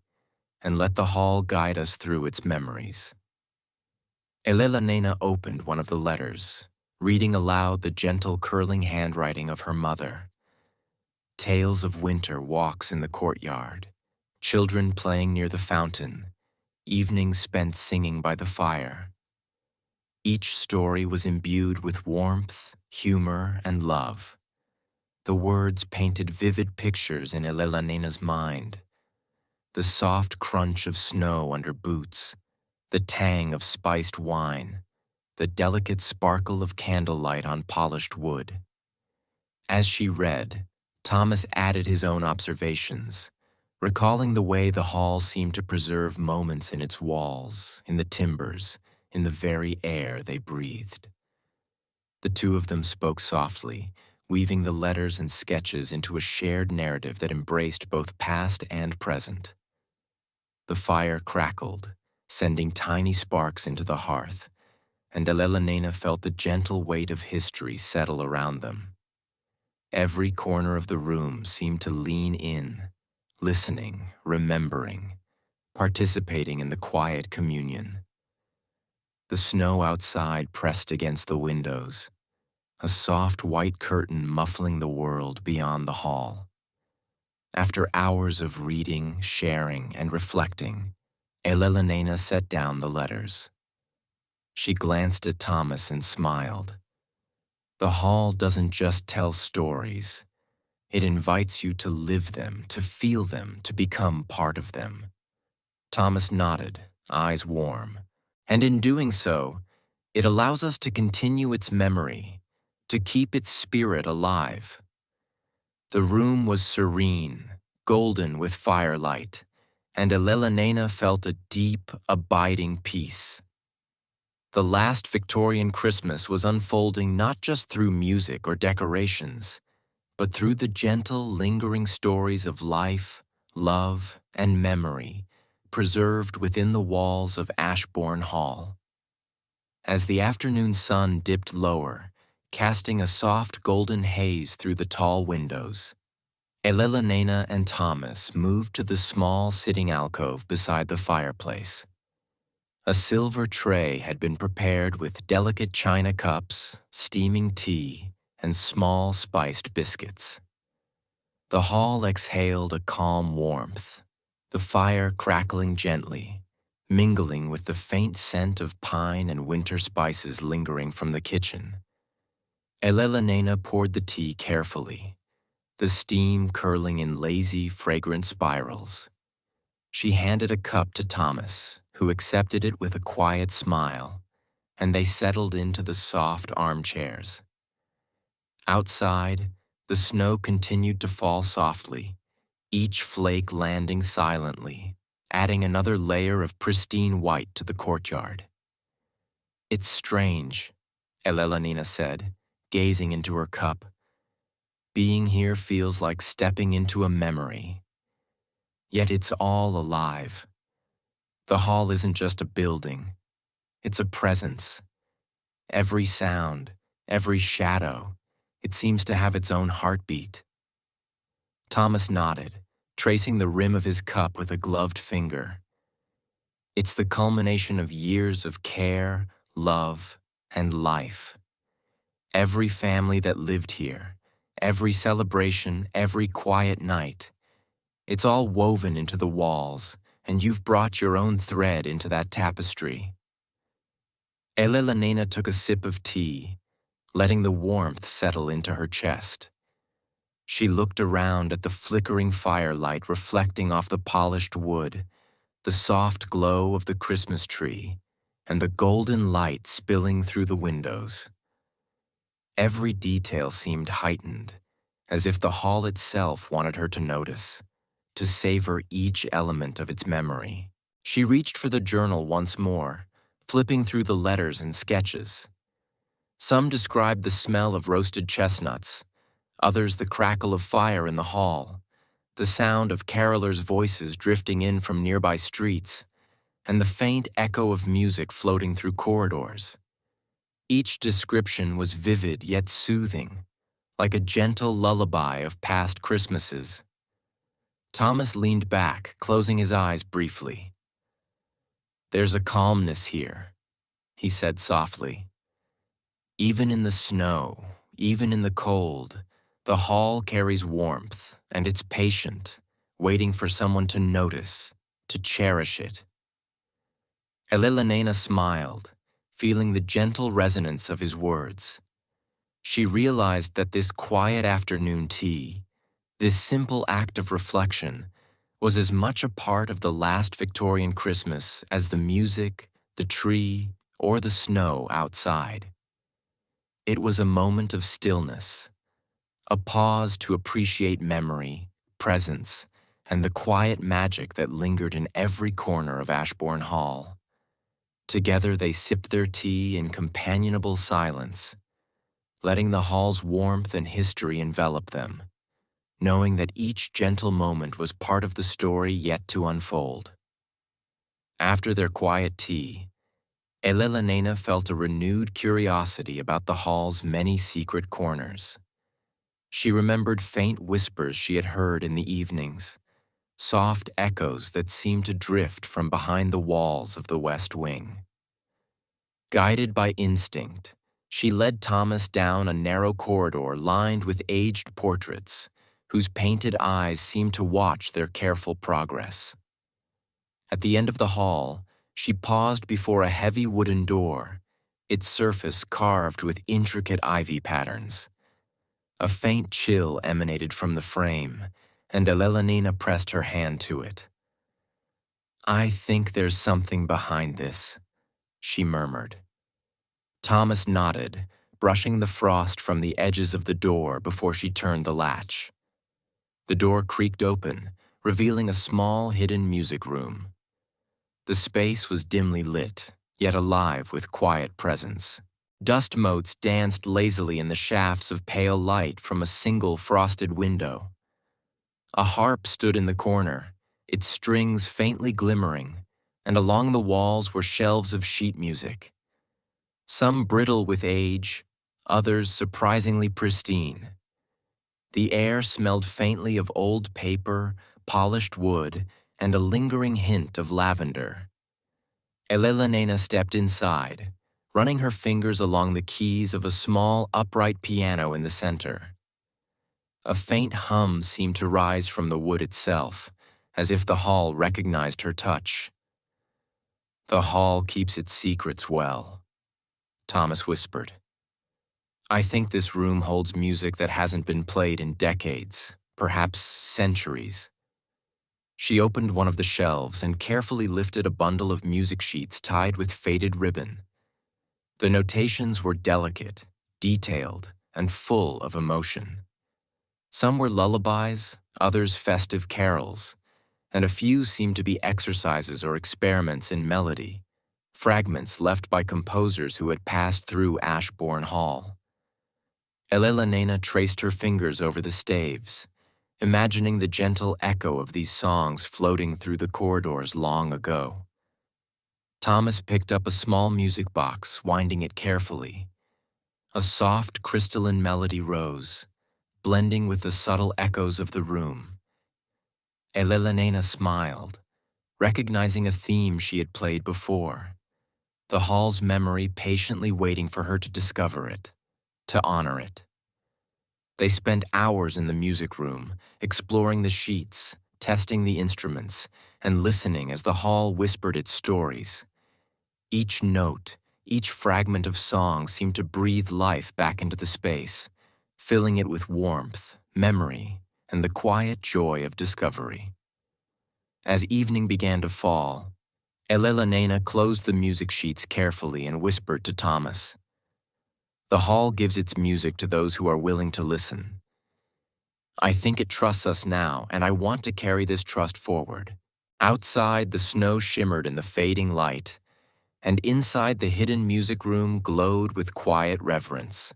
"and let the hall guide us through its memories." Elellanena opened one of the letters, reading aloud the gentle curling handwriting of her mother. Tales of winter walks in the courtyard, children playing near the fountain, evenings spent singing by the fire. Each story was imbued with warmth, humor, and love. The words painted vivid pictures in Elellanena's mind. The soft crunch of snow under boots, the tang of spiced wine, the delicate sparkle of candlelight on polished wood. As she read, Thomas added his own observations, recalling the way the hall seemed to preserve moments in its walls, in the timbers, in the very air they breathed. The two of them spoke softly, weaving the letters and sketches into a shared narrative that embraced both past and present. The fire crackled, sending tiny sparks into the hearth, and Elellanena felt the gentle weight of history settle around them. Every corner of the room seemed to lean in, listening, remembering, participating in the quiet communion. The snow outside pressed against the windows, a soft white curtain muffling the world beyond the hall. After hours of reading, sharing, and reflecting, Elellanena set down the letters. She glanced at Thomas and smiled. The hall doesn't just tell stories. It invites you to live them, to feel them, to become part of them. Thomas nodded, eyes warm. And in doing so, it allows us to continue its memory, to keep its spirit alive. The room was serene, golden with firelight, and Elellanena felt a deep, abiding peace. The last Victorian Christmas was unfolding not just through music or decorations, but through the gentle, lingering stories of life, love, and memory preserved within the walls of Ashborne Hall. As the afternoon sun dipped lower, casting a soft golden haze through the tall windows, Elellanena and Thomas moved to the small sitting alcove beside the fireplace. A silver tray had been prepared with delicate china cups, steaming tea, and small spiced biscuits. The hall exhaled a calm warmth, the fire crackling gently, mingling with the faint scent of pine and winter spices lingering from the kitchen. Elellanena poured the tea carefully, the steam curling in lazy, fragrant spirals. She handed a cup to Thomas, who accepted it with a quiet smile, and they settled into the soft armchairs. Outside, the snow continued to fall softly, each flake landing silently, adding another layer of pristine white to the courtyard. "It's strange," Elellanena said, gazing into her cup. Being here feels like stepping into a memory. Yet it's all alive. The hall isn't just a building. It's a presence. Every sound, every shadow, it seems to have its own heartbeat. Thomas nodded, tracing the rim of his cup with a gloved finger. It's the culmination of years of care, love, and life. Every family that lived here, every celebration, every quiet night, it's all woven into the walls, and you've brought your own thread into that tapestry. Elellanena took a sip of tea, letting the warmth settle into her chest. She looked around at the flickering firelight reflecting off the polished wood, the soft glow of the Christmas tree, and the golden light spilling through the windows. Every detail seemed heightened, as if the hall itself wanted her to notice, to savor each element of its memory. She reached for the journal once more, flipping through the letters and sketches. Some described the smell of roasted chestnuts, others the crackle of fire in the hall, the sound of carolers' voices drifting in from nearby streets, and the faint echo of music floating through corridors. Each description was vivid yet soothing, like a gentle lullaby of past Christmases. Thomas leaned back, closing his eyes briefly. "There's a calmness here," he said softly. "Even in the snow, even in the cold, the hall carries warmth, and it's patient, waiting for someone to notice, to cherish it." Elellanena smiled, feeling the gentle resonance of his words. She realized that this quiet afternoon tea, this simple act of reflection, was as much a part of the last Victorian Christmas as the music, the tree, or the snow outside. It was a moment of stillness, a pause to appreciate memory, presence, and the quiet magic that lingered in every corner of Ashborne Hall. Together they sipped their tea in companionable silence, letting the hall's warmth and history envelop them, knowing that each gentle moment was part of the story yet to unfold. After their quiet tea, Elellanena felt a renewed curiosity about the hall's many secret corners. She remembered faint whispers she had heard in the evenings, soft echoes that seemed to drift from behind the walls of the West Wing. Guided by instinct, she led Thomas down a narrow corridor lined with aged portraits, whose painted eyes seemed to watch their careful progress. At the end of the hall, she paused before a heavy wooden door, its surface carved with intricate ivy patterns. A faint chill emanated from the frame, and Elellanena pressed her hand to it. "I think there's something behind this," she murmured. Thomas nodded, brushing the frost from the edges of the door before she turned the latch. The door creaked open, revealing a small hidden music room. The space was dimly lit, yet alive with quiet presence. Dust motes danced lazily in the shafts of pale light from a single frosted window. A harp stood in the corner, its strings faintly glimmering, and along the walls were shelves of sheet music. Some brittle with age, others surprisingly pristine. The air smelled faintly of old paper, polished wood, and a lingering hint of lavender. Elellanena stepped inside, running her fingers along the keys of a small upright piano in the center. A faint hum seemed to rise from the wood itself, as if the hall recognized her touch. "The hall keeps its secrets well," Thomas whispered. "I think this room holds music that hasn't been played in decades, perhaps centuries." She opened one of the shelves and carefully lifted a bundle of music sheets tied with faded ribbon. The notations were delicate, detailed, and full of emotion. Some were lullabies, others festive carols, and a few seemed to be exercises or experiments in melody, fragments left by composers who had passed through Ashborne Hall. Elellanena traced her fingers over the staves, imagining the gentle echo of these songs floating through the corridors long ago. Thomas picked up a small music box, winding it carefully. A soft, crystalline melody rose, blending with the subtle echoes of the room. Elellanena smiled, recognizing a theme she had played before, the hall's memory patiently waiting for her to discover it, to honor it. They spent hours in the music room, exploring the sheets, testing the instruments, and listening as the hall whispered its stories. Each note, each fragment of song seemed to breathe life back into the space, filling it with warmth, memory, and the quiet joy of discovery. As evening began to fall, Elellanena closed the music sheets carefully and whispered to Thomas, "The hall gives its music to those who are willing to listen. I think it trusts us now, and I want to carry this trust forward." Outside, the snow shimmered in the fading light, and inside the hidden music room glowed with quiet reverence,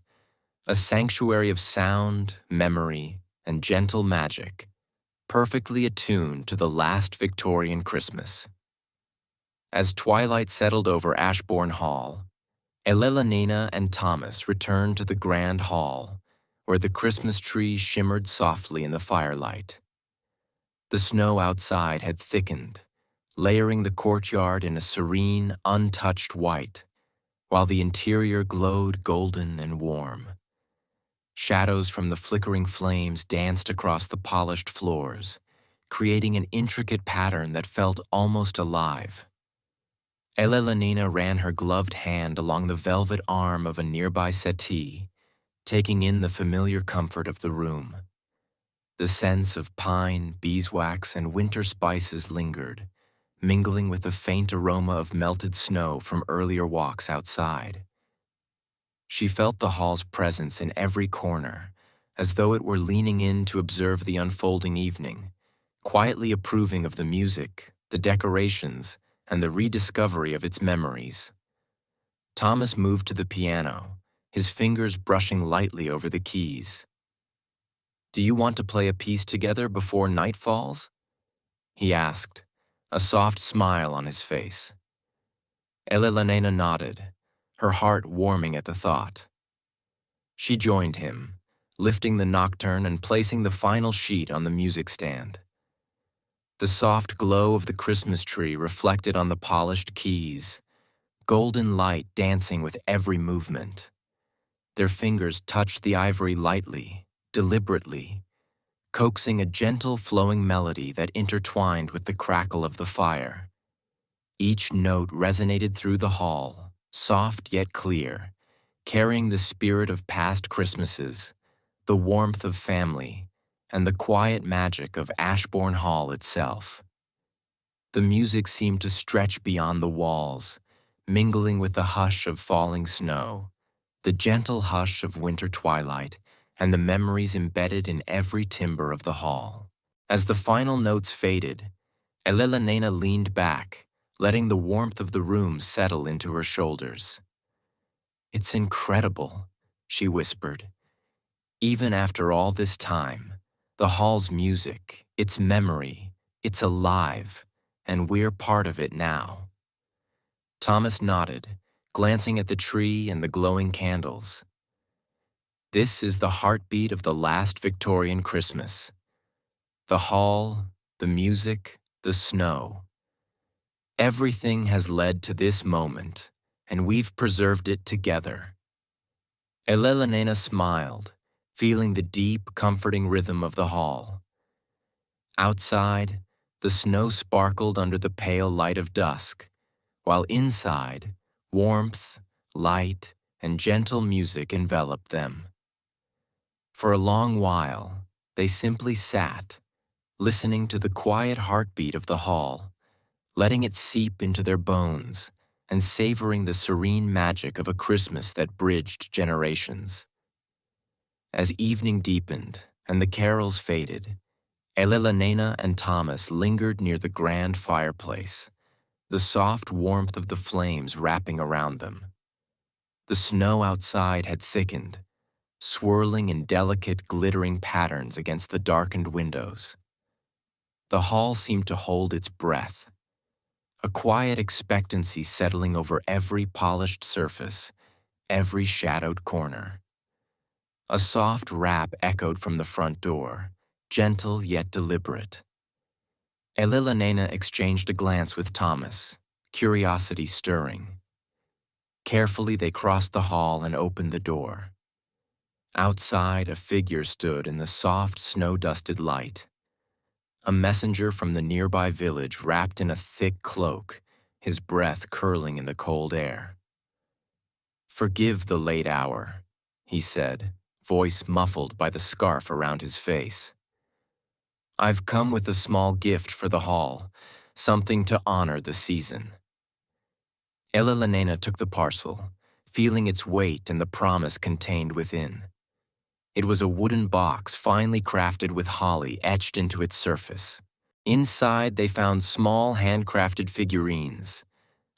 a sanctuary of sound, memory, and gentle magic, perfectly attuned to the last Victorian Christmas. As twilight settled over Ashborne Hall, Elellanena and Thomas returned to the grand hall, where the Christmas tree shimmered softly in the firelight. The snow outside had thickened, layering the courtyard in a serene, untouched white, while the interior glowed golden and warm. Shadows from the flickering flames danced across the polished floors, creating an intricate pattern that felt almost alive. Elellanena ran her gloved hand along the velvet arm of a nearby settee, taking in the familiar comfort of the room. The scents of pine, beeswax, and winter spices lingered, mingling with the faint aroma of melted snow from earlier walks outside. She felt the hall's presence in every corner, as though it were leaning in to observe the unfolding evening, quietly approving of the music, the decorations, and the rediscovery of its memories. Thomas moved to the piano, his fingers brushing lightly over the keys. "Do you want to play a piece together before night falls?" he asked, a soft smile on his face. Elellanena nodded, her heart warming at the thought. She joined him, lifting the nocturne and placing the final sheet on the music stand. The soft glow of the Christmas tree reflected on the polished keys, golden light dancing with every movement. Their fingers touched the ivory lightly, deliberately, coaxing a gentle flowing melody that intertwined with the crackle of the fire. Each note resonated through the hall, soft yet clear, carrying the spirit of past Christmases, the warmth of family, and the quiet magic of Ashborne Hall itself. The music seemed to stretch beyond the walls, mingling with the hush of falling snow, the gentle hush of winter twilight, and the memories embedded in every timber of the hall. As the final notes faded, Elellanena leaned back, letting the warmth of the room settle into her shoulders. "It's incredible," she whispered. "Even after all this time, the hall's music, its memory, it's alive, and we're part of it now." Thomas nodded, glancing at the tree and the glowing candles. "This is the heartbeat of the last Victorian Christmas. The hall, the music, the snow. Everything has led to this moment, and we've preserved it together." Elellanena smiled, feeling the deep, comforting rhythm of the hall. Outside, the snow sparkled under the pale light of dusk, while inside, warmth, light, and gentle music enveloped them. For a long while, they simply sat, listening to the quiet heartbeat of the hall, letting it seep into their bones, and savoring the serene magic of a Christmas that bridged generations. As evening deepened and the carols faded, Elellanena and Thomas lingered near the grand fireplace, the soft warmth of the flames wrapping around them. The snow outside had thickened, swirling in delicate, glittering patterns against the darkened windows. The hall seemed to hold its breath, a quiet expectancy settling over every polished surface, every shadowed corner. A soft rap echoed from the front door, gentle yet deliberate. Elellanena exchanged a glance with Thomas, curiosity stirring. Carefully they crossed the hall and opened the door. Outside, a figure stood in the soft, snow-dusted light. A messenger from the nearby village wrapped in a thick cloak, his breath curling in the cold air. "Forgive the late hour," he said, voice muffled by the scarf around his face. "I've come with a small gift for the hall, something to honor the season." Elellanena took the parcel, feeling its weight and the promise contained within. It was a wooden box finely crafted with holly etched into its surface. Inside they found small handcrafted figurines,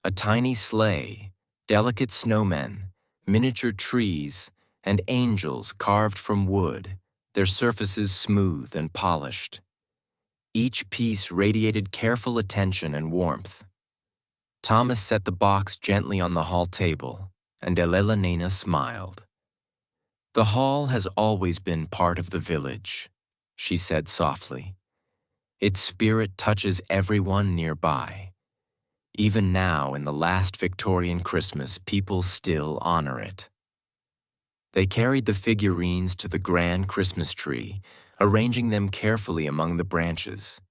a tiny sleigh, delicate snowmen, miniature trees, and angels carved from wood, their surfaces smooth and polished. Each piece radiated careful attention and warmth. Thomas set the box gently on the hall table, and Elellanena smiled. "The hall has always been part of the village," she said softly. "Its spirit touches everyone nearby. Even now, in the last Victorian Christmas, people still honor it." They carried the figurines to the grand Christmas tree, arranging them carefully among the branches.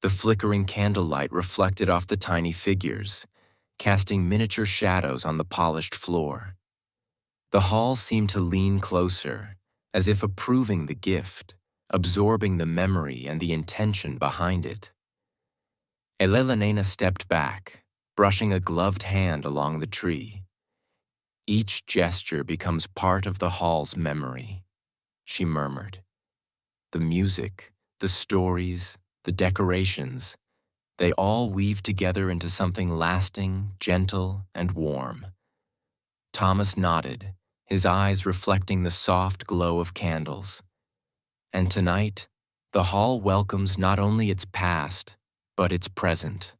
The flickering candlelight reflected off the tiny figures, casting miniature shadows on the polished floor. The hall seemed to lean closer, as if approving the gift, absorbing the memory and the intention behind it. Elellanena stepped back, brushing a gloved hand along the tree. "Each gesture becomes part of the hall's memory," she murmured. "The music, the stories, the decorations, they all weave together into something lasting, gentle, and warm." Thomas nodded, his eyes reflecting the soft glow of candles. "And tonight, the hall welcomes not only its past, but its present.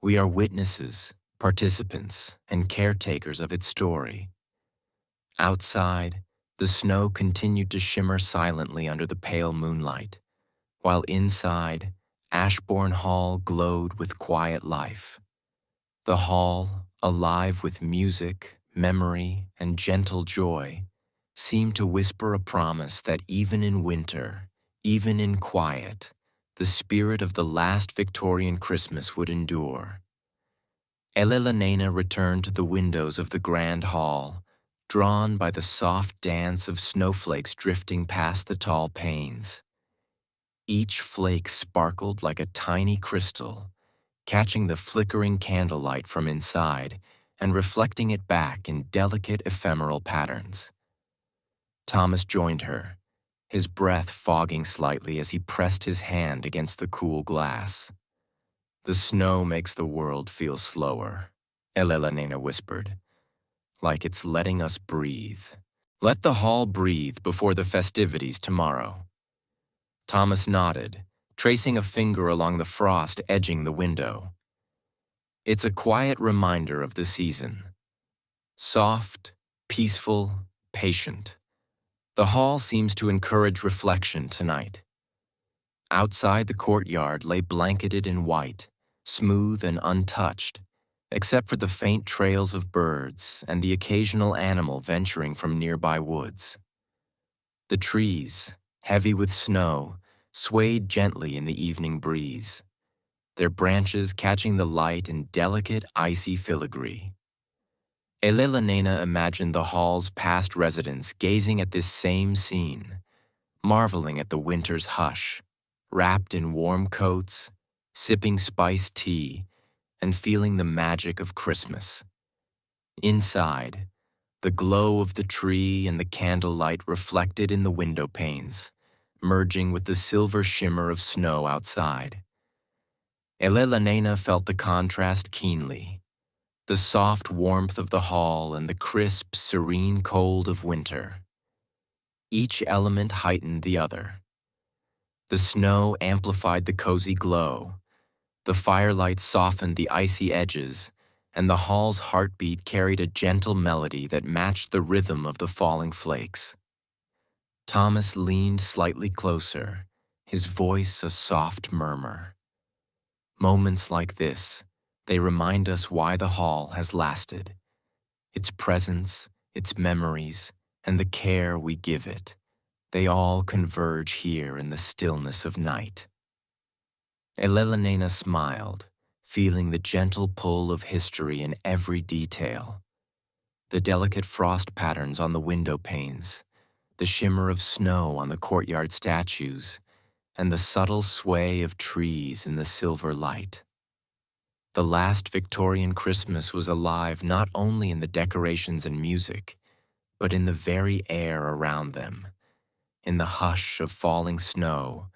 We are witnesses, participants, and caretakers of its story." Outside, the snow continued to shimmer silently under the pale moonlight, while inside, Ashborne Hall glowed with quiet life. The hall, alive with music, memory, and gentle joy, seemed to whisper a promise that even in winter, even in quiet, the spirit of the last Victorian Christmas would endure. Elellanena returned to the windows of the grand hall, drawn by the soft dance of snowflakes drifting past the tall panes. Each flake sparkled like a tiny crystal, catching the flickering candlelight from inside and reflecting it back in delicate ephemeral patterns. Thomas joined her, his breath fogging slightly as he pressed his hand against the cool glass. "The snow makes the world feel slower," Elellanena whispered, "like it's letting us breathe. Let the hall breathe before the festivities tomorrow." Thomas nodded, tracing a finger along the frost edging the window. "It's a quiet reminder of the season. Soft, peaceful, patient. The hall seems to encourage reflection tonight." Outside the courtyard lay blanketed in white, smooth and untouched, except for the faint trails of birds and the occasional animal venturing from nearby woods. The trees, heavy with snow, swayed gently in the evening breeze, their branches catching the light in delicate, icy filigree. Elellanena imagined the hall's past residents gazing at this same scene, marveling at the winter's hush, wrapped in warm coats, sipping spiced tea, and feeling the magic of Christmas. Inside, the glow of the tree and the candlelight reflected in the window panes, merging with the silver shimmer of snow outside. Elellanena felt the contrast keenly, the soft warmth of the hall and the crisp, serene cold of winter. Each element heightened the other. The snow amplified the cozy glow, the firelight softened the icy edges, and the hall's heartbeat carried a gentle melody that matched the rhythm of the falling flakes. Thomas leaned slightly closer, his voice a soft murmur. Moments like this, they remind us why the hall has lasted. Its presence, its memories, and the care we give it, they all converge here in the stillness of night. Elellanena smiled, feeling the gentle pull of history in every detail. The delicate frost patterns on the window panes, the shimmer of snow on the courtyard statues, and the subtle sway of trees in the silver light. The last Victorian Christmas was alive not only in the decorations and music, but in the very air around them, in the hush of falling snow,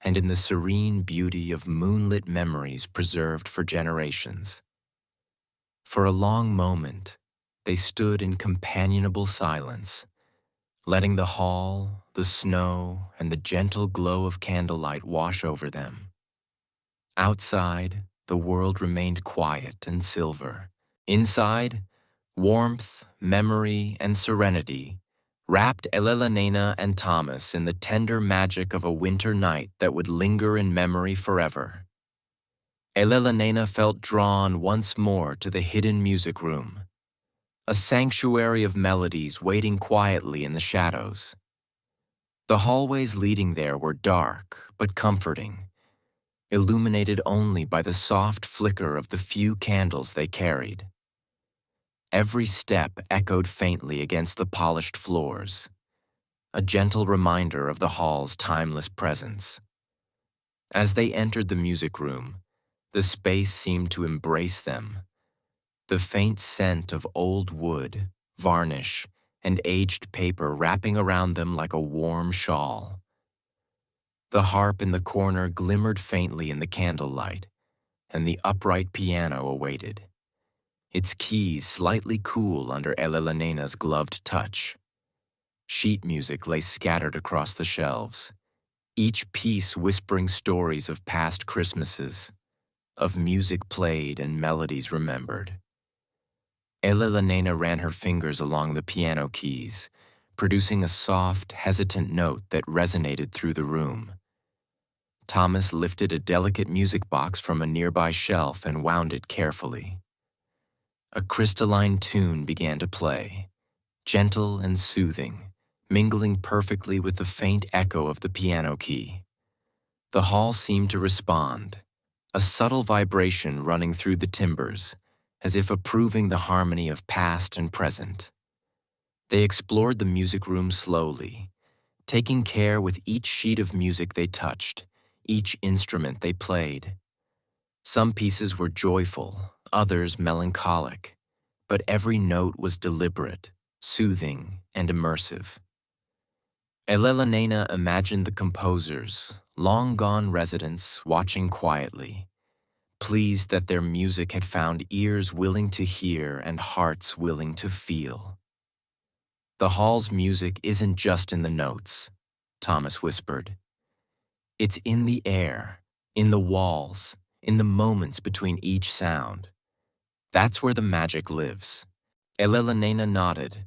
and in the serene beauty of moonlit memories preserved for generations. For a long moment, they stood in companionable silence, letting the hall, the snow, and the gentle glow of candlelight wash over them. Outside, the world remained quiet and silver. Inside, warmth, memory, and serenity wrapped Elellanena and Thomas in the tender magic of a winter night that would linger in memory forever. Elellanena felt drawn once more to the hidden music room, a sanctuary of melodies waiting quietly in the shadows. The hallways leading there were dark but comforting, illuminated only by the soft flicker of the few candles they carried. Every step echoed faintly against the polished floors, a gentle reminder of the hall's timeless presence. As they entered the music room, the space seemed to embrace them, the faint scent of old wood, varnish, and aged paper wrapping around them like a warm shawl. The harp in the corner glimmered faintly in the candlelight, and the upright piano awaited, its keys slightly cool under Elellanenna's gloved touch. Sheet music lay scattered across the shelves, each piece whispering stories of past Christmases, of music played and melodies remembered. Elellanena ran her fingers along the piano keys, producing a soft, hesitant note that resonated through the room. Thomas lifted a delicate music box from a nearby shelf and wound it carefully. A crystalline tune began to play, gentle and soothing, mingling perfectly with the faint echo of the piano key. The hall seemed to respond, a subtle vibration running through the timbers, as if approving the harmony of past and present. They explored the music room slowly, taking care with each sheet of music they touched, each instrument they played. Some pieces were joyful, others melancholic, but every note was deliberate, soothing, and immersive. Elellanena imagined the composers, long-gone residents, watching quietly, pleased that their music had found ears willing to hear and hearts willing to feel. "The hall's music isn't just in the notes," Thomas whispered. "It's in the air, in the walls, in the moments between each sound. That's where the magic lives." Elellanena nodded,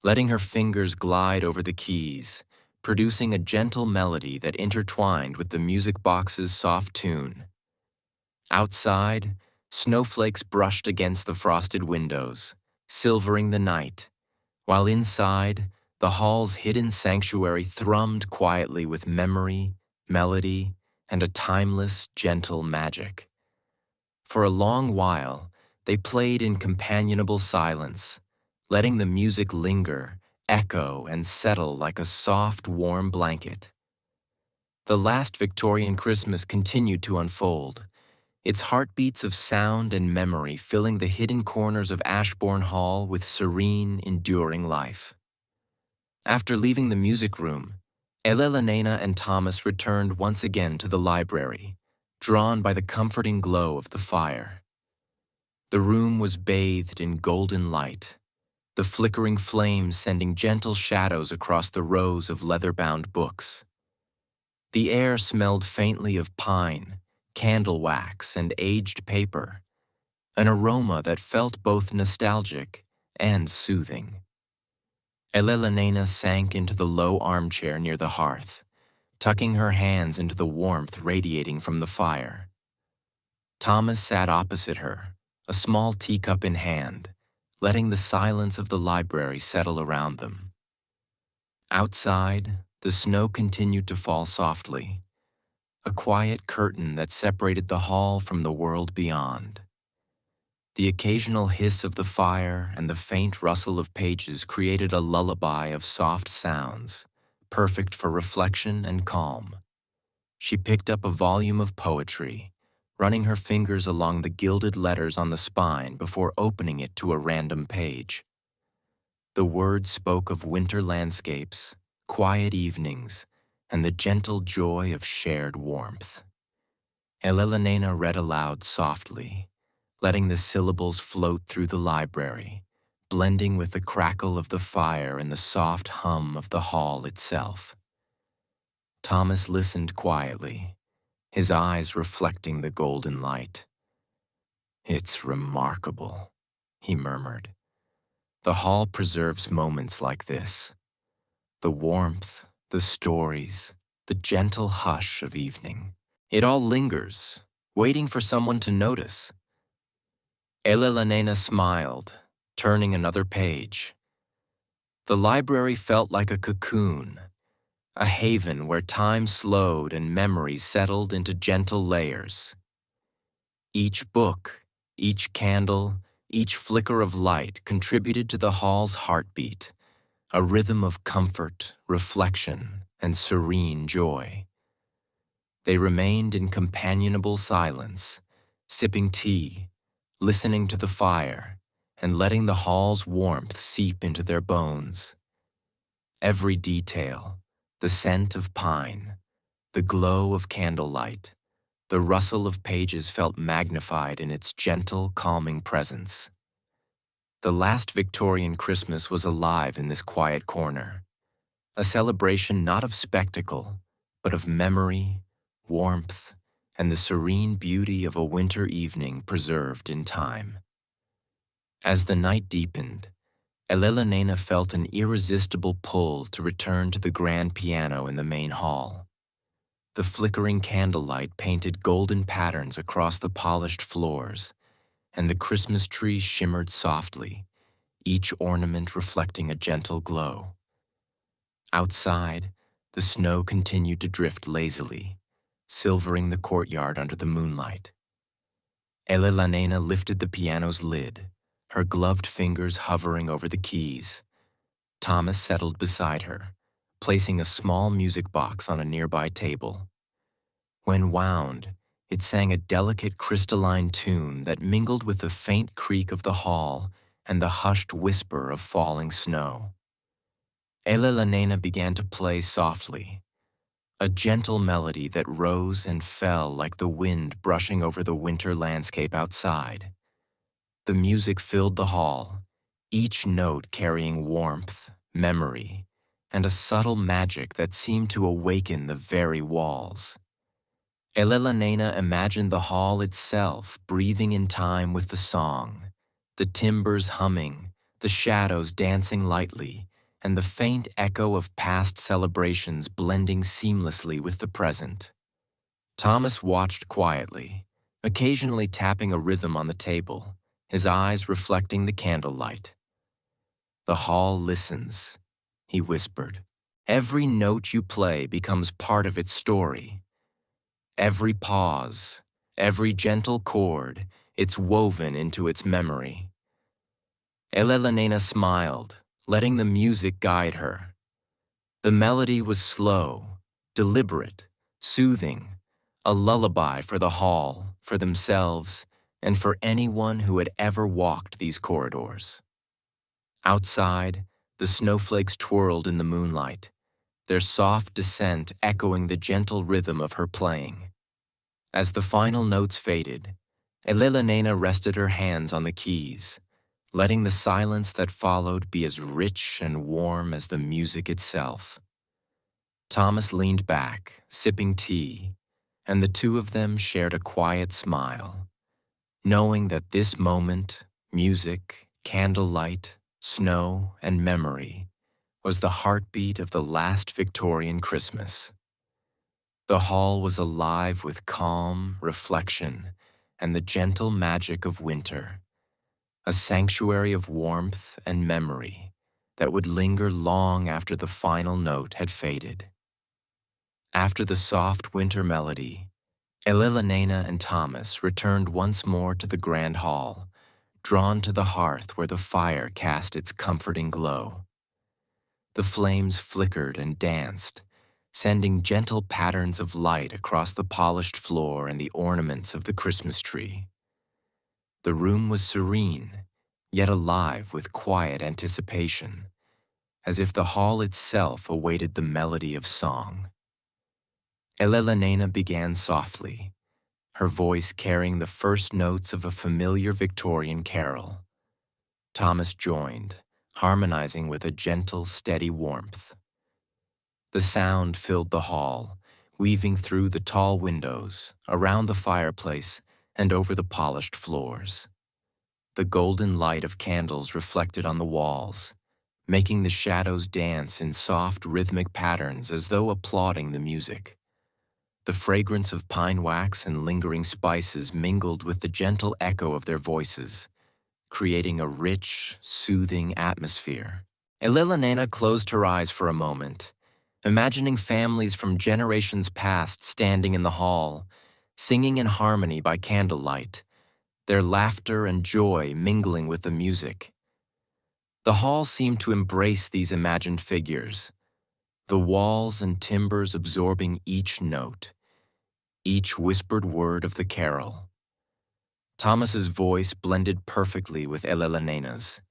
letting her fingers glide over the keys, producing a gentle melody that intertwined with the music box's soft tune. Outside, snowflakes brushed against the frosted windows, silvering the night, while inside, the hall's hidden sanctuary thrummed quietly with memory, melody, and a timeless, gentle magic. For a long while, they played in companionable silence, letting the music linger, echo, and settle like a soft, warm blanket. The last Victorian Christmas continued to unfold, its heartbeats of sound and memory filling the hidden corners of Ashborne Hall with serene, enduring life. After leaving the music room, Elellanena and Thomas returned once again to the library, drawn by the comforting glow of the fire. The room was bathed in golden light, the flickering flames sending gentle shadows across the rows of leather-bound books. The air smelled faintly of pine, candle wax, and aged paper, an aroma that felt both nostalgic and soothing. Elellanena sank into the low armchair near the hearth, tucking her hands into the warmth radiating from the fire. Thomas sat opposite her, a small teacup in hand, letting the silence of the library settle around them. Outside, the snow continued to fall softly, a quiet curtain that separated the hall from the world beyond. The occasional hiss of the fire and the faint rustle of pages created a lullaby of soft sounds, perfect for reflection and calm. She picked up a volume of poetry, running her fingers along the gilded letters on the spine before opening it to a random page. The words spoke of winter landscapes, quiet evenings, and the gentle joy of shared warmth. Elellanena read aloud softly, letting the syllables float through the library, blending with the crackle of the fire and the soft hum of the hall itself. Thomas listened quietly, his eyes reflecting the golden light. "It's remarkable," he murmured. "The hall preserves moments like this. The warmth, the stories, the gentle hush of evening. It all lingers, waiting for someone to notice." Elellanena smiled, turning another page. The library felt like a cocoon, a haven where time slowed and memories settled into gentle layers. Each book, each candle, each flicker of light contributed to the hall's heartbeat, a rhythm of comfort, reflection, and serene joy. They remained in companionable silence, sipping tea, listening to the fire, and letting the hall's warmth seep into their bones. Every detail, the scent of pine, the glow of candlelight, the rustle of pages felt magnified in its gentle, calming presence. The last Victorian Christmas was alive in this quiet corner, a celebration not of spectacle, but of memory, warmth, and the serene beauty of a winter evening preserved in time. As the night deepened, Elellanena felt an irresistible pull to return to the grand piano in the main hall. The flickering candlelight painted golden patterns across the polished floors, and the Christmas tree shimmered softly, each ornament reflecting a gentle glow. Outside, the snow continued to drift lazily, silvering the courtyard under the moonlight. Elellanena lifted the piano's lid, her gloved fingers hovering over the keys. Thomas settled beside her, placing a small music box on a nearby table. When wound, it sang a delicate crystalline tune that mingled with the faint creak of the hall and the hushed whisper of falling snow. Elellanena began to play softly, a gentle melody that rose and fell like the wind brushing over the winter landscape outside. The music filled the hall, each note carrying warmth, memory, and a subtle magic that seemed to awaken the very walls. Elellanena imagined the hall itself breathing in time with the song, the timbers humming, the shadows dancing lightly, and the faint echo of past celebrations blending seamlessly with the present. Thomas watched quietly, occasionally tapping a rhythm on the table, his eyes reflecting the candlelight. "The hall listens," he whispered. "Every note you play becomes part of its story. Every pause, every gentle chord, it's woven into its memory." Elellanena smiled, letting the music guide her. The melody was slow, deliberate, soothing, a lullaby for the hall, for themselves, and for anyone who had ever walked these corridors. Outside, the snowflakes twirled in the moonlight, their soft descent echoing the gentle rhythm of her playing. As the final notes faded, Elellanena rested her hands on the keys, letting the silence that followed be as rich and warm as the music itself. Thomas leaned back, sipping tea, and the two of them shared a quiet smile, knowing that this moment, music, candlelight, snow, and memory, was the heartbeat of the last Victorian Christmas. The hall was alive with calm, reflection, and the gentle magic of winter, a sanctuary of warmth and memory that would linger long after the final note had faded. After the soft winter melody, Elellanena and Thomas returned once more to the grand hall, drawn to the hearth where the fire cast its comforting glow. The flames flickered and danced, sending gentle patterns of light across the polished floor and the ornaments of the Christmas tree. The room was serene, yet alive with quiet anticipation, as if the hall itself awaited the melody of song. Elellanena began softly, her voice carrying the first notes of a familiar Victorian carol. Thomas joined, harmonizing with a gentle, steady warmth. The sound filled the hall, weaving through the tall windows, around the fireplace, and over the polished floors. The golden light of candles reflected on the walls, making the shadows dance in soft, rhythmic patterns as though applauding the music. The fragrance of pine wax and lingering spices mingled with the gentle echo of their voices, creating a rich, soothing atmosphere. Elellanena closed her eyes for a moment, imagining families from generations past standing in the hall, singing in harmony by candlelight, their laughter and joy mingling with the music. The hall seemed to embrace these imagined figures, the walls and timbers absorbing each note, each whispered word of the carol. Thomas's voice blended perfectly with Elellanenna's,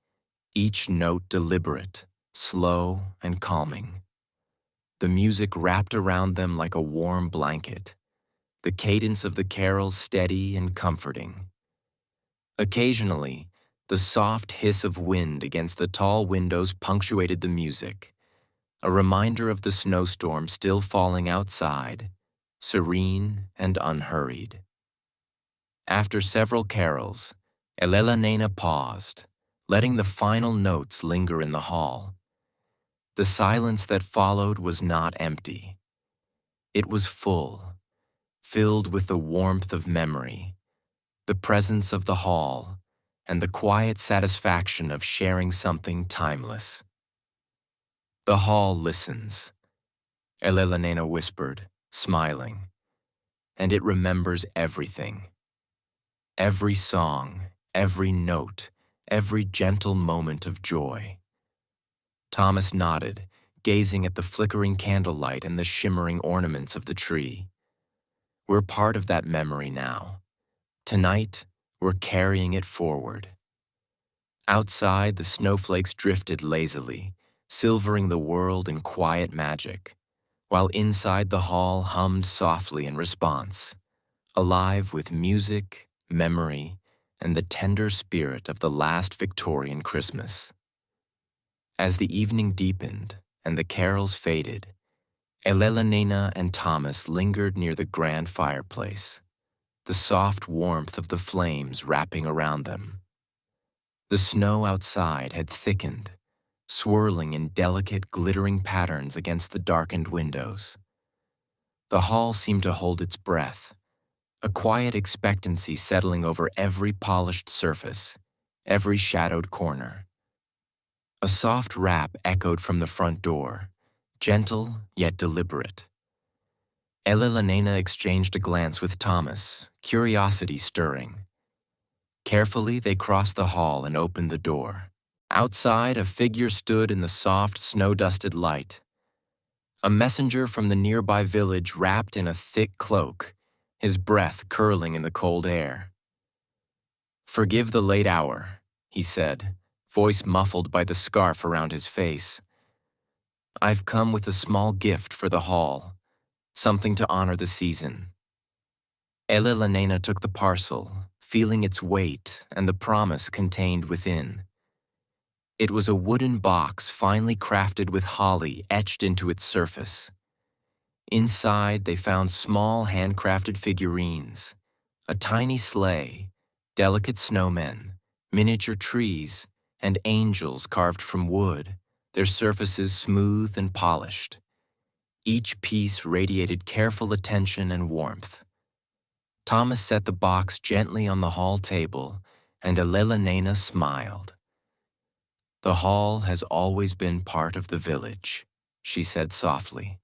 each note deliberate, slow, and calming. The music wrapped around them like a warm blanket, the cadence of the carols steady and comforting. Occasionally, the soft hiss of wind against the tall windows punctuated the music, a reminder of the snowstorm still falling outside, serene and unhurried. After several carols, Elellanena paused, letting the final notes linger in the hall. The silence that followed was not empty. It was full, filled with the warmth of memory, the presence of the hall, and the quiet satisfaction of sharing something timeless. "The hall listens," Elellanena whispered, smiling, "and it remembers everything. Every song, every note, every gentle moment of joy." Thomas nodded, gazing at the flickering candlelight and the shimmering ornaments of the tree. "We're part of that memory now. Tonight, we're carrying it forward." Outside, the snowflakes drifted lazily, silvering the world in quiet magic, while inside the hall hummed softly in response, alive with music, memory, and the tender spirit of the last Victorian Christmas. As the evening deepened and the carols faded, Elellanena and Thomas lingered near the grand fireplace, the soft warmth of the flames wrapping around them. The snow outside had thickened, swirling in delicate, glittering patterns against the darkened windows. The hall seemed to hold its breath, a quiet expectancy settling over every polished surface, every shadowed corner. A soft rap echoed from the front door, gentle yet deliberate. Elellanena exchanged a glance with Thomas, curiosity stirring. Carefully, they crossed the hall and opened the door. Outside, a figure stood in the soft, snow-dusted light. A messenger from the nearby village wrapped in a thick cloak, his breath curling in the cold air. "Forgive the late hour," he said, voice muffled by the scarf around his face. "I've come with a small gift for the hall, something to honor the season." Elellanena took the parcel, feeling its weight and the promise contained within. It was a wooden box finely crafted with holly etched into its surface. Inside, they found small handcrafted figurines, a tiny sleigh, delicate snowmen, miniature trees, and angels carved from wood, their surfaces smooth and polished. Each piece radiated careful attention and warmth. Thomas set the box gently on the hall table, and Elellanena smiled. "The hall has always been part of the village," she said softly.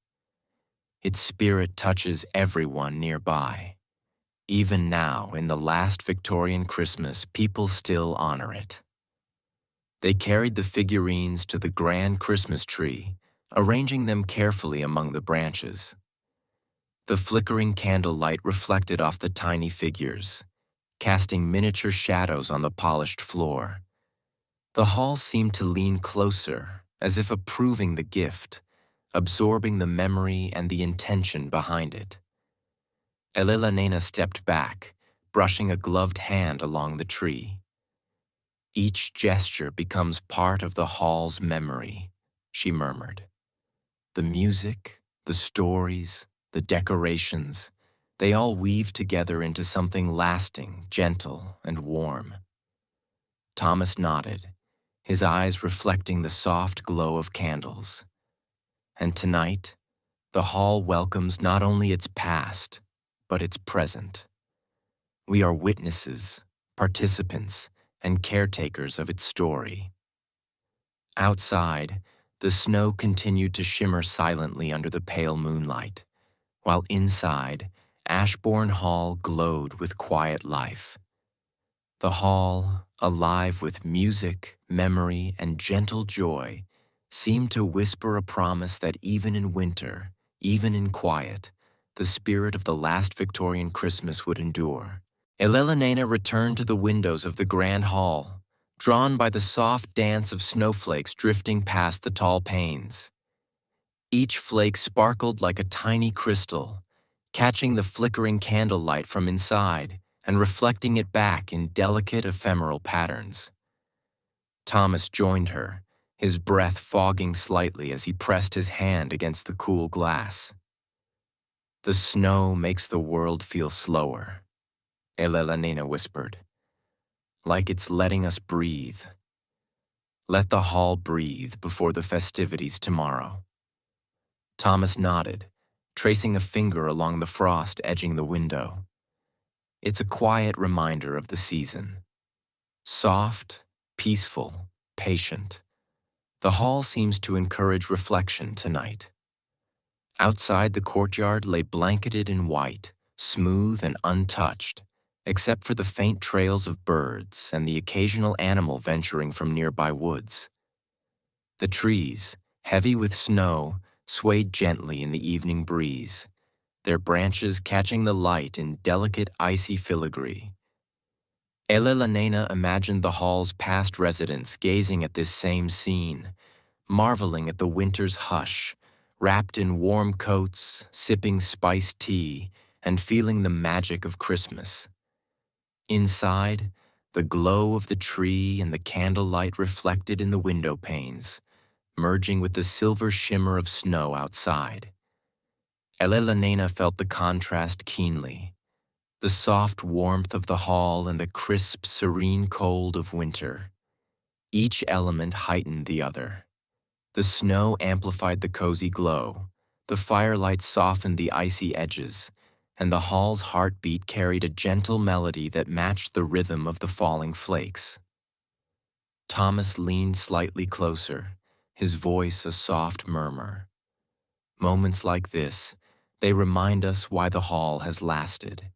"Its spirit touches everyone nearby. Even now, in the last Victorian Christmas, people still honor it." They carried the figurines to the grand Christmas tree, arranging them carefully among the branches. The flickering candlelight reflected off the tiny figures, casting miniature shadows on the polished floor. The hall seemed to lean closer, as if approving the gift, absorbing the memory and the intention behind it. Elellanena stepped back, brushing a gloved hand along the tree. "Each gesture becomes part of the hall's memory," she murmured. "The music, the stories, the decorations, they all weave together into something lasting, gentle, and warm." Thomas nodded, his eyes reflecting the soft glow of candles. And tonight, the hall welcomes not only its past, but its present. We are witnesses, participants, and caretakers of its story. Outside, the snow continued to shimmer silently under the pale moonlight, while inside, Ashborne Hall glowed with quiet life. The hall, alive with music, memory, and gentle joy, seemed to whisper a promise that even in winter, even in quiet, the spirit of the last Victorian Christmas would endure. Elellanena returned to the windows of the grand hall, drawn by the soft dance of snowflakes drifting past the tall panes. Each flake sparkled like a tiny crystal, catching the flickering candlelight from inside and reflecting it back in delicate ephemeral patterns. Thomas joined her, his breath fogging slightly as he pressed his hand against the cool glass. "The snow makes the world feel slower," Elellanena whispered, "like it's letting us breathe. Let the hall breathe before the festivities tomorrow." Thomas nodded, tracing a finger along the frost edging the window. "It's a quiet reminder of the season. Soft, peaceful, patient. The hall seems to encourage reflection tonight." Outside, the courtyard lay blanketed in white, smooth and untouched, except for the faint trails of birds and the occasional animal venturing from nearby woods. The trees, heavy with snow, swayed gently in the evening breeze, their branches catching the light in delicate icy filigree. Elellanena imagined the hall's past residents gazing at this same scene, marveling at the winter's hush, wrapped in warm coats, sipping spiced tea, and feeling the magic of Christmas. Inside, the glow of the tree and the candlelight reflected in the window panes, merging with the silver shimmer of snow outside. Elellanena felt the contrast keenly, the soft warmth of the hall and the crisp, serene cold of winter. Each element heightened the other. The snow amplified the cozy glow, the firelight softened the icy edges, and the hall's heartbeat carried a gentle melody that matched the rhythm of the falling flakes. Thomas leaned slightly closer, his voice a soft murmur. Moments like this, they remind us why the hall has lasted.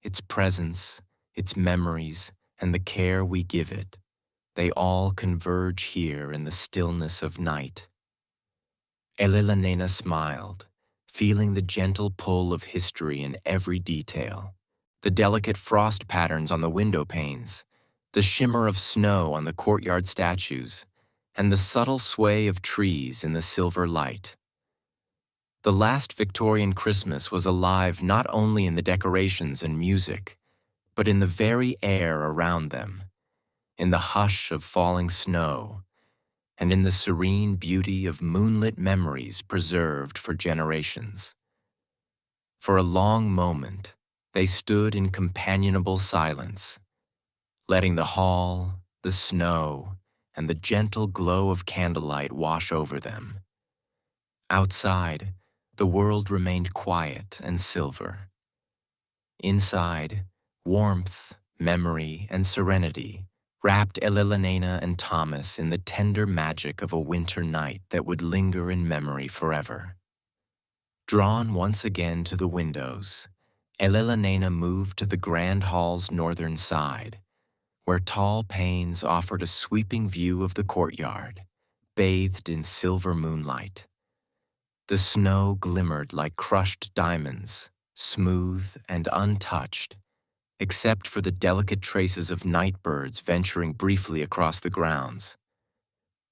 Its presence, its memories, and the care we give it, they all converge here in the stillness of night. Elellanena smiled, feeling the gentle pull of history in every detail. The delicate frost patterns on the window panes, the shimmer of snow on the courtyard statues, and the subtle sway of trees in the silver light. The last Victorian Christmas was alive not only in the decorations and music, but in the very air around them, in the hush of falling snow, and in the serene beauty of moonlit memories preserved for generations. For a long moment, they stood in companionable silence, letting the hall, the snow, and the gentle glow of candlelight wash over them. Outside, the world remained quiet and silver. Inside, warmth, memory, and serenity wrapped Elellanena and Thomas in the tender magic of a winter night that would linger in memory forever. Drawn once again to the windows, Elellanena moved to the grand hall's northern side, where tall panes offered a sweeping view of the courtyard, bathed in silver moonlight. The snow glimmered like crushed diamonds, smooth and untouched, except for the delicate traces of night birds venturing briefly across the grounds.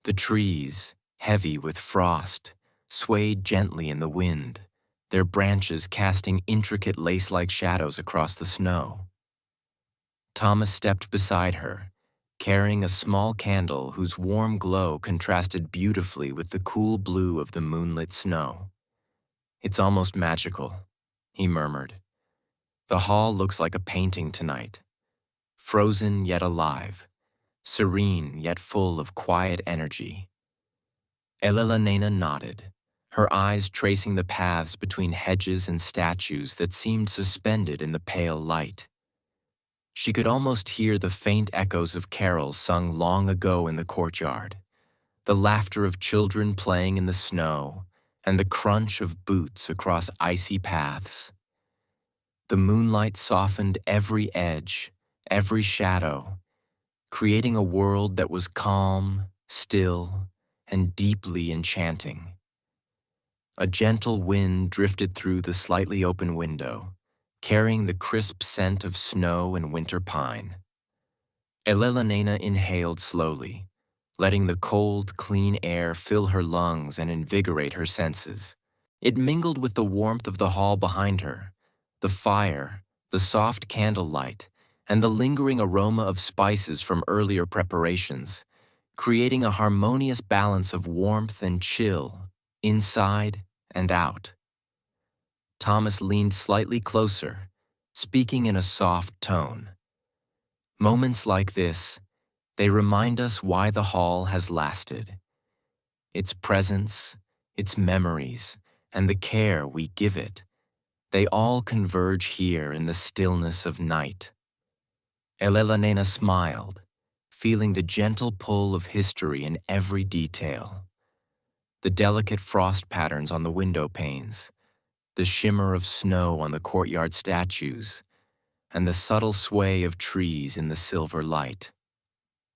The trees, heavy with frost, swayed gently in the wind, their branches casting intricate lace-like shadows across the snow. Thomas stepped beside her, carrying a small candle whose warm glow contrasted beautifully with the cool blue of the moonlit snow. "It's almost magical," he murmured. "The hall looks like a painting tonight, frozen yet alive, serene yet full of quiet energy." Elellanena nodded, her eyes tracing the paths between hedges and statues that seemed suspended in the pale light. She could almost hear the faint echoes of carols sung long ago in the courtyard, the laughter of children playing in the snow, and the crunch of boots across icy paths. The moonlight softened every edge, every shadow, creating a world that was calm, still, and deeply enchanting. A gentle wind drifted through the slightly open window, carrying the crisp scent of snow and winter pine. Elellanena inhaled slowly, letting the cold, clean air fill her lungs and invigorate her senses. It mingled with the warmth of the hall behind her, the fire, the soft candlelight, and the lingering aroma of spices from earlier preparations, creating a harmonious balance of warmth and chill, inside and out. Thomas leaned slightly closer, speaking in a soft tone. "Moments like this, they remind us why the hall has lasted. Its presence, its memories, and the care we give it, they all converge here in the stillness of night." Elellanena smiled, feeling the gentle pull of history in every detail. The delicate frost patterns on the window panes, the shimmer of snow on the courtyard statues, and the subtle sway of trees in the silver light.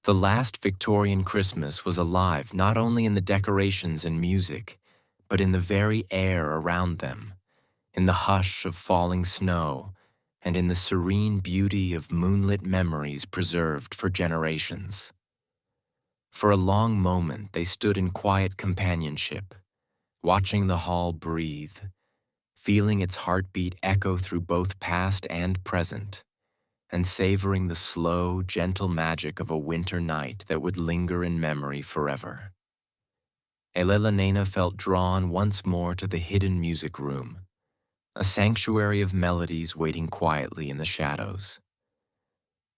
The last Victorian Christmas was alive not only in the decorations and music, but in the very air around them, in the hush of falling snow, and in the serene beauty of moonlit memories preserved for generations. For a long moment they stood in quiet companionship, watching the hall breathe, feeling its heartbeat echo through both past and present, and savoring the slow, gentle magic of a winter night that would linger in memory forever. Elellanena felt drawn once more to the hidden music room, a sanctuary of melodies waiting quietly in the shadows.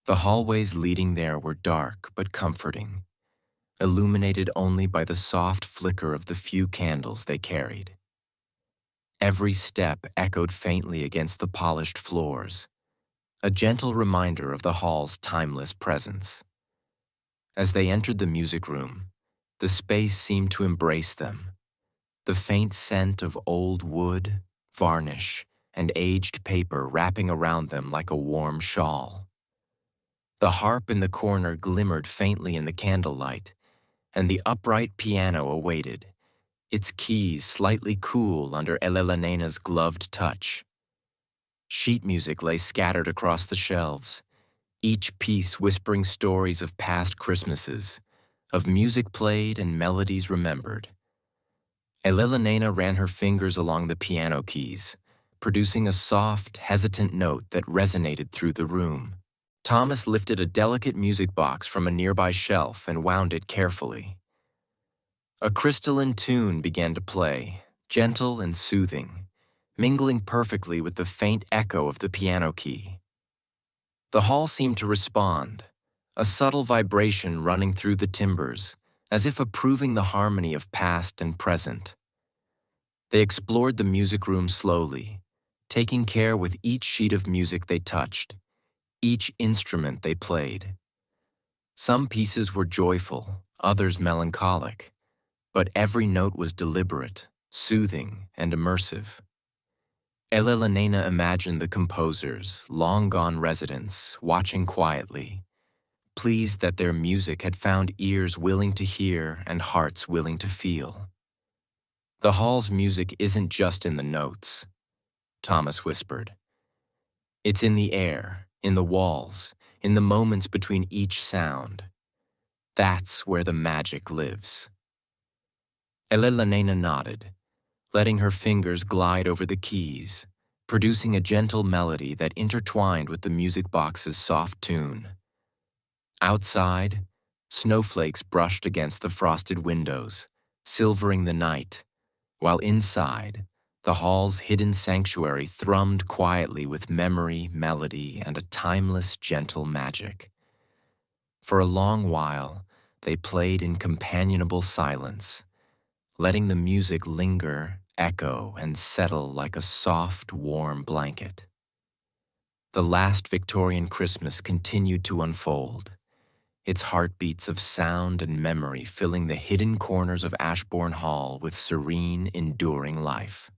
The hallways leading there were dark but comforting, illuminated only by the soft flicker of the few candles they carried. Every step echoed faintly against the polished floors, a gentle reminder of the hall's timeless presence. As they entered the music room, the space seemed to embrace them, the faint scent of old wood, varnish, and aged paper wrapping around them like a warm shawl. The harp in the corner glimmered faintly in the candlelight, and the upright piano awaited, its keys slightly cool under Elellanenna's gloved touch. Sheet music lay scattered across the shelves, each piece whispering stories of past Christmases, of music played and melodies remembered. Elellanena ran her fingers along the piano keys, producing a soft, hesitant note that resonated through the room. Thomas lifted a delicate music box from a nearby shelf and wound it carefully. A crystalline tune began to play, gentle and soothing, mingling perfectly with the faint echo of the piano key. The hall seemed to respond, a subtle vibration running through the timbers, as if approving the harmony of past and present. They explored the music room slowly, taking care with each sheet of music they touched, each instrument they played. Some pieces were joyful, others melancholic, but every note was deliberate, soothing, and immersive. Elellanena imagined the composers, long-gone residents, watching quietly, pleased that their music had found ears willing to hear and hearts willing to feel. "The hall's music isn't just in the notes," Thomas whispered. "It's in the air, in the walls, in the moments between each sound. That's where the magic lives." Elellanena nodded, letting her fingers glide over the keys, producing a gentle melody that intertwined with the music box's soft tune. Outside, snowflakes brushed against the frosted windows, silvering the night, while inside, the hall's hidden sanctuary thrummed quietly with memory, melody, and a timeless, gentle magic. For a long while, they played in companionable silence, letting the music linger, echo, and settle like a soft, warm blanket. The last Victorian Christmas continued to unfold, its heartbeats of sound and memory filling the hidden corners of Ashborne Hall with serene, enduring life.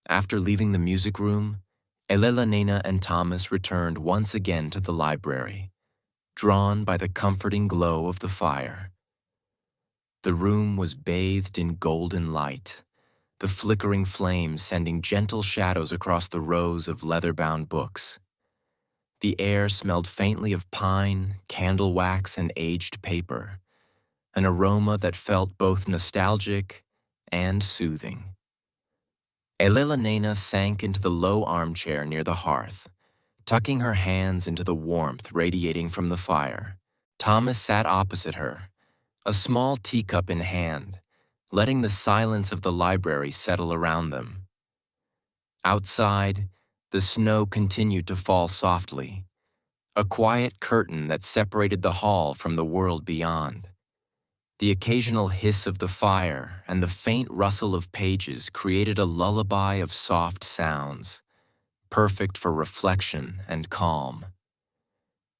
After leaving the music room, Elellanena and Thomas returned once again to the library, drawn by the comforting glow of the fire. The room was bathed in golden light, the flickering flames sending gentle shadows across the rows of leather-bound books. The air smelled faintly of pine, candle wax, and aged paper, an aroma that felt both nostalgic and soothing. Elellanena sank into the low armchair near the hearth, tucking her hands into the warmth radiating from the fire. Thomas sat opposite her, a small teacup in hand, letting the silence of the library settle around them. Outside, the snow continued to fall softly, a quiet curtain that separated the hall from the world beyond. The occasional hiss of the fire and the faint rustle of pages created a lullaby of soft sounds, perfect for reflection and calm.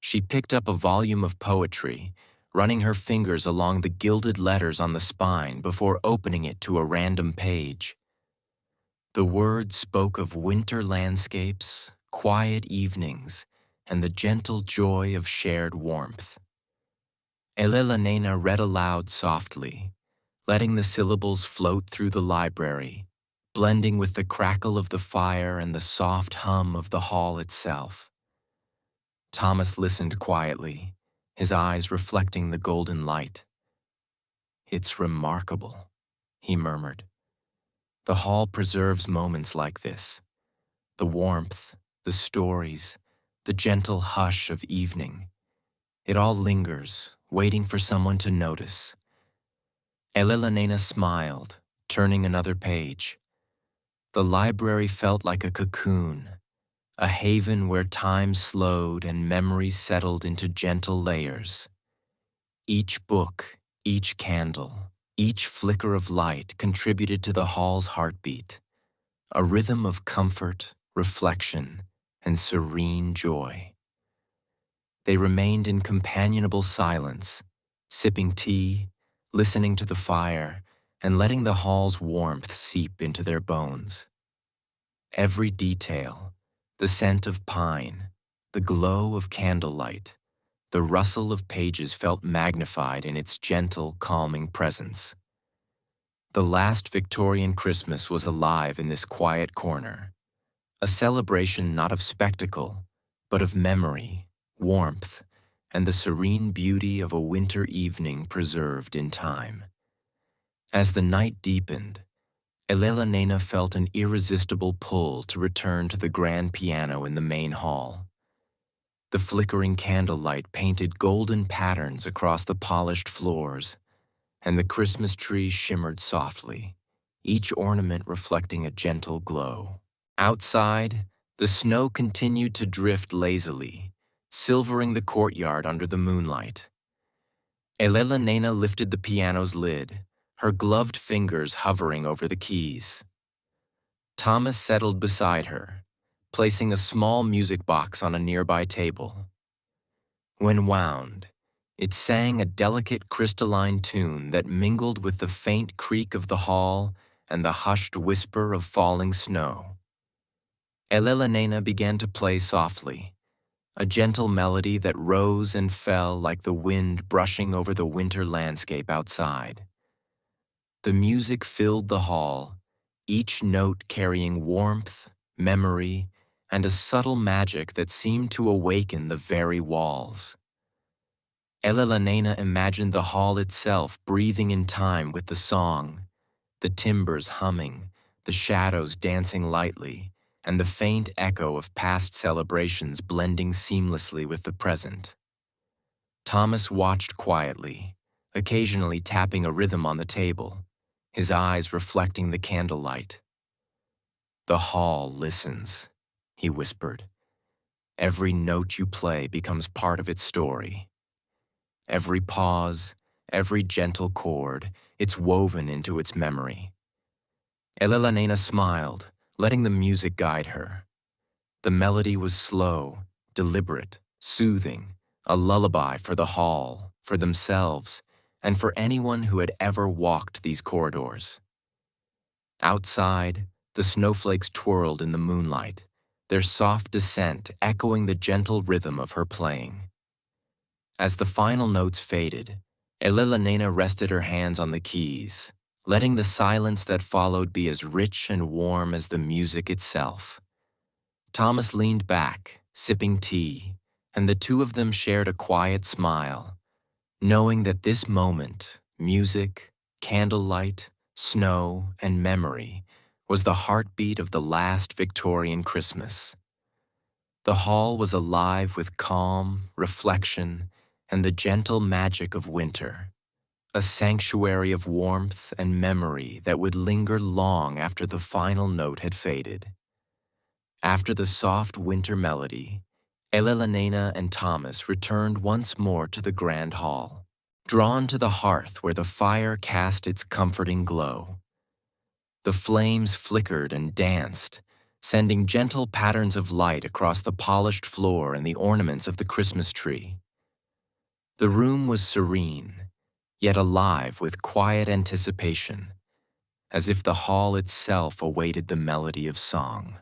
She picked up a volume of poetry, running her fingers along the gilded letters on the spine before opening it to a random page. The words spoke of winter landscapes, quiet evenings, and the gentle joy of shared warmth. Elellanena read aloud softly, letting the syllables float through the library, blending with the crackle of the fire and the soft hum of the hall itself. Thomas listened quietly, his eyes reflecting the golden light. "It's remarkable," he murmured. "The hall preserves moments like this. The warmth, the stories, the gentle hush of evening. It all lingers, waiting for someone to notice." Elellanena smiled, turning another page. The library felt like a cocoon, a haven where time slowed and memories settled into gentle layers. Each book, each candle, each flicker of light contributed to the hall's heartbeat, a rhythm of comfort, reflection, and serene joy. They remained in companionable silence, sipping tea, listening to the fire, and letting the hall's warmth seep into their bones. Every detail, the scent of pine, the glow of candlelight, the rustle of pages felt magnified in its gentle, calming presence. The last Victorian Christmas was alive in this quiet corner, a celebration not of spectacle, but of memory, warmth, and the serene beauty of a winter evening preserved in time. As the night deepened, Elellanena felt an irresistible pull to return to the grand piano in the main hall. The flickering candlelight painted golden patterns across the polished floors, and the Christmas tree shimmered softly, each ornament reflecting a gentle glow. Outside, the snow continued to drift lazily, silvering the courtyard under the moonlight. Elellanena lifted the piano's lid, her gloved fingers hovering over the keys. Thomas settled beside her, placing a small music box on a nearby table. When wound, it sang a delicate crystalline tune that mingled with the faint creak of the hall and the hushed whisper of falling snow. Elellanena began to play softly, a gentle melody that rose and fell like the wind brushing over the winter landscape outside. The music filled the hall, each note carrying warmth, memory, and a subtle magic that seemed to awaken the very walls. Elellanena imagined the hall itself breathing in time with the song, the timbers humming, the shadows dancing lightly, and the faint echo of past celebrations blending seamlessly with the present. Thomas watched quietly, occasionally tapping a rhythm on the table, his eyes reflecting the candlelight. "The hall listens," he whispered. "Every note you play becomes part of its story. Every pause, every gentle chord, it's woven into its memory." Elellanena smiled, letting the music guide her. The melody was slow, deliberate, soothing, a lullaby for the hall, for themselves, and for anyone who had ever walked these corridors. Outside, the snowflakes twirled in the moonlight, their soft descent echoing the gentle rhythm of her playing. As the final notes faded, Elellanena rested her hands on the keys, letting the silence that followed be as rich and warm as the music itself. Thomas leaned back, sipping tea, and the two of them shared a quiet smile, knowing that this moment, music, candlelight, snow, and memory, was the heartbeat of the last Victorian Christmas. The hall was alive with calm, reflection, and the gentle magic of winter, a sanctuary of warmth and memory that would linger long after the final note had faded. After the soft winter melody, Elellanena and Thomas returned once more to the grand hall, drawn to the hearth where the fire cast its comforting glow. The flames flickered and danced, sending gentle patterns of light across the polished floor and the ornaments of the Christmas tree. The room was serene, yet alive with quiet anticipation, as if the hall itself awaited the melody of song.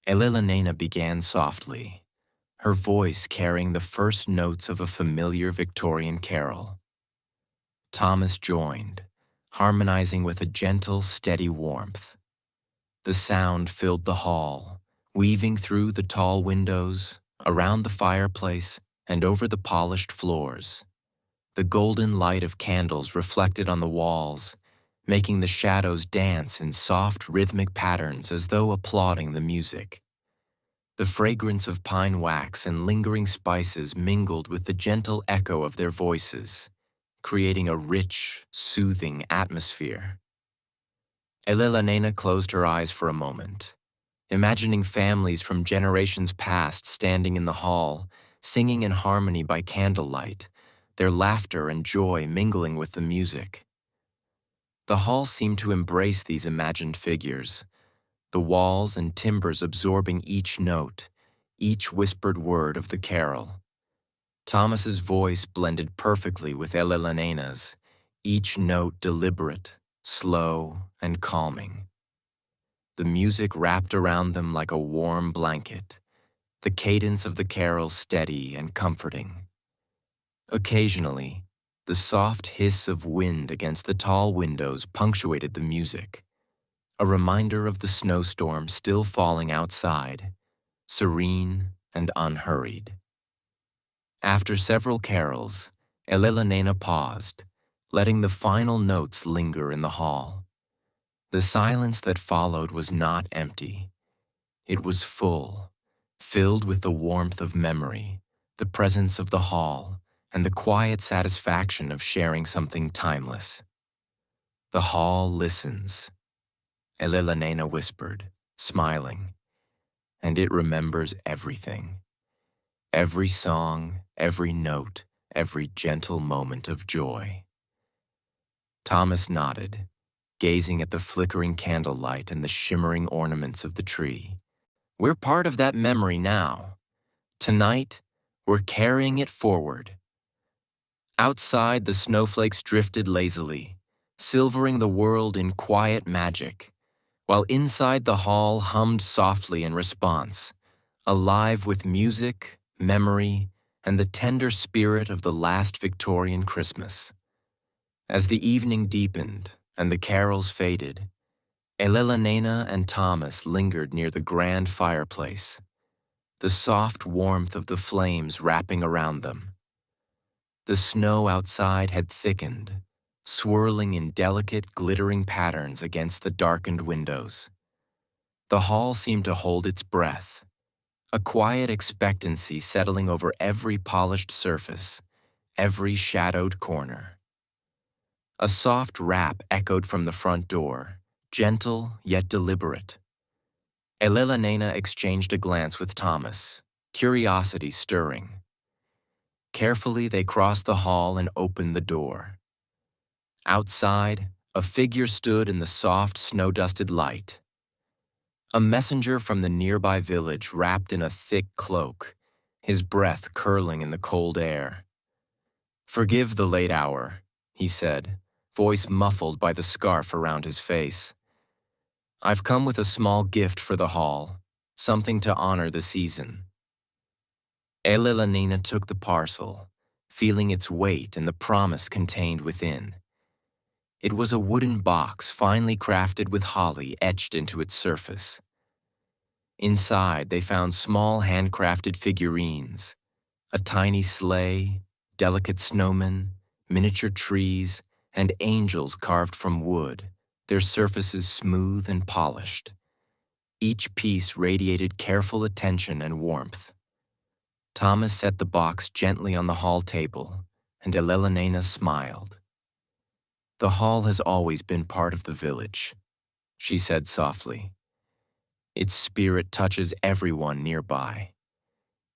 Elellanena began softly, her voice carrying the first notes of a familiar Victorian carol. Thomas joined, harmonizing with a gentle, steady warmth. The sound filled the hall, weaving through the tall windows, around the fireplace, and over the polished floors. The golden light of candles reflected on the walls, making the shadows dance in soft, rhythmic patterns as though applauding the music. The fragrance of pine wax and lingering spices mingled with the gentle echo of their voices, creating a rich, soothing atmosphere. Elellanena closed her eyes for a moment, imagining families from generations past standing in the hall, singing in harmony by candlelight, their laughter and joy mingling with the music. The hall seemed to embrace these imagined figures, the walls and timbers absorbing each note, each whispered word of the carol. Thomas's voice blended perfectly with Elellanenna's, each note deliberate, slow, and calming. The music wrapped around them like a warm blanket, the cadence of the carol steady and comforting. Occasionally, the soft hiss of wind against the tall windows punctuated the music, a reminder of the snowstorm still falling outside, serene and unhurried. After several carols, Elellanena paused, letting the final notes linger in the hall. The silence that followed was not empty. It was full, filled with the warmth of memory, the presence of the hall, and the quiet satisfaction of sharing something timeless. "The hall listens," Elellanena whispered, smiling, "and it remembers everything. Every song, every note, every gentle moment of joy." Thomas nodded, gazing at the flickering candlelight and the shimmering ornaments of the tree. "We're part of that memory now. Tonight, we're carrying it forward." Outside, the snowflakes drifted lazily, silvering the world in quiet magic, while inside the hall hummed softly in response, alive with music, memory, and the tender spirit of the last Victorian Christmas. As the evening deepened and the carols faded, Elellanena and Thomas lingered near the grand fireplace, the soft warmth of the flames wrapping around them. The snow outside had thickened, swirling in delicate, glittering patterns against the darkened windows. The hall seemed to hold its breath, a quiet expectancy settling over every polished surface, every shadowed corner. A soft rap echoed from the front door, gentle yet deliberate. Elellanena exchanged a glance with Thomas, curiosity stirring. Carefully, they crossed the hall and opened the door. Outside, a figure stood in the soft, snow-dusted light. A messenger from the nearby village wrapped in a thick cloak, his breath curling in the cold air. "Forgive the late hour," he said, voice muffled by the scarf around his face. "I've come with a small gift for the hall, something to honor the season." Elellanena took the parcel, feeling its weight and the promise contained within. It was a wooden box finely crafted with holly etched into its surface. Inside, they found small handcrafted figurines, a tiny sleigh, delicate snowmen, miniature trees, and angels carved from wood, their surfaces smooth and polished. Each piece radiated careful attention and warmth. Thomas set the box gently on the hall table, and Elellanena smiled. "The hall has always been part of the village," she said softly. "Its spirit touches everyone nearby.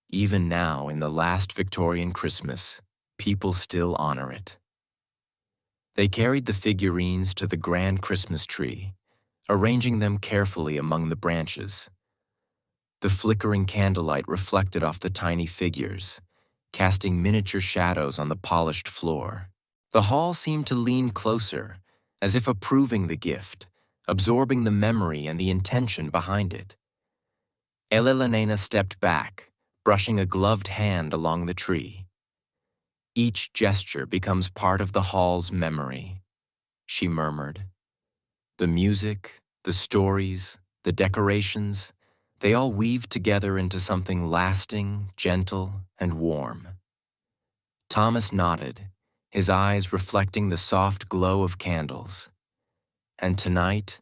Even now, in the last Victorian Christmas, people still honor it." They carried the figurines to the grand Christmas tree, arranging them carefully among the branches. The flickering candlelight reflected off the tiny figures, casting miniature shadows on the polished floor. The hall seemed to lean closer, as if approving the gift, absorbing the memory and the intention behind it. Elellanena stepped back, brushing a gloved hand along the tree. "Each gesture becomes part of the hall's memory," she murmured. "The music, the stories, the decorations, they all weave together into something lasting, gentle, and warm." Thomas nodded, his eyes reflecting the soft glow of candles. "And tonight,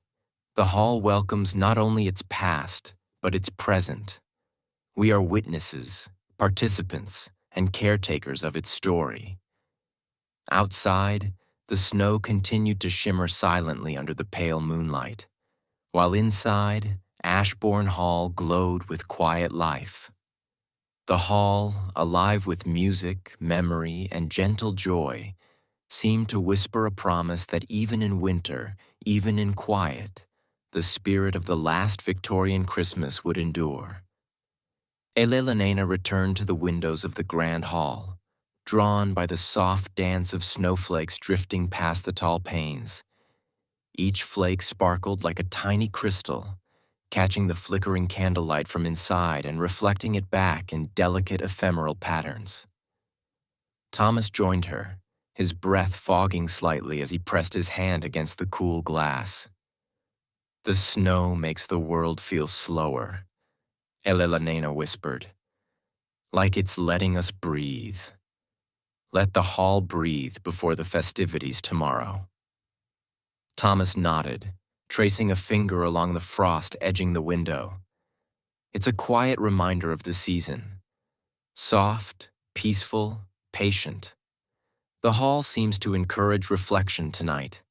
the hall welcomes not only its past, but its present. We are witnesses, participants, and caretakers of its story." Outside, the snow continued to shimmer silently under the pale moonlight, while inside, Ashborne Hall glowed with quiet life. The hall, alive with music, memory, and gentle joy, seemed to whisper a promise that even in winter, even in quiet, the spirit of the last Victorian Christmas would endure. Elellanena returned to the windows of the grand hall, drawn by the soft dance of snowflakes drifting past the tall panes. Each flake sparkled like a tiny crystal, catching the flickering candlelight from inside and reflecting it back in delicate ephemeral patterns. Thomas joined her, his breath fogging slightly as he pressed his hand against the cool glass. "The snow makes the world feel slower," Elellanena whispered, "like it's letting us breathe. Let the hall breathe before the festivities tomorrow." Thomas nodded, tracing a finger along the frost edging the window. It's a quiet reminder of the season. Soft, peaceful, patient. The hall seems to encourage reflection tonight.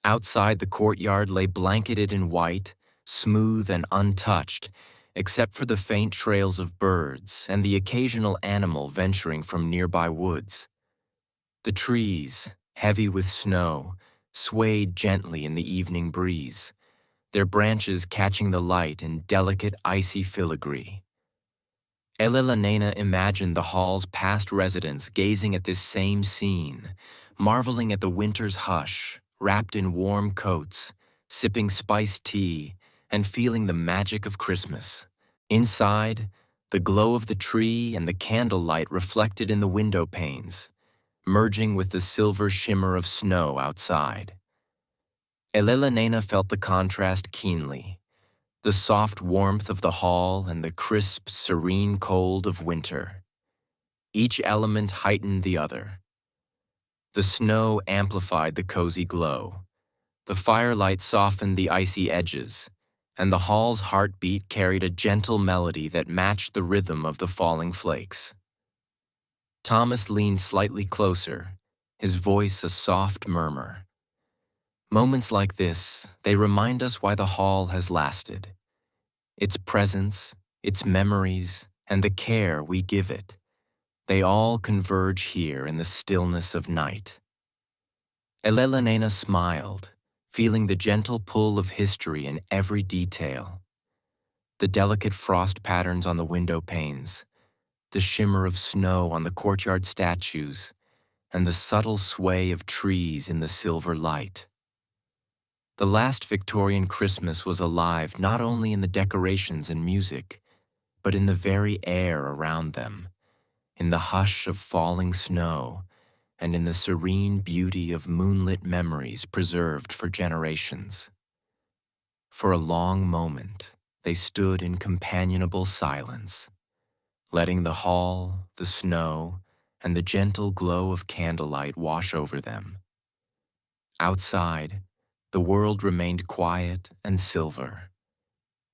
Outside, the courtyard lay blanketed in white, smooth and untouched, except for the faint trails of birds and the occasional animal venturing from nearby woods. The trees, heavy with snow, swayed gently in the evening breeze, their branches catching the light in delicate icy filigree. Elellanena imagined the hall's past residents gazing at this same scene, marveling at the winter's hush, wrapped in warm coats, sipping spiced tea, and feeling the magic of Christmas. Inside, the glow of the tree and the candlelight reflected in the window panes, merging with the silver shimmer of snow outside. Elellanena felt the contrast keenly, the soft warmth of the hall and the crisp, serene cold of winter. Each element heightened the other. The snow amplified the cozy glow. The firelight softened the icy edges, and the hall's heartbeat carried a gentle melody that matched the rhythm of the falling flakes. Thomas leaned slightly closer, his voice a soft murmur. Moments like this, they remind us why the hall has lasted. Its presence, its memories, and the care we give it, they all converge here in the stillness of night. Elellanena smiled, feeling the gentle pull of history in every detail. The delicate frost patterns on the window panes, the shimmer of snow on the courtyard statues, and the subtle sway of trees in the silver light. The last Victorian Christmas was alive not only in the decorations and music, but in the very air around them, in the hush of falling snow, and in the serene beauty of moonlit memories preserved for generations. For a long moment, they stood in companionable silence, letting the hall, the snow, and the gentle glow of candlelight wash over them. Outside, the world remained quiet and silver.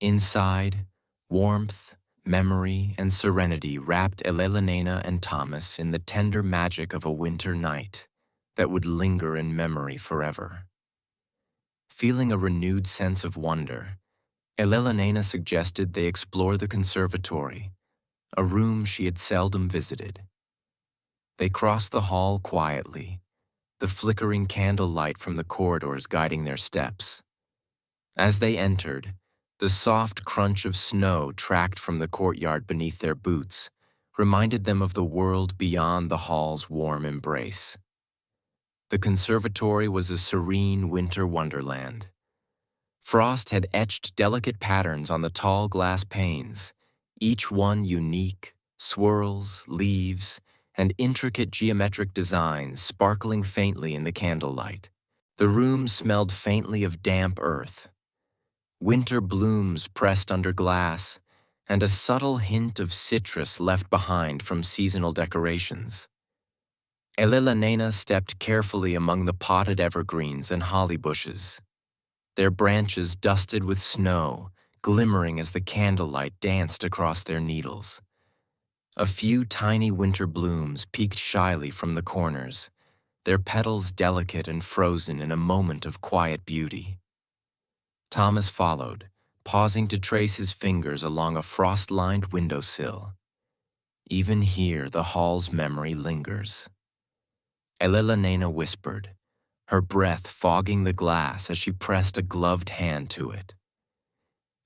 Inside, warmth, memory, and serenity wrapped Elellanena and Thomas in the tender magic of a winter night that would linger in memory forever. Feeling a renewed sense of wonder, Elellanena suggested they explore the conservatory, a room she had seldom visited. They crossed the hall quietly, the flickering candlelight from the corridors guiding their steps. As they entered, the soft crunch of snow tracked from the courtyard beneath their boots reminded them of the world beyond the hall's warm embrace. The conservatory was a serene winter wonderland. Frost had etched delicate patterns on the tall glass panes, each one unique, swirls, leaves, and intricate geometric designs sparkling faintly in the candlelight. The room smelled faintly of damp earth, winter blooms pressed under glass, and a subtle hint of citrus left behind from seasonal decorations. Elellanena stepped carefully among the potted evergreens and holly bushes, their branches dusted with snow, glimmering as the candlelight danced across their needles. A few tiny winter blooms peeked shyly from the corners, their petals delicate and frozen in a moment of quiet beauty. Thomas followed, pausing to trace his fingers along a frost-lined windowsill. Even here, the hall's memory lingers. Elellanena whispered, her breath fogging the glass as she pressed a gloved hand to it.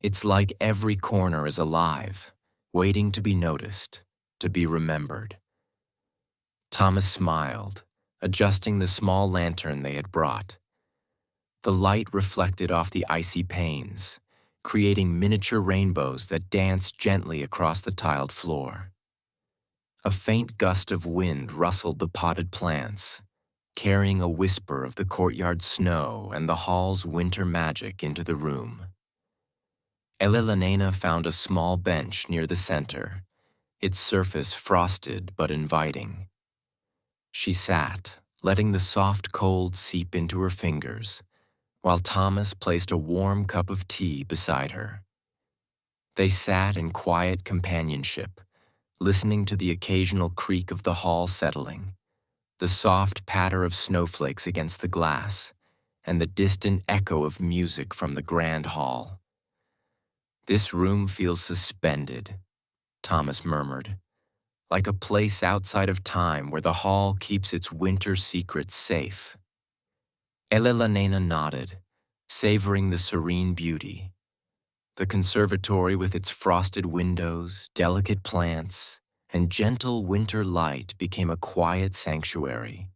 It's like every corner is alive, waiting to be noticed, to be remembered. Thomas smiled, adjusting the small lantern they had brought. The light reflected off the icy panes, creating miniature rainbows that danced gently across the tiled floor. A faint gust of wind rustled the potted plants, carrying a whisper of the courtyard snow and the hall's winter magic into the room. Elellanena found a small bench near the center, its surface frosted but inviting. She sat, letting the soft cold seep into her fingers, while Thomas placed a warm cup of tea beside her. They sat in quiet companionship, listening to the occasional creak of the hall settling, the soft patter of snowflakes against the glass, and the distant echo of music from the grand hall. "This room feels suspended," Thomas murmured, "like a place outside of time where the hall keeps its winter secrets safe." Elellanena nodded, savoring the serene beauty. The conservatory with its frosted windows, delicate plants, and gentle winter light became a quiet sanctuary,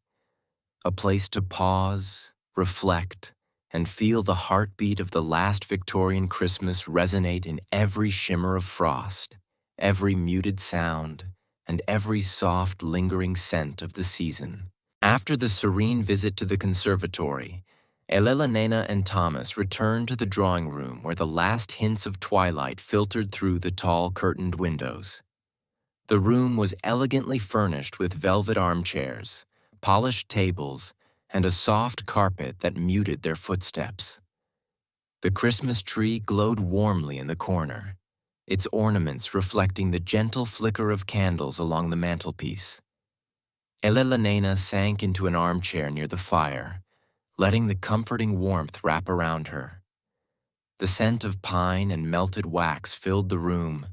a place to pause, reflect, and feel the heartbeat of the last Victorian Christmas resonate in every shimmer of frost, every muted sound, and every soft, lingering scent of the season. After the serene visit to the conservatory, Elellanena and Thomas returned to the drawing room where the last hints of twilight filtered through the tall curtained windows. The room was elegantly furnished with velvet armchairs, polished tables, and a soft carpet that muted their footsteps. The Christmas tree glowed warmly in the corner, its ornaments reflecting the gentle flicker of candles along the mantelpiece. Elellanena sank into an armchair near the fire, letting the comforting warmth wrap around her. The scent of pine and melted wax filled the room,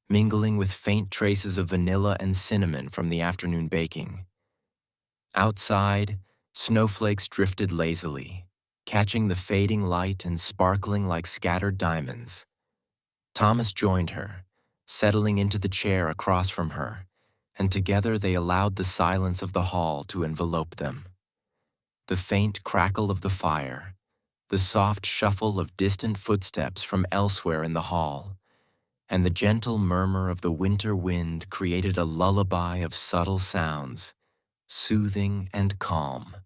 mingling with faint traces of vanilla and cinnamon from the afternoon baking. Outside, snowflakes drifted lazily, catching the fading light and sparkling like scattered diamonds. Thomas joined her, settling into the chair across from her, and together they allowed the silence of the hall to envelope them. The faint crackle of the fire, the soft shuffle of distant footsteps from elsewhere in the hall, and the gentle murmur of the winter wind created a lullaby of subtle sounds, soothing and calm.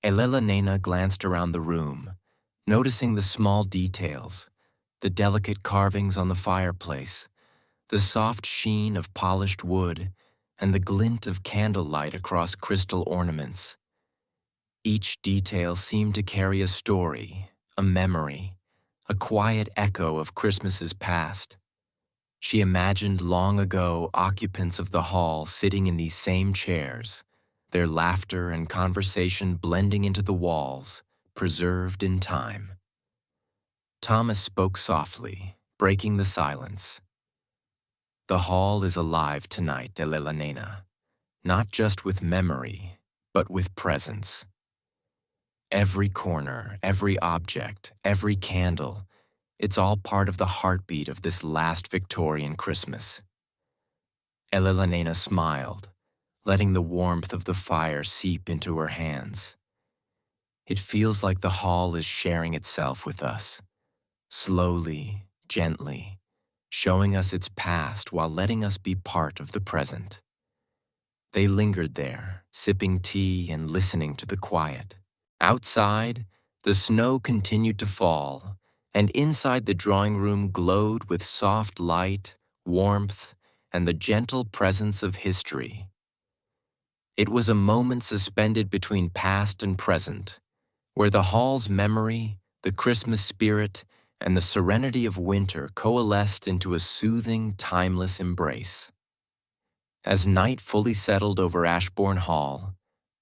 Elellanena glanced around the room, noticing the small details, the delicate carvings on the fireplace, the soft sheen of polished wood, and the glint of candlelight across crystal ornaments. Each detail seemed to carry a story, a memory, a quiet echo of Christmases past. She imagined long ago occupants of the hall sitting in these same chairs, their laughter and conversation blending into the walls, preserved in time. Thomas spoke softly, breaking the silence. "The hall is alive tonight, Elellanena, not just with memory, but with presence. Every corner, every object, every candle, it's all part of the heartbeat of this last Victorian Christmas." Elellanena smiled, letting the warmth of the fire seep into her hands. "It feels like the hall is sharing itself with us, slowly, gently, showing us its past while letting us be part of the present." They lingered there, sipping tea and listening to the quiet. Outside, the snow continued to fall, and inside the drawing room glowed with soft light, warmth, and the gentle presence of history. It was a moment suspended between past and present, where the hall's memory, the Christmas spirit, and the serenity of winter coalesced into a soothing, timeless embrace. As night fully settled over Ashborne Hall,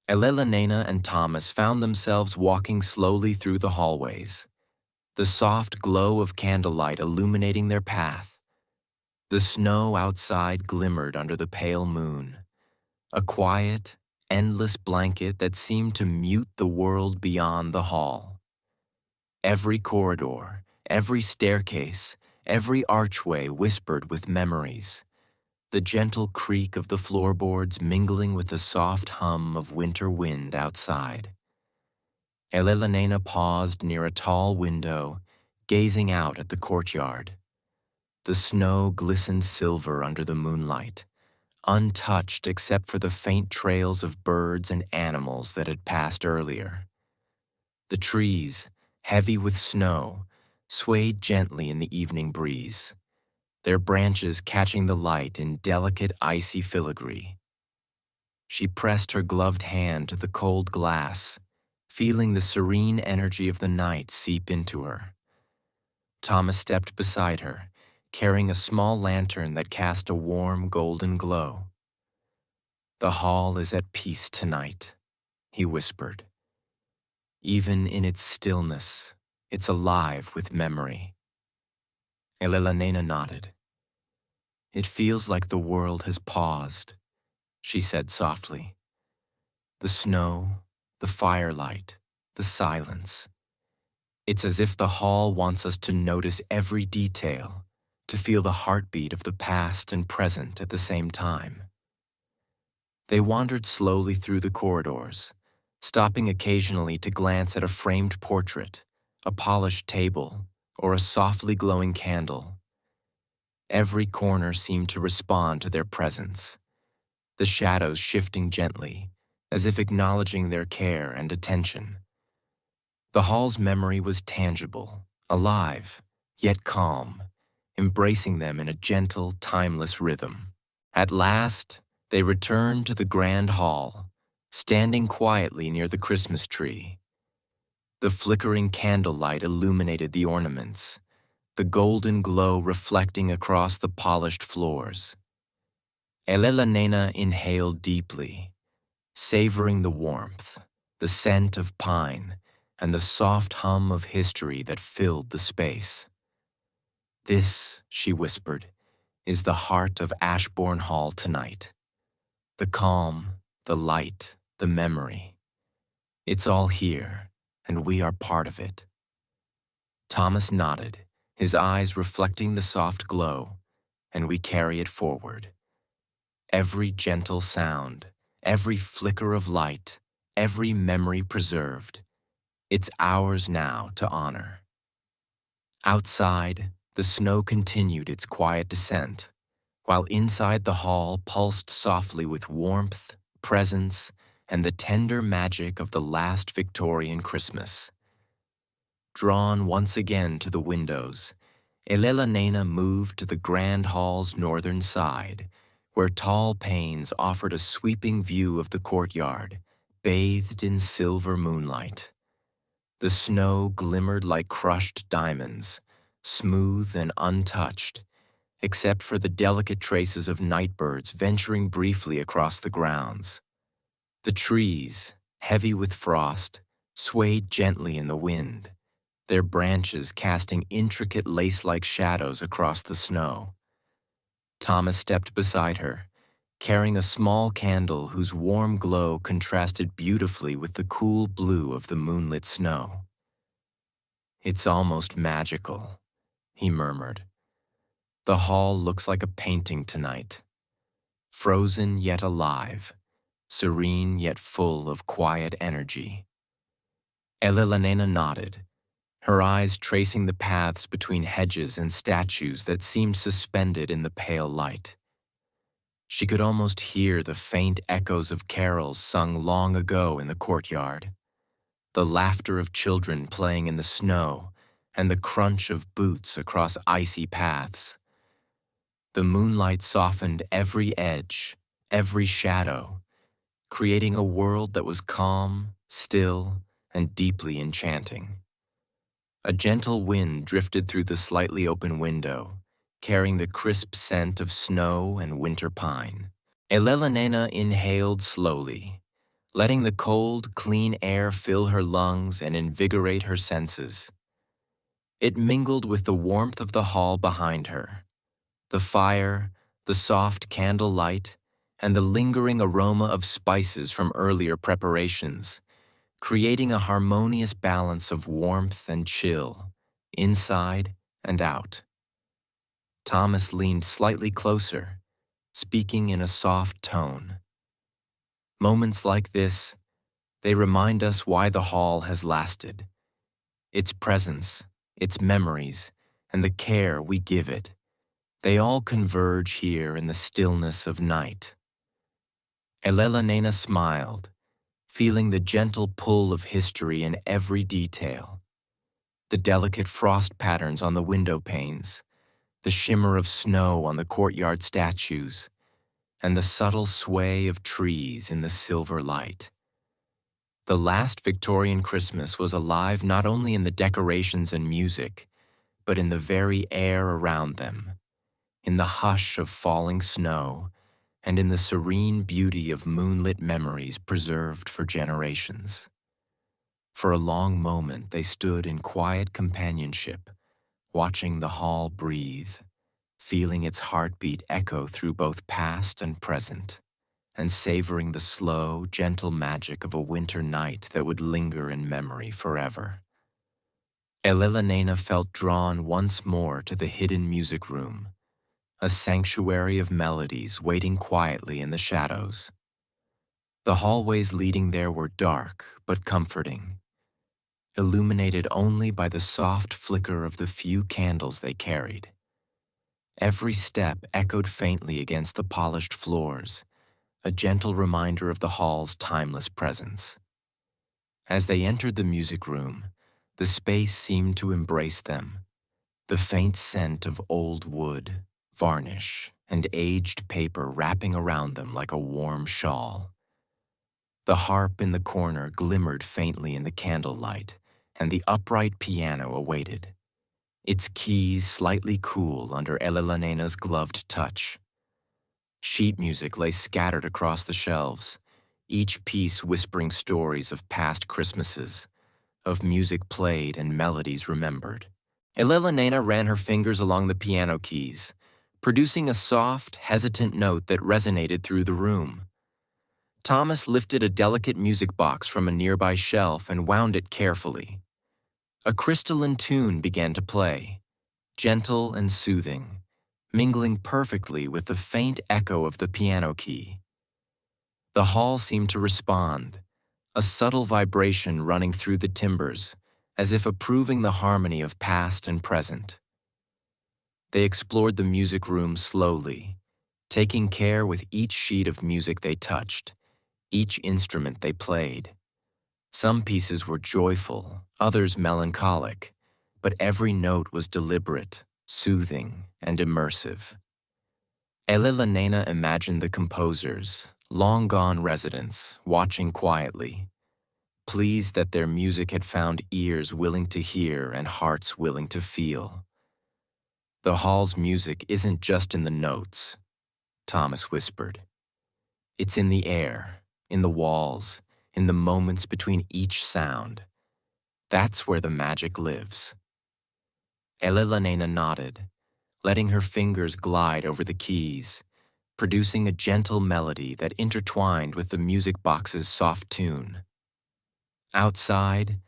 Elellanena and Thomas found themselves walking slowly through the hallways, the soft glow of candlelight illuminating their path. The snow outside glimmered under the pale moon, a quiet, endless blanket that seemed to mute the world beyond the hall. Every corridor, every staircase, every archway whispered with memories, the gentle creak of the floorboards mingling with the soft hum of winter wind outside. Elellanena paused near a tall window, gazing out at the courtyard. The snow glistened silver under the moonlight, untouched except for the faint trails of birds and animals that had passed earlier. The trees, heavy with snow, swayed gently in the evening breeze, their branches catching the light in delicate icy filigree. She pressed her gloved hand to the cold glass, feeling the serene energy of the night seep into her. Thomas stepped beside her, carrying a small lantern that cast a warm golden glow. "The hall is at peace tonight," he whispered. "Even in its stillness, it's alive with memory." Elellanena nodded. "It feels like the world has paused," she said softly. "The snow, the firelight, the silence. It's as if the hall wants us to notice every detail, to feel the heartbeat of the past and present at the same time." They wandered slowly through the corridors, stopping occasionally to glance at a framed portrait, a polished table, or a softly glowing candle. Every corner seemed to respond to their presence, the shadows shifting gently, as if acknowledging their care and attention. The hall's memory was tangible, alive, yet calm, embracing them in a gentle, timeless rhythm. At last, they returned to the grand hall, standing quietly near the Christmas tree. The flickering candlelight illuminated the ornaments, the golden glow reflecting across the polished floors. Elellanena inhaled deeply, savoring the warmth, the scent of pine, and the soft hum of history that filled the space. "This," she whispered, "is the heart of Ashborne Hall tonight. The calm, the light, the memory. It's all here, and we are part of it." Thomas nodded, his eyes reflecting the soft glow, and we carry it forward. Every gentle sound, every flicker of light, every memory preserved. It's ours now to honor. Outside, the snow continued its quiet descent, while inside the hall pulsed softly with warmth, presence, and the tender magic of the last Victorian Christmas. Drawn once again to the windows, Elellanena moved to the grand hall's northern side, where tall panes offered a sweeping view of the courtyard, bathed in silver moonlight. The snow glimmered like crushed diamonds, smooth and untouched, except for the delicate traces of nightbirds venturing briefly across the grounds. The trees, heavy with frost, swayed gently in the wind, their branches casting intricate lace-like shadows across the snow. Thomas stepped beside her, carrying a small candle whose warm glow contrasted beautifully with the cool blue of the moonlit snow. "It's almost magical," he murmured. "The hall looks like a painting tonight, frozen yet alive, serene yet full of quiet energy." Elellanena nodded, her eyes tracing the paths between hedges and statues that seemed suspended in the pale light. She could almost hear the faint echoes of carols sung long ago in the courtyard, the laughter of children playing in the snow, and the crunch of boots across icy paths. The moonlight softened every edge, every shadow, creating a world that was calm, still, and deeply enchanting. A gentle wind drifted through the slightly open window, carrying the crisp scent of snow and winter pine. Elellanena inhaled slowly, letting the cold, clean air fill her lungs and invigorate her senses. It mingled with the warmth of the hall behind her, the fire, the soft candle light, and the lingering aroma of spices from earlier preparations, creating a harmonious balance of warmth and chill, inside and out. Thomas leaned slightly closer, speaking in a soft tone. "Moments like this, they remind us why the hall has lasted. Its presence, its memories, and the care we give it, they all converge here in the stillness of night." Elellanena smiled, feeling the gentle pull of history in every detail. The delicate frost patterns on the window panes, the shimmer of snow on the courtyard statues, and the subtle sway of trees in the silver light. The last Victorian Christmas was alive not only in the decorations and music, but in the very air around them, in the hush of falling snow, and in the serene beauty of moonlit memories preserved for generations. For a long moment they stood in quiet companionship, watching the hall breathe, feeling its heartbeat echo through both past and present, and savoring the slow, gentle magic of a winter night that would linger in memory forever. Elellanena felt drawn once more to the hidden music room, a sanctuary of melodies waiting quietly in the shadows. The hallways leading there were dark but comforting, illuminated only by the soft flicker of the few candles they carried. Every step echoed faintly against the polished floors, a gentle reminder of the hall's timeless presence. As they entered the music room, the space seemed to embrace them, the faint scent of old wood, varnish, and aged paper wrapping around them like a warm shawl. The harp in the corner glimmered faintly in the candlelight, and the upright piano awaited, its keys slightly cool under Elellenena's gloved touch. Sheet music lay scattered across the shelves, each piece whispering stories of past Christmases, of music played and melodies remembered. Elellanena ran her fingers along the piano keys, producing a soft, hesitant note that resonated through the room. Thomas lifted a delicate music box from a nearby shelf and wound it carefully. A crystalline tune began to play, gentle and soothing, mingling perfectly with the faint echo of the piano key. The hall seemed to respond, a subtle vibration running through the timbers, as if approving the harmony of past and present. They explored the music room slowly, taking care with each sheet of music they touched, each instrument they played. Some pieces were joyful, others melancholic, but every note was deliberate, soothing, and immersive. Elellanena imagined the composers, long-gone residents, watching quietly, pleased that their music had found ears willing to hear and hearts willing to feel. "The hall's music isn't just in the notes," Thomas whispered. "It's in the air, in the walls, in the moments between each sound. That's where the magic lives." Elellanena nodded, letting her fingers glide over the keys, producing a gentle melody that intertwined with the music box's soft tune. Outside,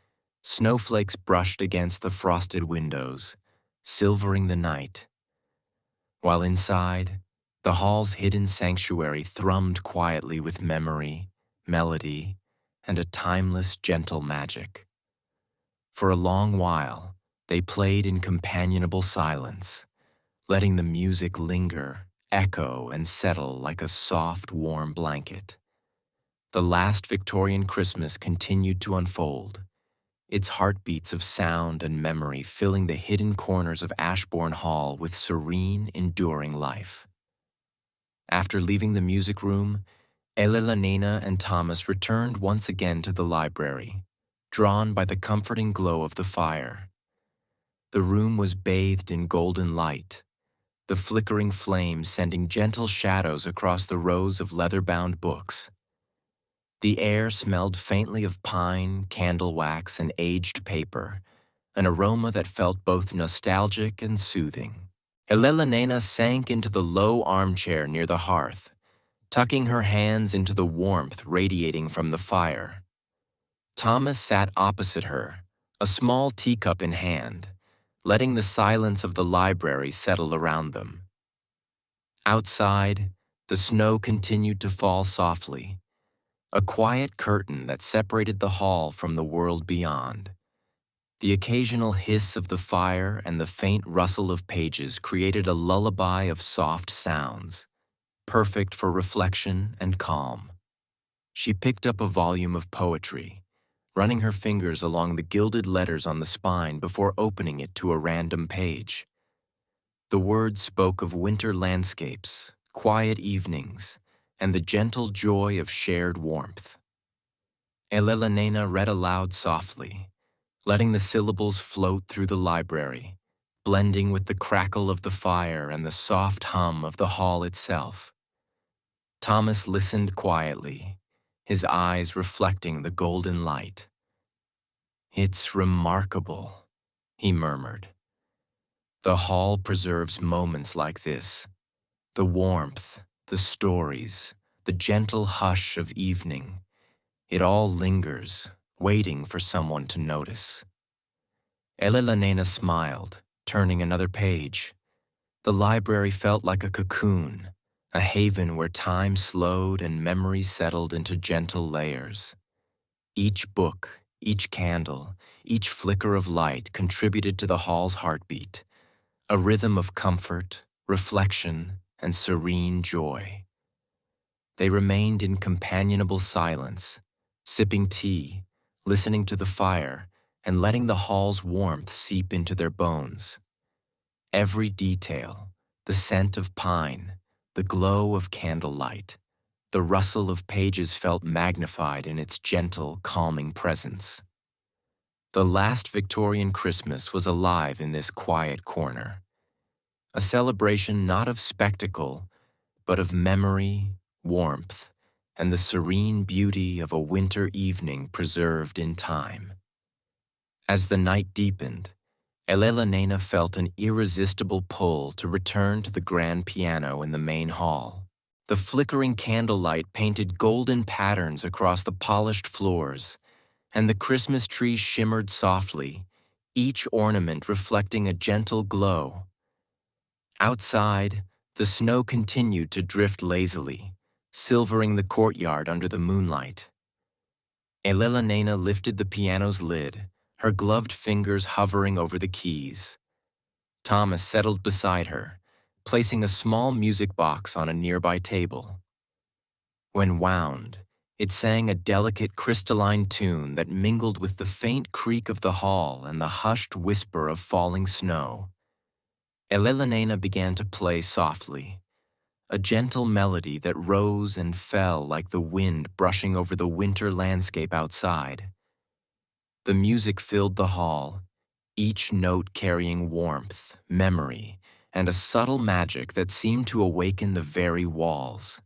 snowflakes brushed against the frosted windows, silvering the night, while inside, the hall's hidden sanctuary thrummed quietly with memory, melody, and a timeless, gentle magic. For a long while, they played in companionable silence, letting the music linger, echo, and settle like a soft, warm blanket. The last Victorian Christmas continued to unfold, its heartbeats of sound and memory filling the hidden corners of Ashborne Hall with serene, enduring life. After leaving the music room, Elellanena and Thomas returned once again to the library, drawn by the comforting glow of the fire. The room was bathed in golden light, the flickering flames sending gentle shadows across the rows of leather-bound books. The air smelled faintly of pine, candle wax, and aged paper, an aroma that felt both nostalgic and soothing. Elellanena sank into the low armchair near the hearth, tucking her hands into the warmth radiating from the fire. Thomas sat opposite her, a small teacup in hand, letting the silence of the library settle around them. Outside, the snow continued to fall softly, a quiet curtain that separated the hall from the world beyond. The occasional hiss of the fire and the faint rustle of pages created a lullaby of soft sounds, perfect for reflection and calm. She picked up a volume of poetry, running her fingers along the gilded letters on the spine before opening it to a random page. The words spoke of winter landscapes, quiet evenings, and the gentle joy of shared warmth. Elellanena read aloud softly, letting the syllables float through the library, blending with the crackle of the fire and the soft hum of the hall itself. Thomas listened quietly, his eyes reflecting the golden light. "It's remarkable," he murmured. "The hall preserves moments like this. The warmth, the stories, the gentle hush of evening. It all lingers, waiting for someone to notice." Elellanena smiled, turning another page. The library felt like a cocoon, a haven where time slowed and memory settled into gentle layers. Each book, each candle, each flicker of light contributed to the hall's heartbeat, a rhythm of comfort, reflection, and serene joy. They remained in companionable silence, sipping tea, listening to the fire, and letting the hall's warmth seep into their bones. Every detail, the scent of pine, the glow of candlelight, the rustle of pages felt magnified in its gentle, calming presence. The last Victorian Christmas was alive in this quiet corner, a celebration not of spectacle, but of memory, warmth, and the serene beauty of a winter evening preserved in time. As the night deepened, Elellanena felt an irresistible pull to return to the grand piano in the main hall. The flickering candlelight painted golden patterns across the polished floors, and the Christmas tree shimmered softly, each ornament reflecting a gentle glow. Outside, the snow continued to drift lazily, silvering the courtyard under the moonlight. Elellanena lifted the piano's lid, her gloved fingers hovering over the keys. Thomas settled beside her, placing a small music box on a nearby table. When wound, it sang a delicate crystalline tune that mingled with the faint creak of the hall and the hushed whisper of falling snow. Elellanena began to play softly, a gentle melody that rose and fell like the wind brushing over the winter landscape outside. The music filled the hall, each note carrying warmth, memory, and a subtle magic that seemed to awaken the very walls.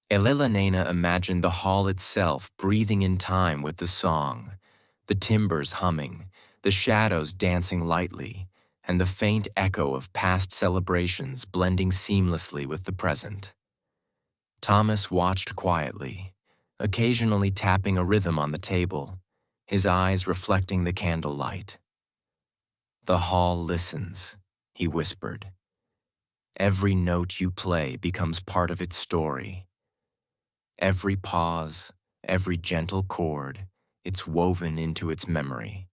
Elellanena imagined the hall itself breathing in time with the song, the timbers humming, the shadows dancing lightly, and the faint echo of past celebrations blending seamlessly with the present. Thomas watched quietly, occasionally tapping a rhythm on the table, his eyes reflecting the candlelight. "The hall listens," he whispered. "Every note you play becomes part of its story. Every pause, every gentle chord, it's woven into its memory."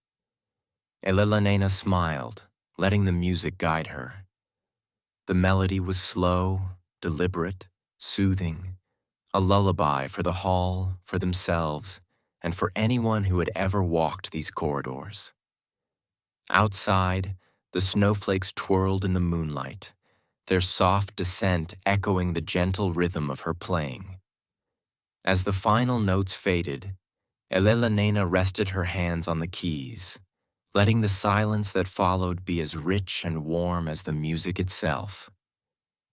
Elellanena smiled, letting the music guide her. The melody was slow, deliberate, soothing, a lullaby for the hall, for themselves, and for anyone who had ever walked these corridors. Outside, the snowflakes twirled in the moonlight, their soft descent echoing the gentle rhythm of her playing. As the final notes faded, Elellanena rested her hands on the keys, letting the silence that followed be as rich and warm as the music itself.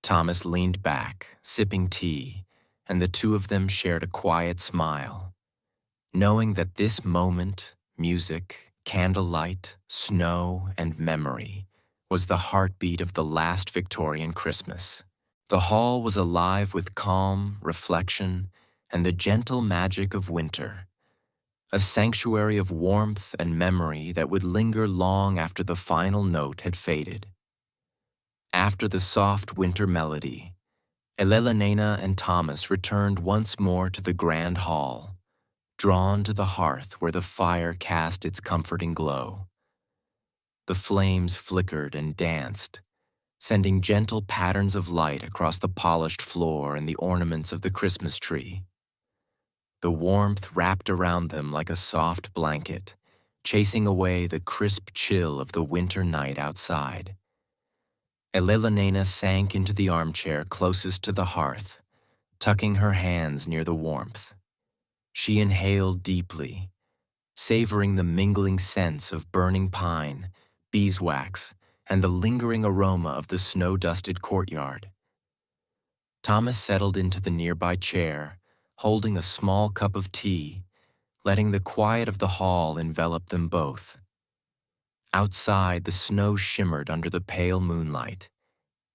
Thomas leaned back, sipping tea, and the two of them shared a quiet smile, knowing that this moment, music, candlelight, snow, and memory, was the heartbeat of the last Victorian Christmas. The hall was alive with calm, reflection, and the gentle magic of winter, a sanctuary of warmth and memory that would linger long after the final note had faded. After the soft winter melody, Elellanena and Thomas returned once more to the grand hall, drawn to the hearth where the fire cast its comforting glow. The flames flickered and danced, sending gentle patterns of light across the polished floor and the ornaments of the Christmas tree. The warmth wrapped around them like a soft blanket, chasing away the crisp chill of the winter night outside. Elellanena sank into the armchair closest to the hearth, tucking her hands near the warmth. She inhaled deeply, savoring the mingling scents of burning pine, beeswax, and the lingering aroma of the snow-dusted courtyard. Thomas settled into the nearby chair, holding a small cup of tea, letting the quiet of the hall envelop them both. Outside, the snow shimmered under the pale moonlight,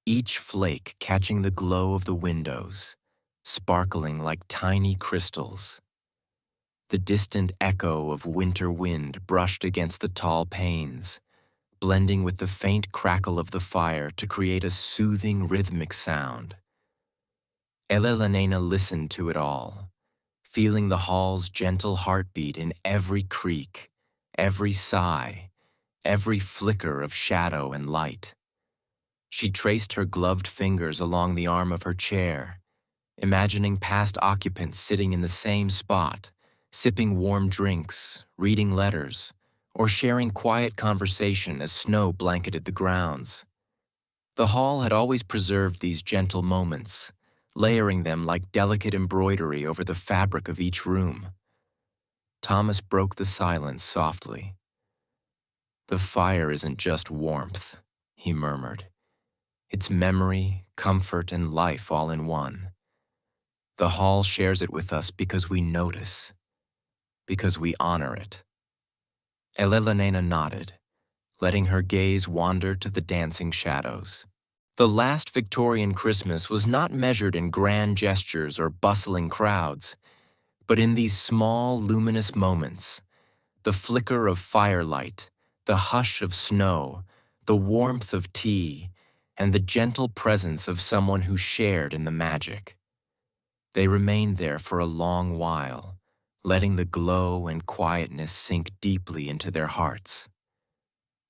each flake catching the glow of the windows, sparkling like tiny crystals. The distant echo of winter wind brushed against the tall panes, blending with the faint crackle of the fire to create a soothing rhythmic sound. Elellanena listened to it all, feeling the hall's gentle heartbeat in every creak, every sigh, every flicker of shadow and light. She traced her gloved fingers along the arm of her chair, imagining past occupants sitting in the same spot, sipping warm drinks, reading letters, or sharing quiet conversation as snow blanketed the grounds. The hall had always preserved these gentle moments, layering them like delicate embroidery over the fabric of each room. Thomas broke the silence softly. "The fire isn't just warmth," he murmured. "It's memory, comfort, and life all in one. The hall shares it with us because we notice, because we honor it." Elellanena nodded, letting her gaze wander to the dancing shadows. The last Victorian Christmas was not measured in grand gestures or bustling crowds, but in these small, luminous moments, the flicker of firelight, the hush of snow, the warmth of tea, and the gentle presence of someone who shared in the magic. They remained there for a long while, letting the glow and quietness sink deeply into their hearts.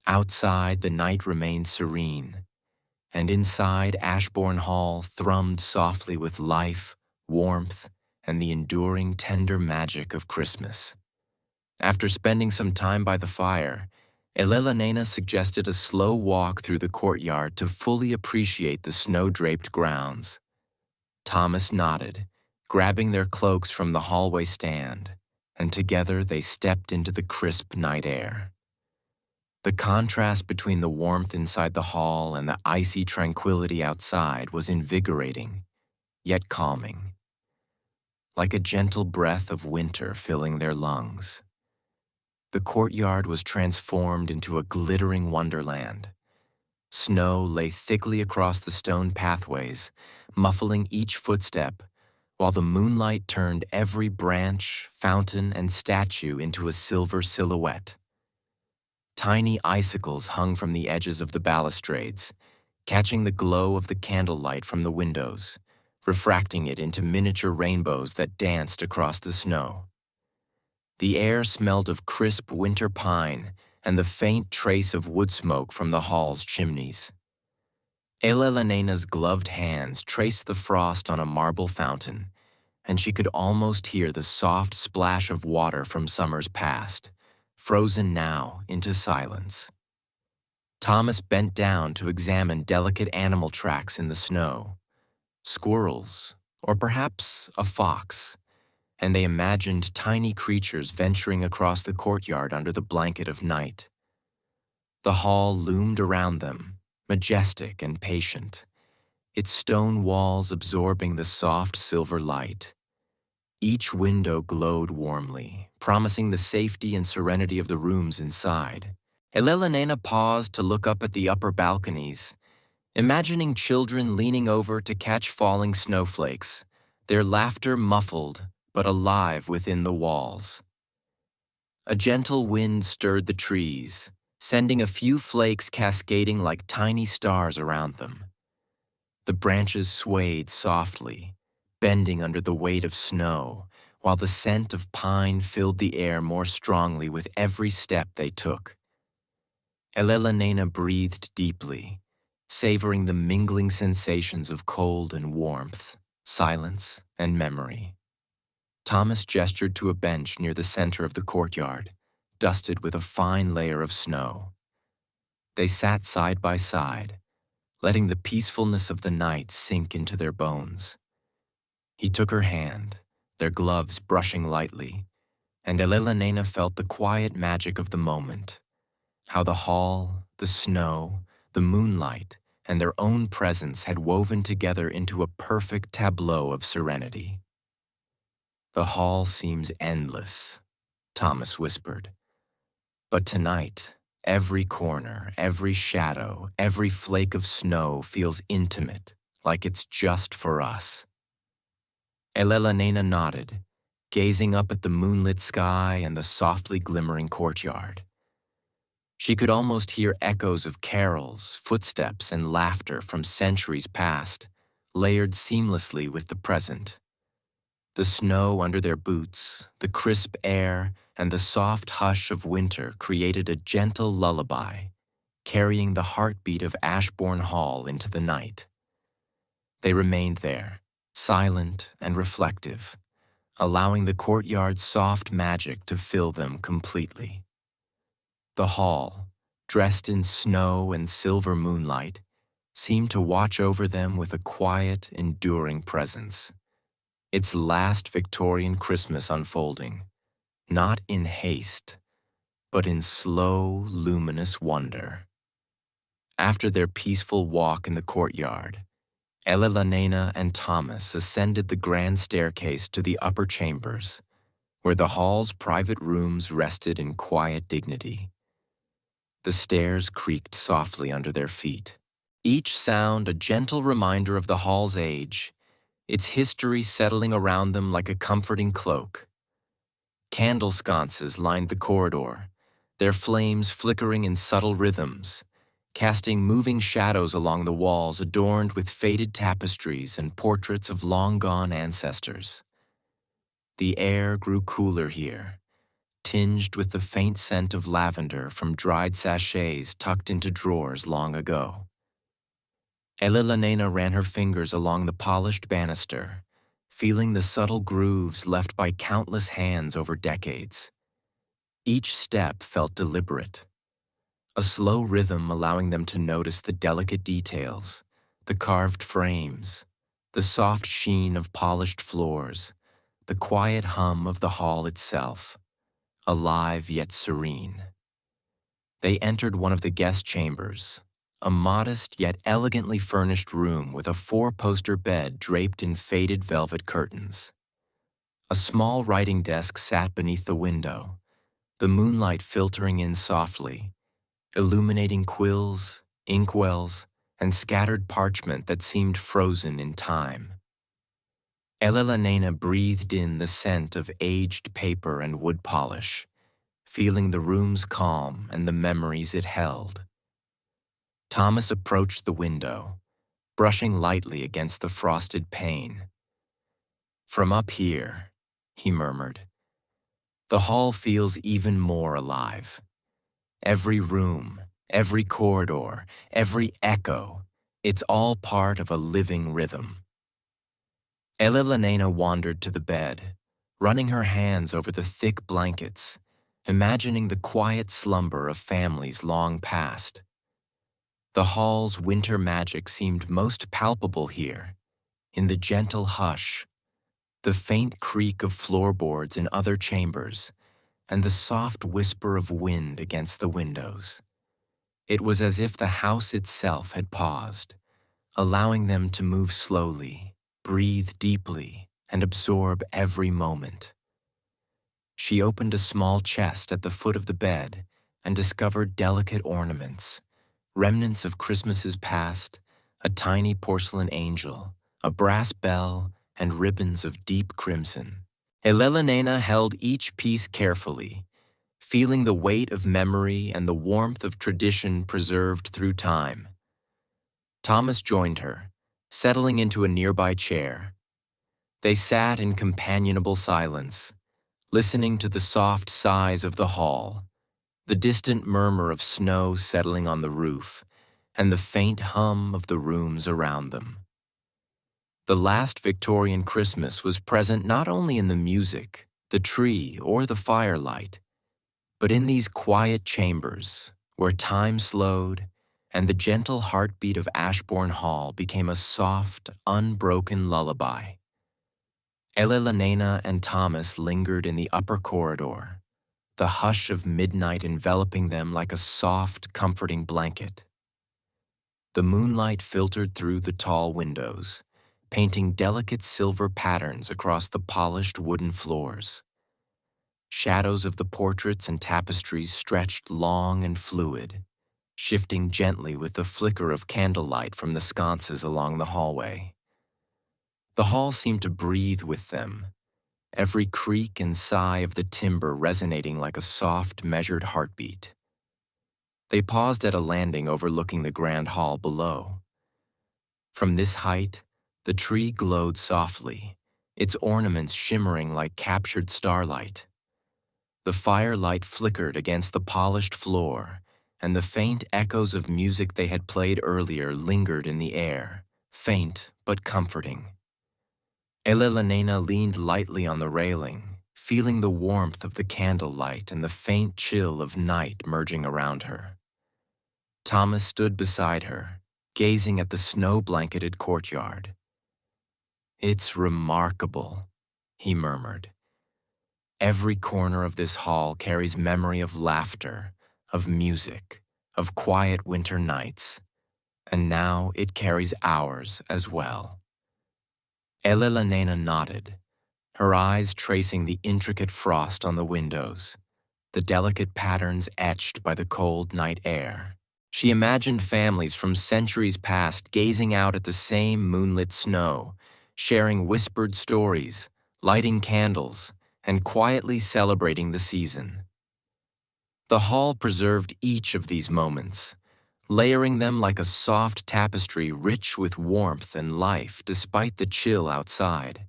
Outside, the night remained serene, and inside, Ashborne Hall thrummed softly with life, warmth, and the enduring tender magic of Christmas. After spending some time by the fire, Elellanena suggested a slow walk through the courtyard to fully appreciate the snow-draped grounds. Thomas nodded, grabbing their cloaks from the hallway stand, and together they stepped into the crisp night air. The contrast between the warmth inside the hall and the icy tranquility outside was invigorating, yet calming, like a gentle breath of winter filling their lungs. The courtyard was transformed into a glittering wonderland. Snow lay thickly across the stone pathways, muffling each footstep, while the moonlight turned every branch, fountain, and statue into a silver silhouette. Tiny icicles hung from the edges of the balustrades, catching the glow of the candlelight from the windows, refracting it into miniature rainbows that danced across the snow. The air smelled of crisp winter pine and the faint trace of wood smoke from the hall's chimneys. Elellenena's gloved hands traced the frost on a marble fountain, and she could almost hear the soft splash of water from summers past, frozen now into silence. Thomas bent down to examine delicate animal tracks in the snow, squirrels, or perhaps a fox, and they imagined tiny creatures venturing across the courtyard under the blanket of night. The hall loomed around them, majestic and patient, its stone walls absorbing the soft silver light. Each window glowed warmly, promising the safety and serenity of the rooms inside. Elellanena paused to look up at the upper balconies, imagining children leaning over to catch falling snowflakes, their laughter muffled but alive within the walls. A gentle wind stirred the trees, sending a few flakes cascading like tiny stars around them. The branches swayed softly, bending under the weight of snow, while the scent of pine filled the air more strongly with every step they took. Elellanena breathed deeply, savoring the mingling sensations of cold and warmth, silence and memory. Thomas gestured to a bench near the center of the courtyard, dusted with a fine layer of snow. They sat side by side, letting the peacefulness of the night sink into their bones. He took her hand, their gloves brushing lightly, and Elellanena felt the quiet magic of the moment, how the hall, the snow, the moonlight, and their own presence had woven together into a perfect tableau of serenity. "The hall seems endless," Thomas whispered. "But tonight, every corner, every shadow, every flake of snow feels intimate, like it's just for us." Elellanena nodded, gazing up at the moonlit sky and the softly glimmering courtyard. She could almost hear echoes of carols, footsteps, and laughter from centuries past, layered seamlessly with the present. The snow under their boots, the crisp air, and the soft hush of winter created a gentle lullaby, carrying the heartbeat of Ashborne Hall into the night. They remained there, silent and reflective, allowing the courtyard's soft magic to fill them completely. The hall, dressed in snow and silver moonlight, seemed to watch over them with a quiet, enduring presence. Its last Victorian Christmas unfolding, not in haste, but in slow, luminous wonder. After their peaceful walk in the courtyard, Elellanena and Thomas ascended the grand staircase to the upper chambers, where the hall's private rooms rested in quiet dignity. The stairs creaked softly under their feet, each sound a gentle reminder of the hall's age, its history settling around them like a comforting cloak. Candle sconces lined the corridor, their flames flickering in subtle rhythms, casting moving shadows along the walls adorned with faded tapestries and portraits of long-gone ancestors. The air grew cooler here, tinged with the faint scent of lavender from dried sachets tucked into drawers long ago. Elellanena ran her fingers along the polished banister, feeling the subtle grooves left by countless hands over decades. Each step felt deliberate, a slow rhythm allowing them to notice the delicate details, the carved frames, the soft sheen of polished floors, the quiet hum of the hall itself, alive yet serene. They entered one of the guest chambers, a modest yet elegantly furnished room with a four-poster bed draped in faded velvet curtains. A small writing desk sat beneath the window, the moonlight filtering in softly, illuminating quills, inkwells, and scattered parchment that seemed frozen in time. Elellanena breathed in the scent of aged paper and wood polish, feeling the room's calm and the memories it held. Thomas approached the window, brushing lightly against the frosted pane. "From up here," he murmured, "the hall feels even more alive. Every room, every corridor, every echo, it's all part of a living rhythm." Elellanena wandered to the bed, running her hands over the thick blankets, imagining the quiet slumber of families long past. The hall's winter magic seemed most palpable here, in the gentle hush, the faint creak of floorboards in other chambers, and the soft whisper of wind against the windows. It was as if the house itself had paused, allowing them to move slowly, breathe deeply, and absorb every moment. She opened a small chest at the foot of the bed and discovered delicate ornaments, remnants of Christmases past, a tiny porcelain angel, a brass bell, and ribbons of deep crimson. Elellanena held each piece carefully, feeling the weight of memory and the warmth of tradition preserved through time. Thomas joined her, settling into a nearby chair. They sat in companionable silence, listening to the soft sighs of the hall, the distant murmur of snow settling on the roof, and the faint hum of the rooms around them. The last Victorian Christmas was present not only in the music, the tree, or the firelight, but in these quiet chambers where time slowed and the gentle heartbeat of Ashborne Hall became a soft, unbroken lullaby. Elellanena and Thomas lingered in the upper corridor, the hush of midnight enveloping them like a soft, comforting blanket. The moonlight filtered through the tall windows, painting delicate silver patterns across the polished wooden floors. Shadows of the portraits and tapestries stretched long and fluid, shifting gently with the flicker of candlelight from the sconces along the hallway. The hall seemed to breathe with them, every creak and sigh of the timber resonating like a soft, measured heartbeat. They paused at a landing overlooking the grand hall below. From this height, the tree glowed softly, its ornaments shimmering like captured starlight. The firelight flickered against the polished floor, and the faint echoes of music they had played earlier lingered in the air, faint but comforting. Elellanena leaned lightly on the railing, feeling the warmth of the candlelight and the faint chill of night merging around her. Thomas stood beside her, gazing at the snow-blanketed courtyard. "It's remarkable," he murmured. "Every corner of this hall carries memory of laughter, of music, of quiet winter nights, and now it carries ours as well." Elellanena nodded, her eyes tracing the intricate frost on the windows, the delicate patterns etched by the cold night air. She imagined families from centuries past gazing out at the same moonlit snow, sharing whispered stories, lighting candles, and quietly celebrating the season. The hall preserved each of these moments, layering them like a soft tapestry rich with warmth and life despite the chill outside.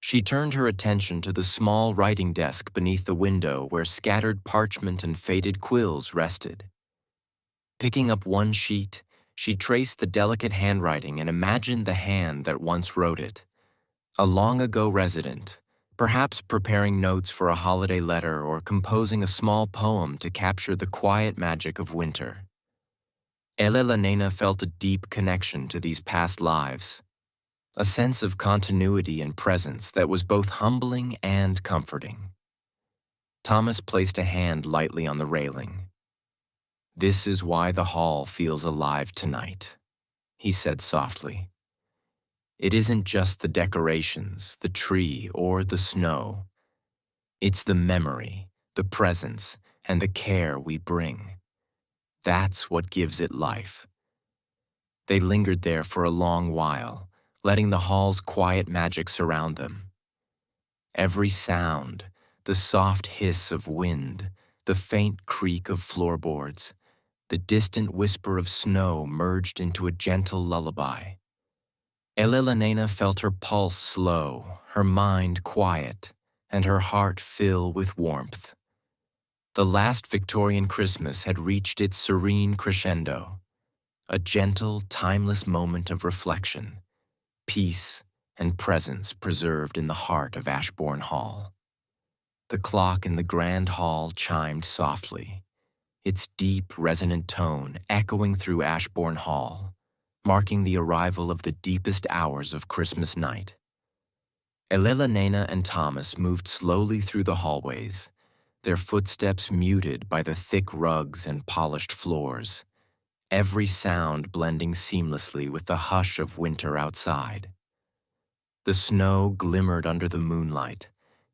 She turned her attention to the small writing desk beneath the window where scattered parchment and faded quills rested. Picking up one sheet, she traced the delicate handwriting and imagined the hand that once wrote it. A long-ago resident, perhaps preparing notes for a holiday letter or composing a small poem to capture the quiet magic of winter. Elellanena felt a deep connection to these past lives, a sense of continuity and presence that was both humbling and comforting. Thomas placed a hand lightly on the railing. "This is why the hall feels alive tonight," he said softly. "It isn't just the decorations, the tree, or the snow. It's the memory, the presence, and the care we bring. That's what gives it life." They lingered there for a long while, letting the hall's quiet magic surround them. Every sound, the soft hiss of wind, the faint creak of floorboards, the distant whisper of snow merged into a gentle lullaby. Elellanena felt her pulse slow, her mind quiet, and her heart fill with warmth. The last Victorian Christmas had reached its serene crescendo, a gentle, timeless moment of reflection, peace, and presence preserved in the heart of Ashborne Hall. The clock in the grand hall chimed softly, its deep, resonant tone echoing through Ashborne Hall, marking the arrival of the deepest hours of Christmas night. Elellanena and Thomas moved slowly through the hallways, their footsteps muted by the thick rugs and polished floors, every sound blending seamlessly with the hush of winter outside. The snow glimmered under the moonlight,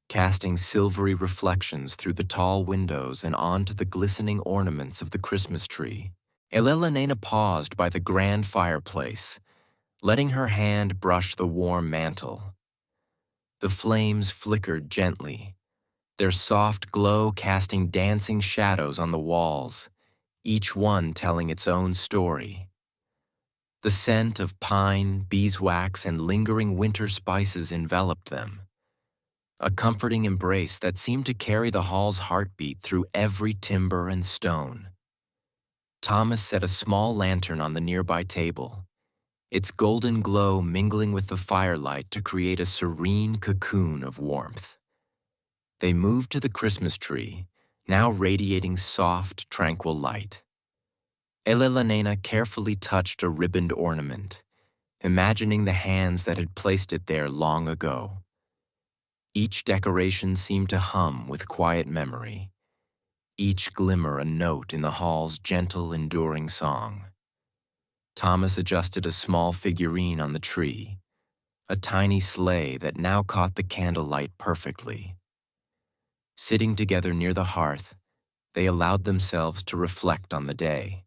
casting silvery reflections through the tall windows and onto the glistening ornaments of the Christmas tree. Elellanena paused by the grand fireplace, letting her hand brush the warm mantle. The flames flickered gently, their soft glow casting dancing shadows on the walls, each one telling its own story. The scent of pine, beeswax, and lingering winter spices enveloped them, a comforting embrace that seemed to carry the hall's heartbeat through every timber and stone. Thomas set a small lantern on the nearby table, its golden glow mingling with the firelight to create a serene cocoon of warmth. They moved to the Christmas tree, now radiating soft, tranquil light. Elellanena carefully touched a ribboned ornament, imagining the hands that had placed it there long ago. Each decoration seemed to hum with quiet memory, each glimmer a note in the hall's gentle, enduring song. Thomas adjusted a small figurine on the tree, a tiny sleigh that now caught the candlelight perfectly. Sitting together near the hearth, they allowed themselves to reflect on the day.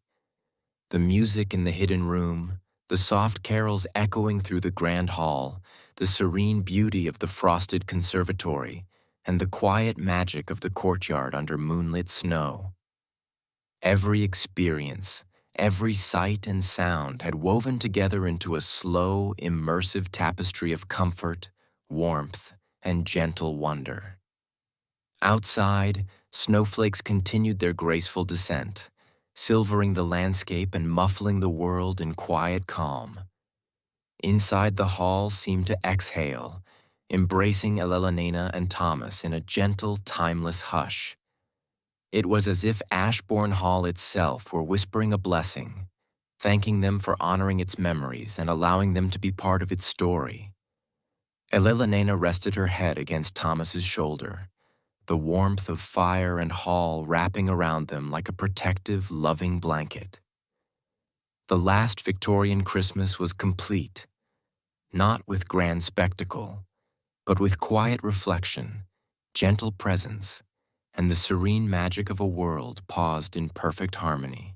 The music in the hidden room, the soft carols echoing through the grand hall, the serene beauty of the frosted conservatory, and the quiet magic of the courtyard under moonlit snow. Every experience, every sight and sound had woven together into a slow, immersive tapestry of comfort, warmth, and gentle wonder. Outside, snowflakes continued their graceful descent, silvering the landscape and muffling the world in quiet calm. Inside, the hall seemed to exhale, embracing Elellanena and Thomas in a gentle, timeless hush. It was as if Ashborne Hall itself were whispering a blessing, thanking them for honoring its memories and allowing them to be part of its story. Elellanena rested her head against Thomas's shoulder, the warmth of fire and hall wrapping around them like a protective, loving blanket. The last Victorian Christmas was complete, not with grand spectacle, but with quiet reflection, gentle presence, and the serene magic of a world paused in perfect harmony.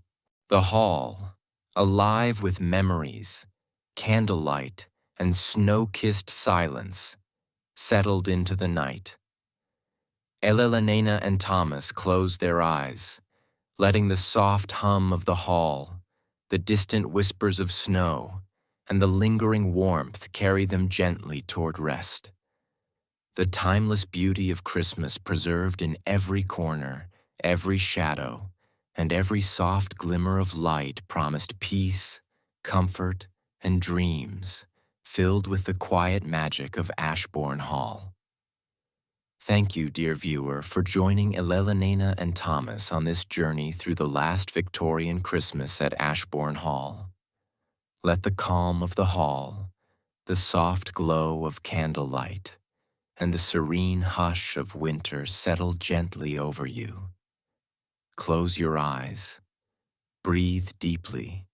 The hall, alive with memories, candlelight, and snow-kissed silence, settled into the night. Elellanena and Thomas closed their eyes, letting the soft hum of the hall, the distant whispers of snow, and the lingering warmth carry them gently toward rest. The timeless beauty of Christmas preserved in every corner, every shadow, and every soft glimmer of light promised peace, comfort, and dreams, filled with the quiet magic of Ashborne Hall. Thank you, dear viewer, for joining Elellanena and Thomas on this journey through the last Victorian Christmas at Ashborne Hall. Let the calm of the hall, the soft glow of candlelight, and the serene hush of winter settle gently over you. Close your eyes, breathe deeply,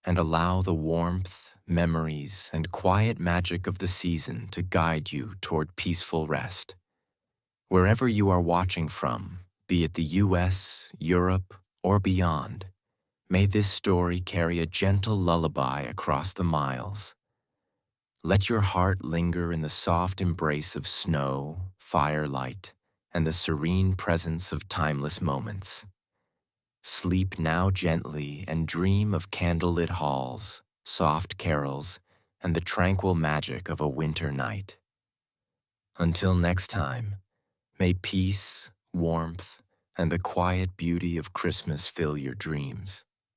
and allow the warmth, memories, and quiet magic of the season to guide you toward peaceful rest. Wherever you are watching from, be it the US, Europe, or beyond, may this story carry a gentle lullaby across the miles. Let your heart linger in the soft embrace of snow, firelight, and the serene presence of timeless moments. Sleep now gently and dream of candlelit halls, soft carols, and the tranquil magic of a winter night. Until next time, may peace, warmth, and the quiet beauty of Christmas fill your dreams.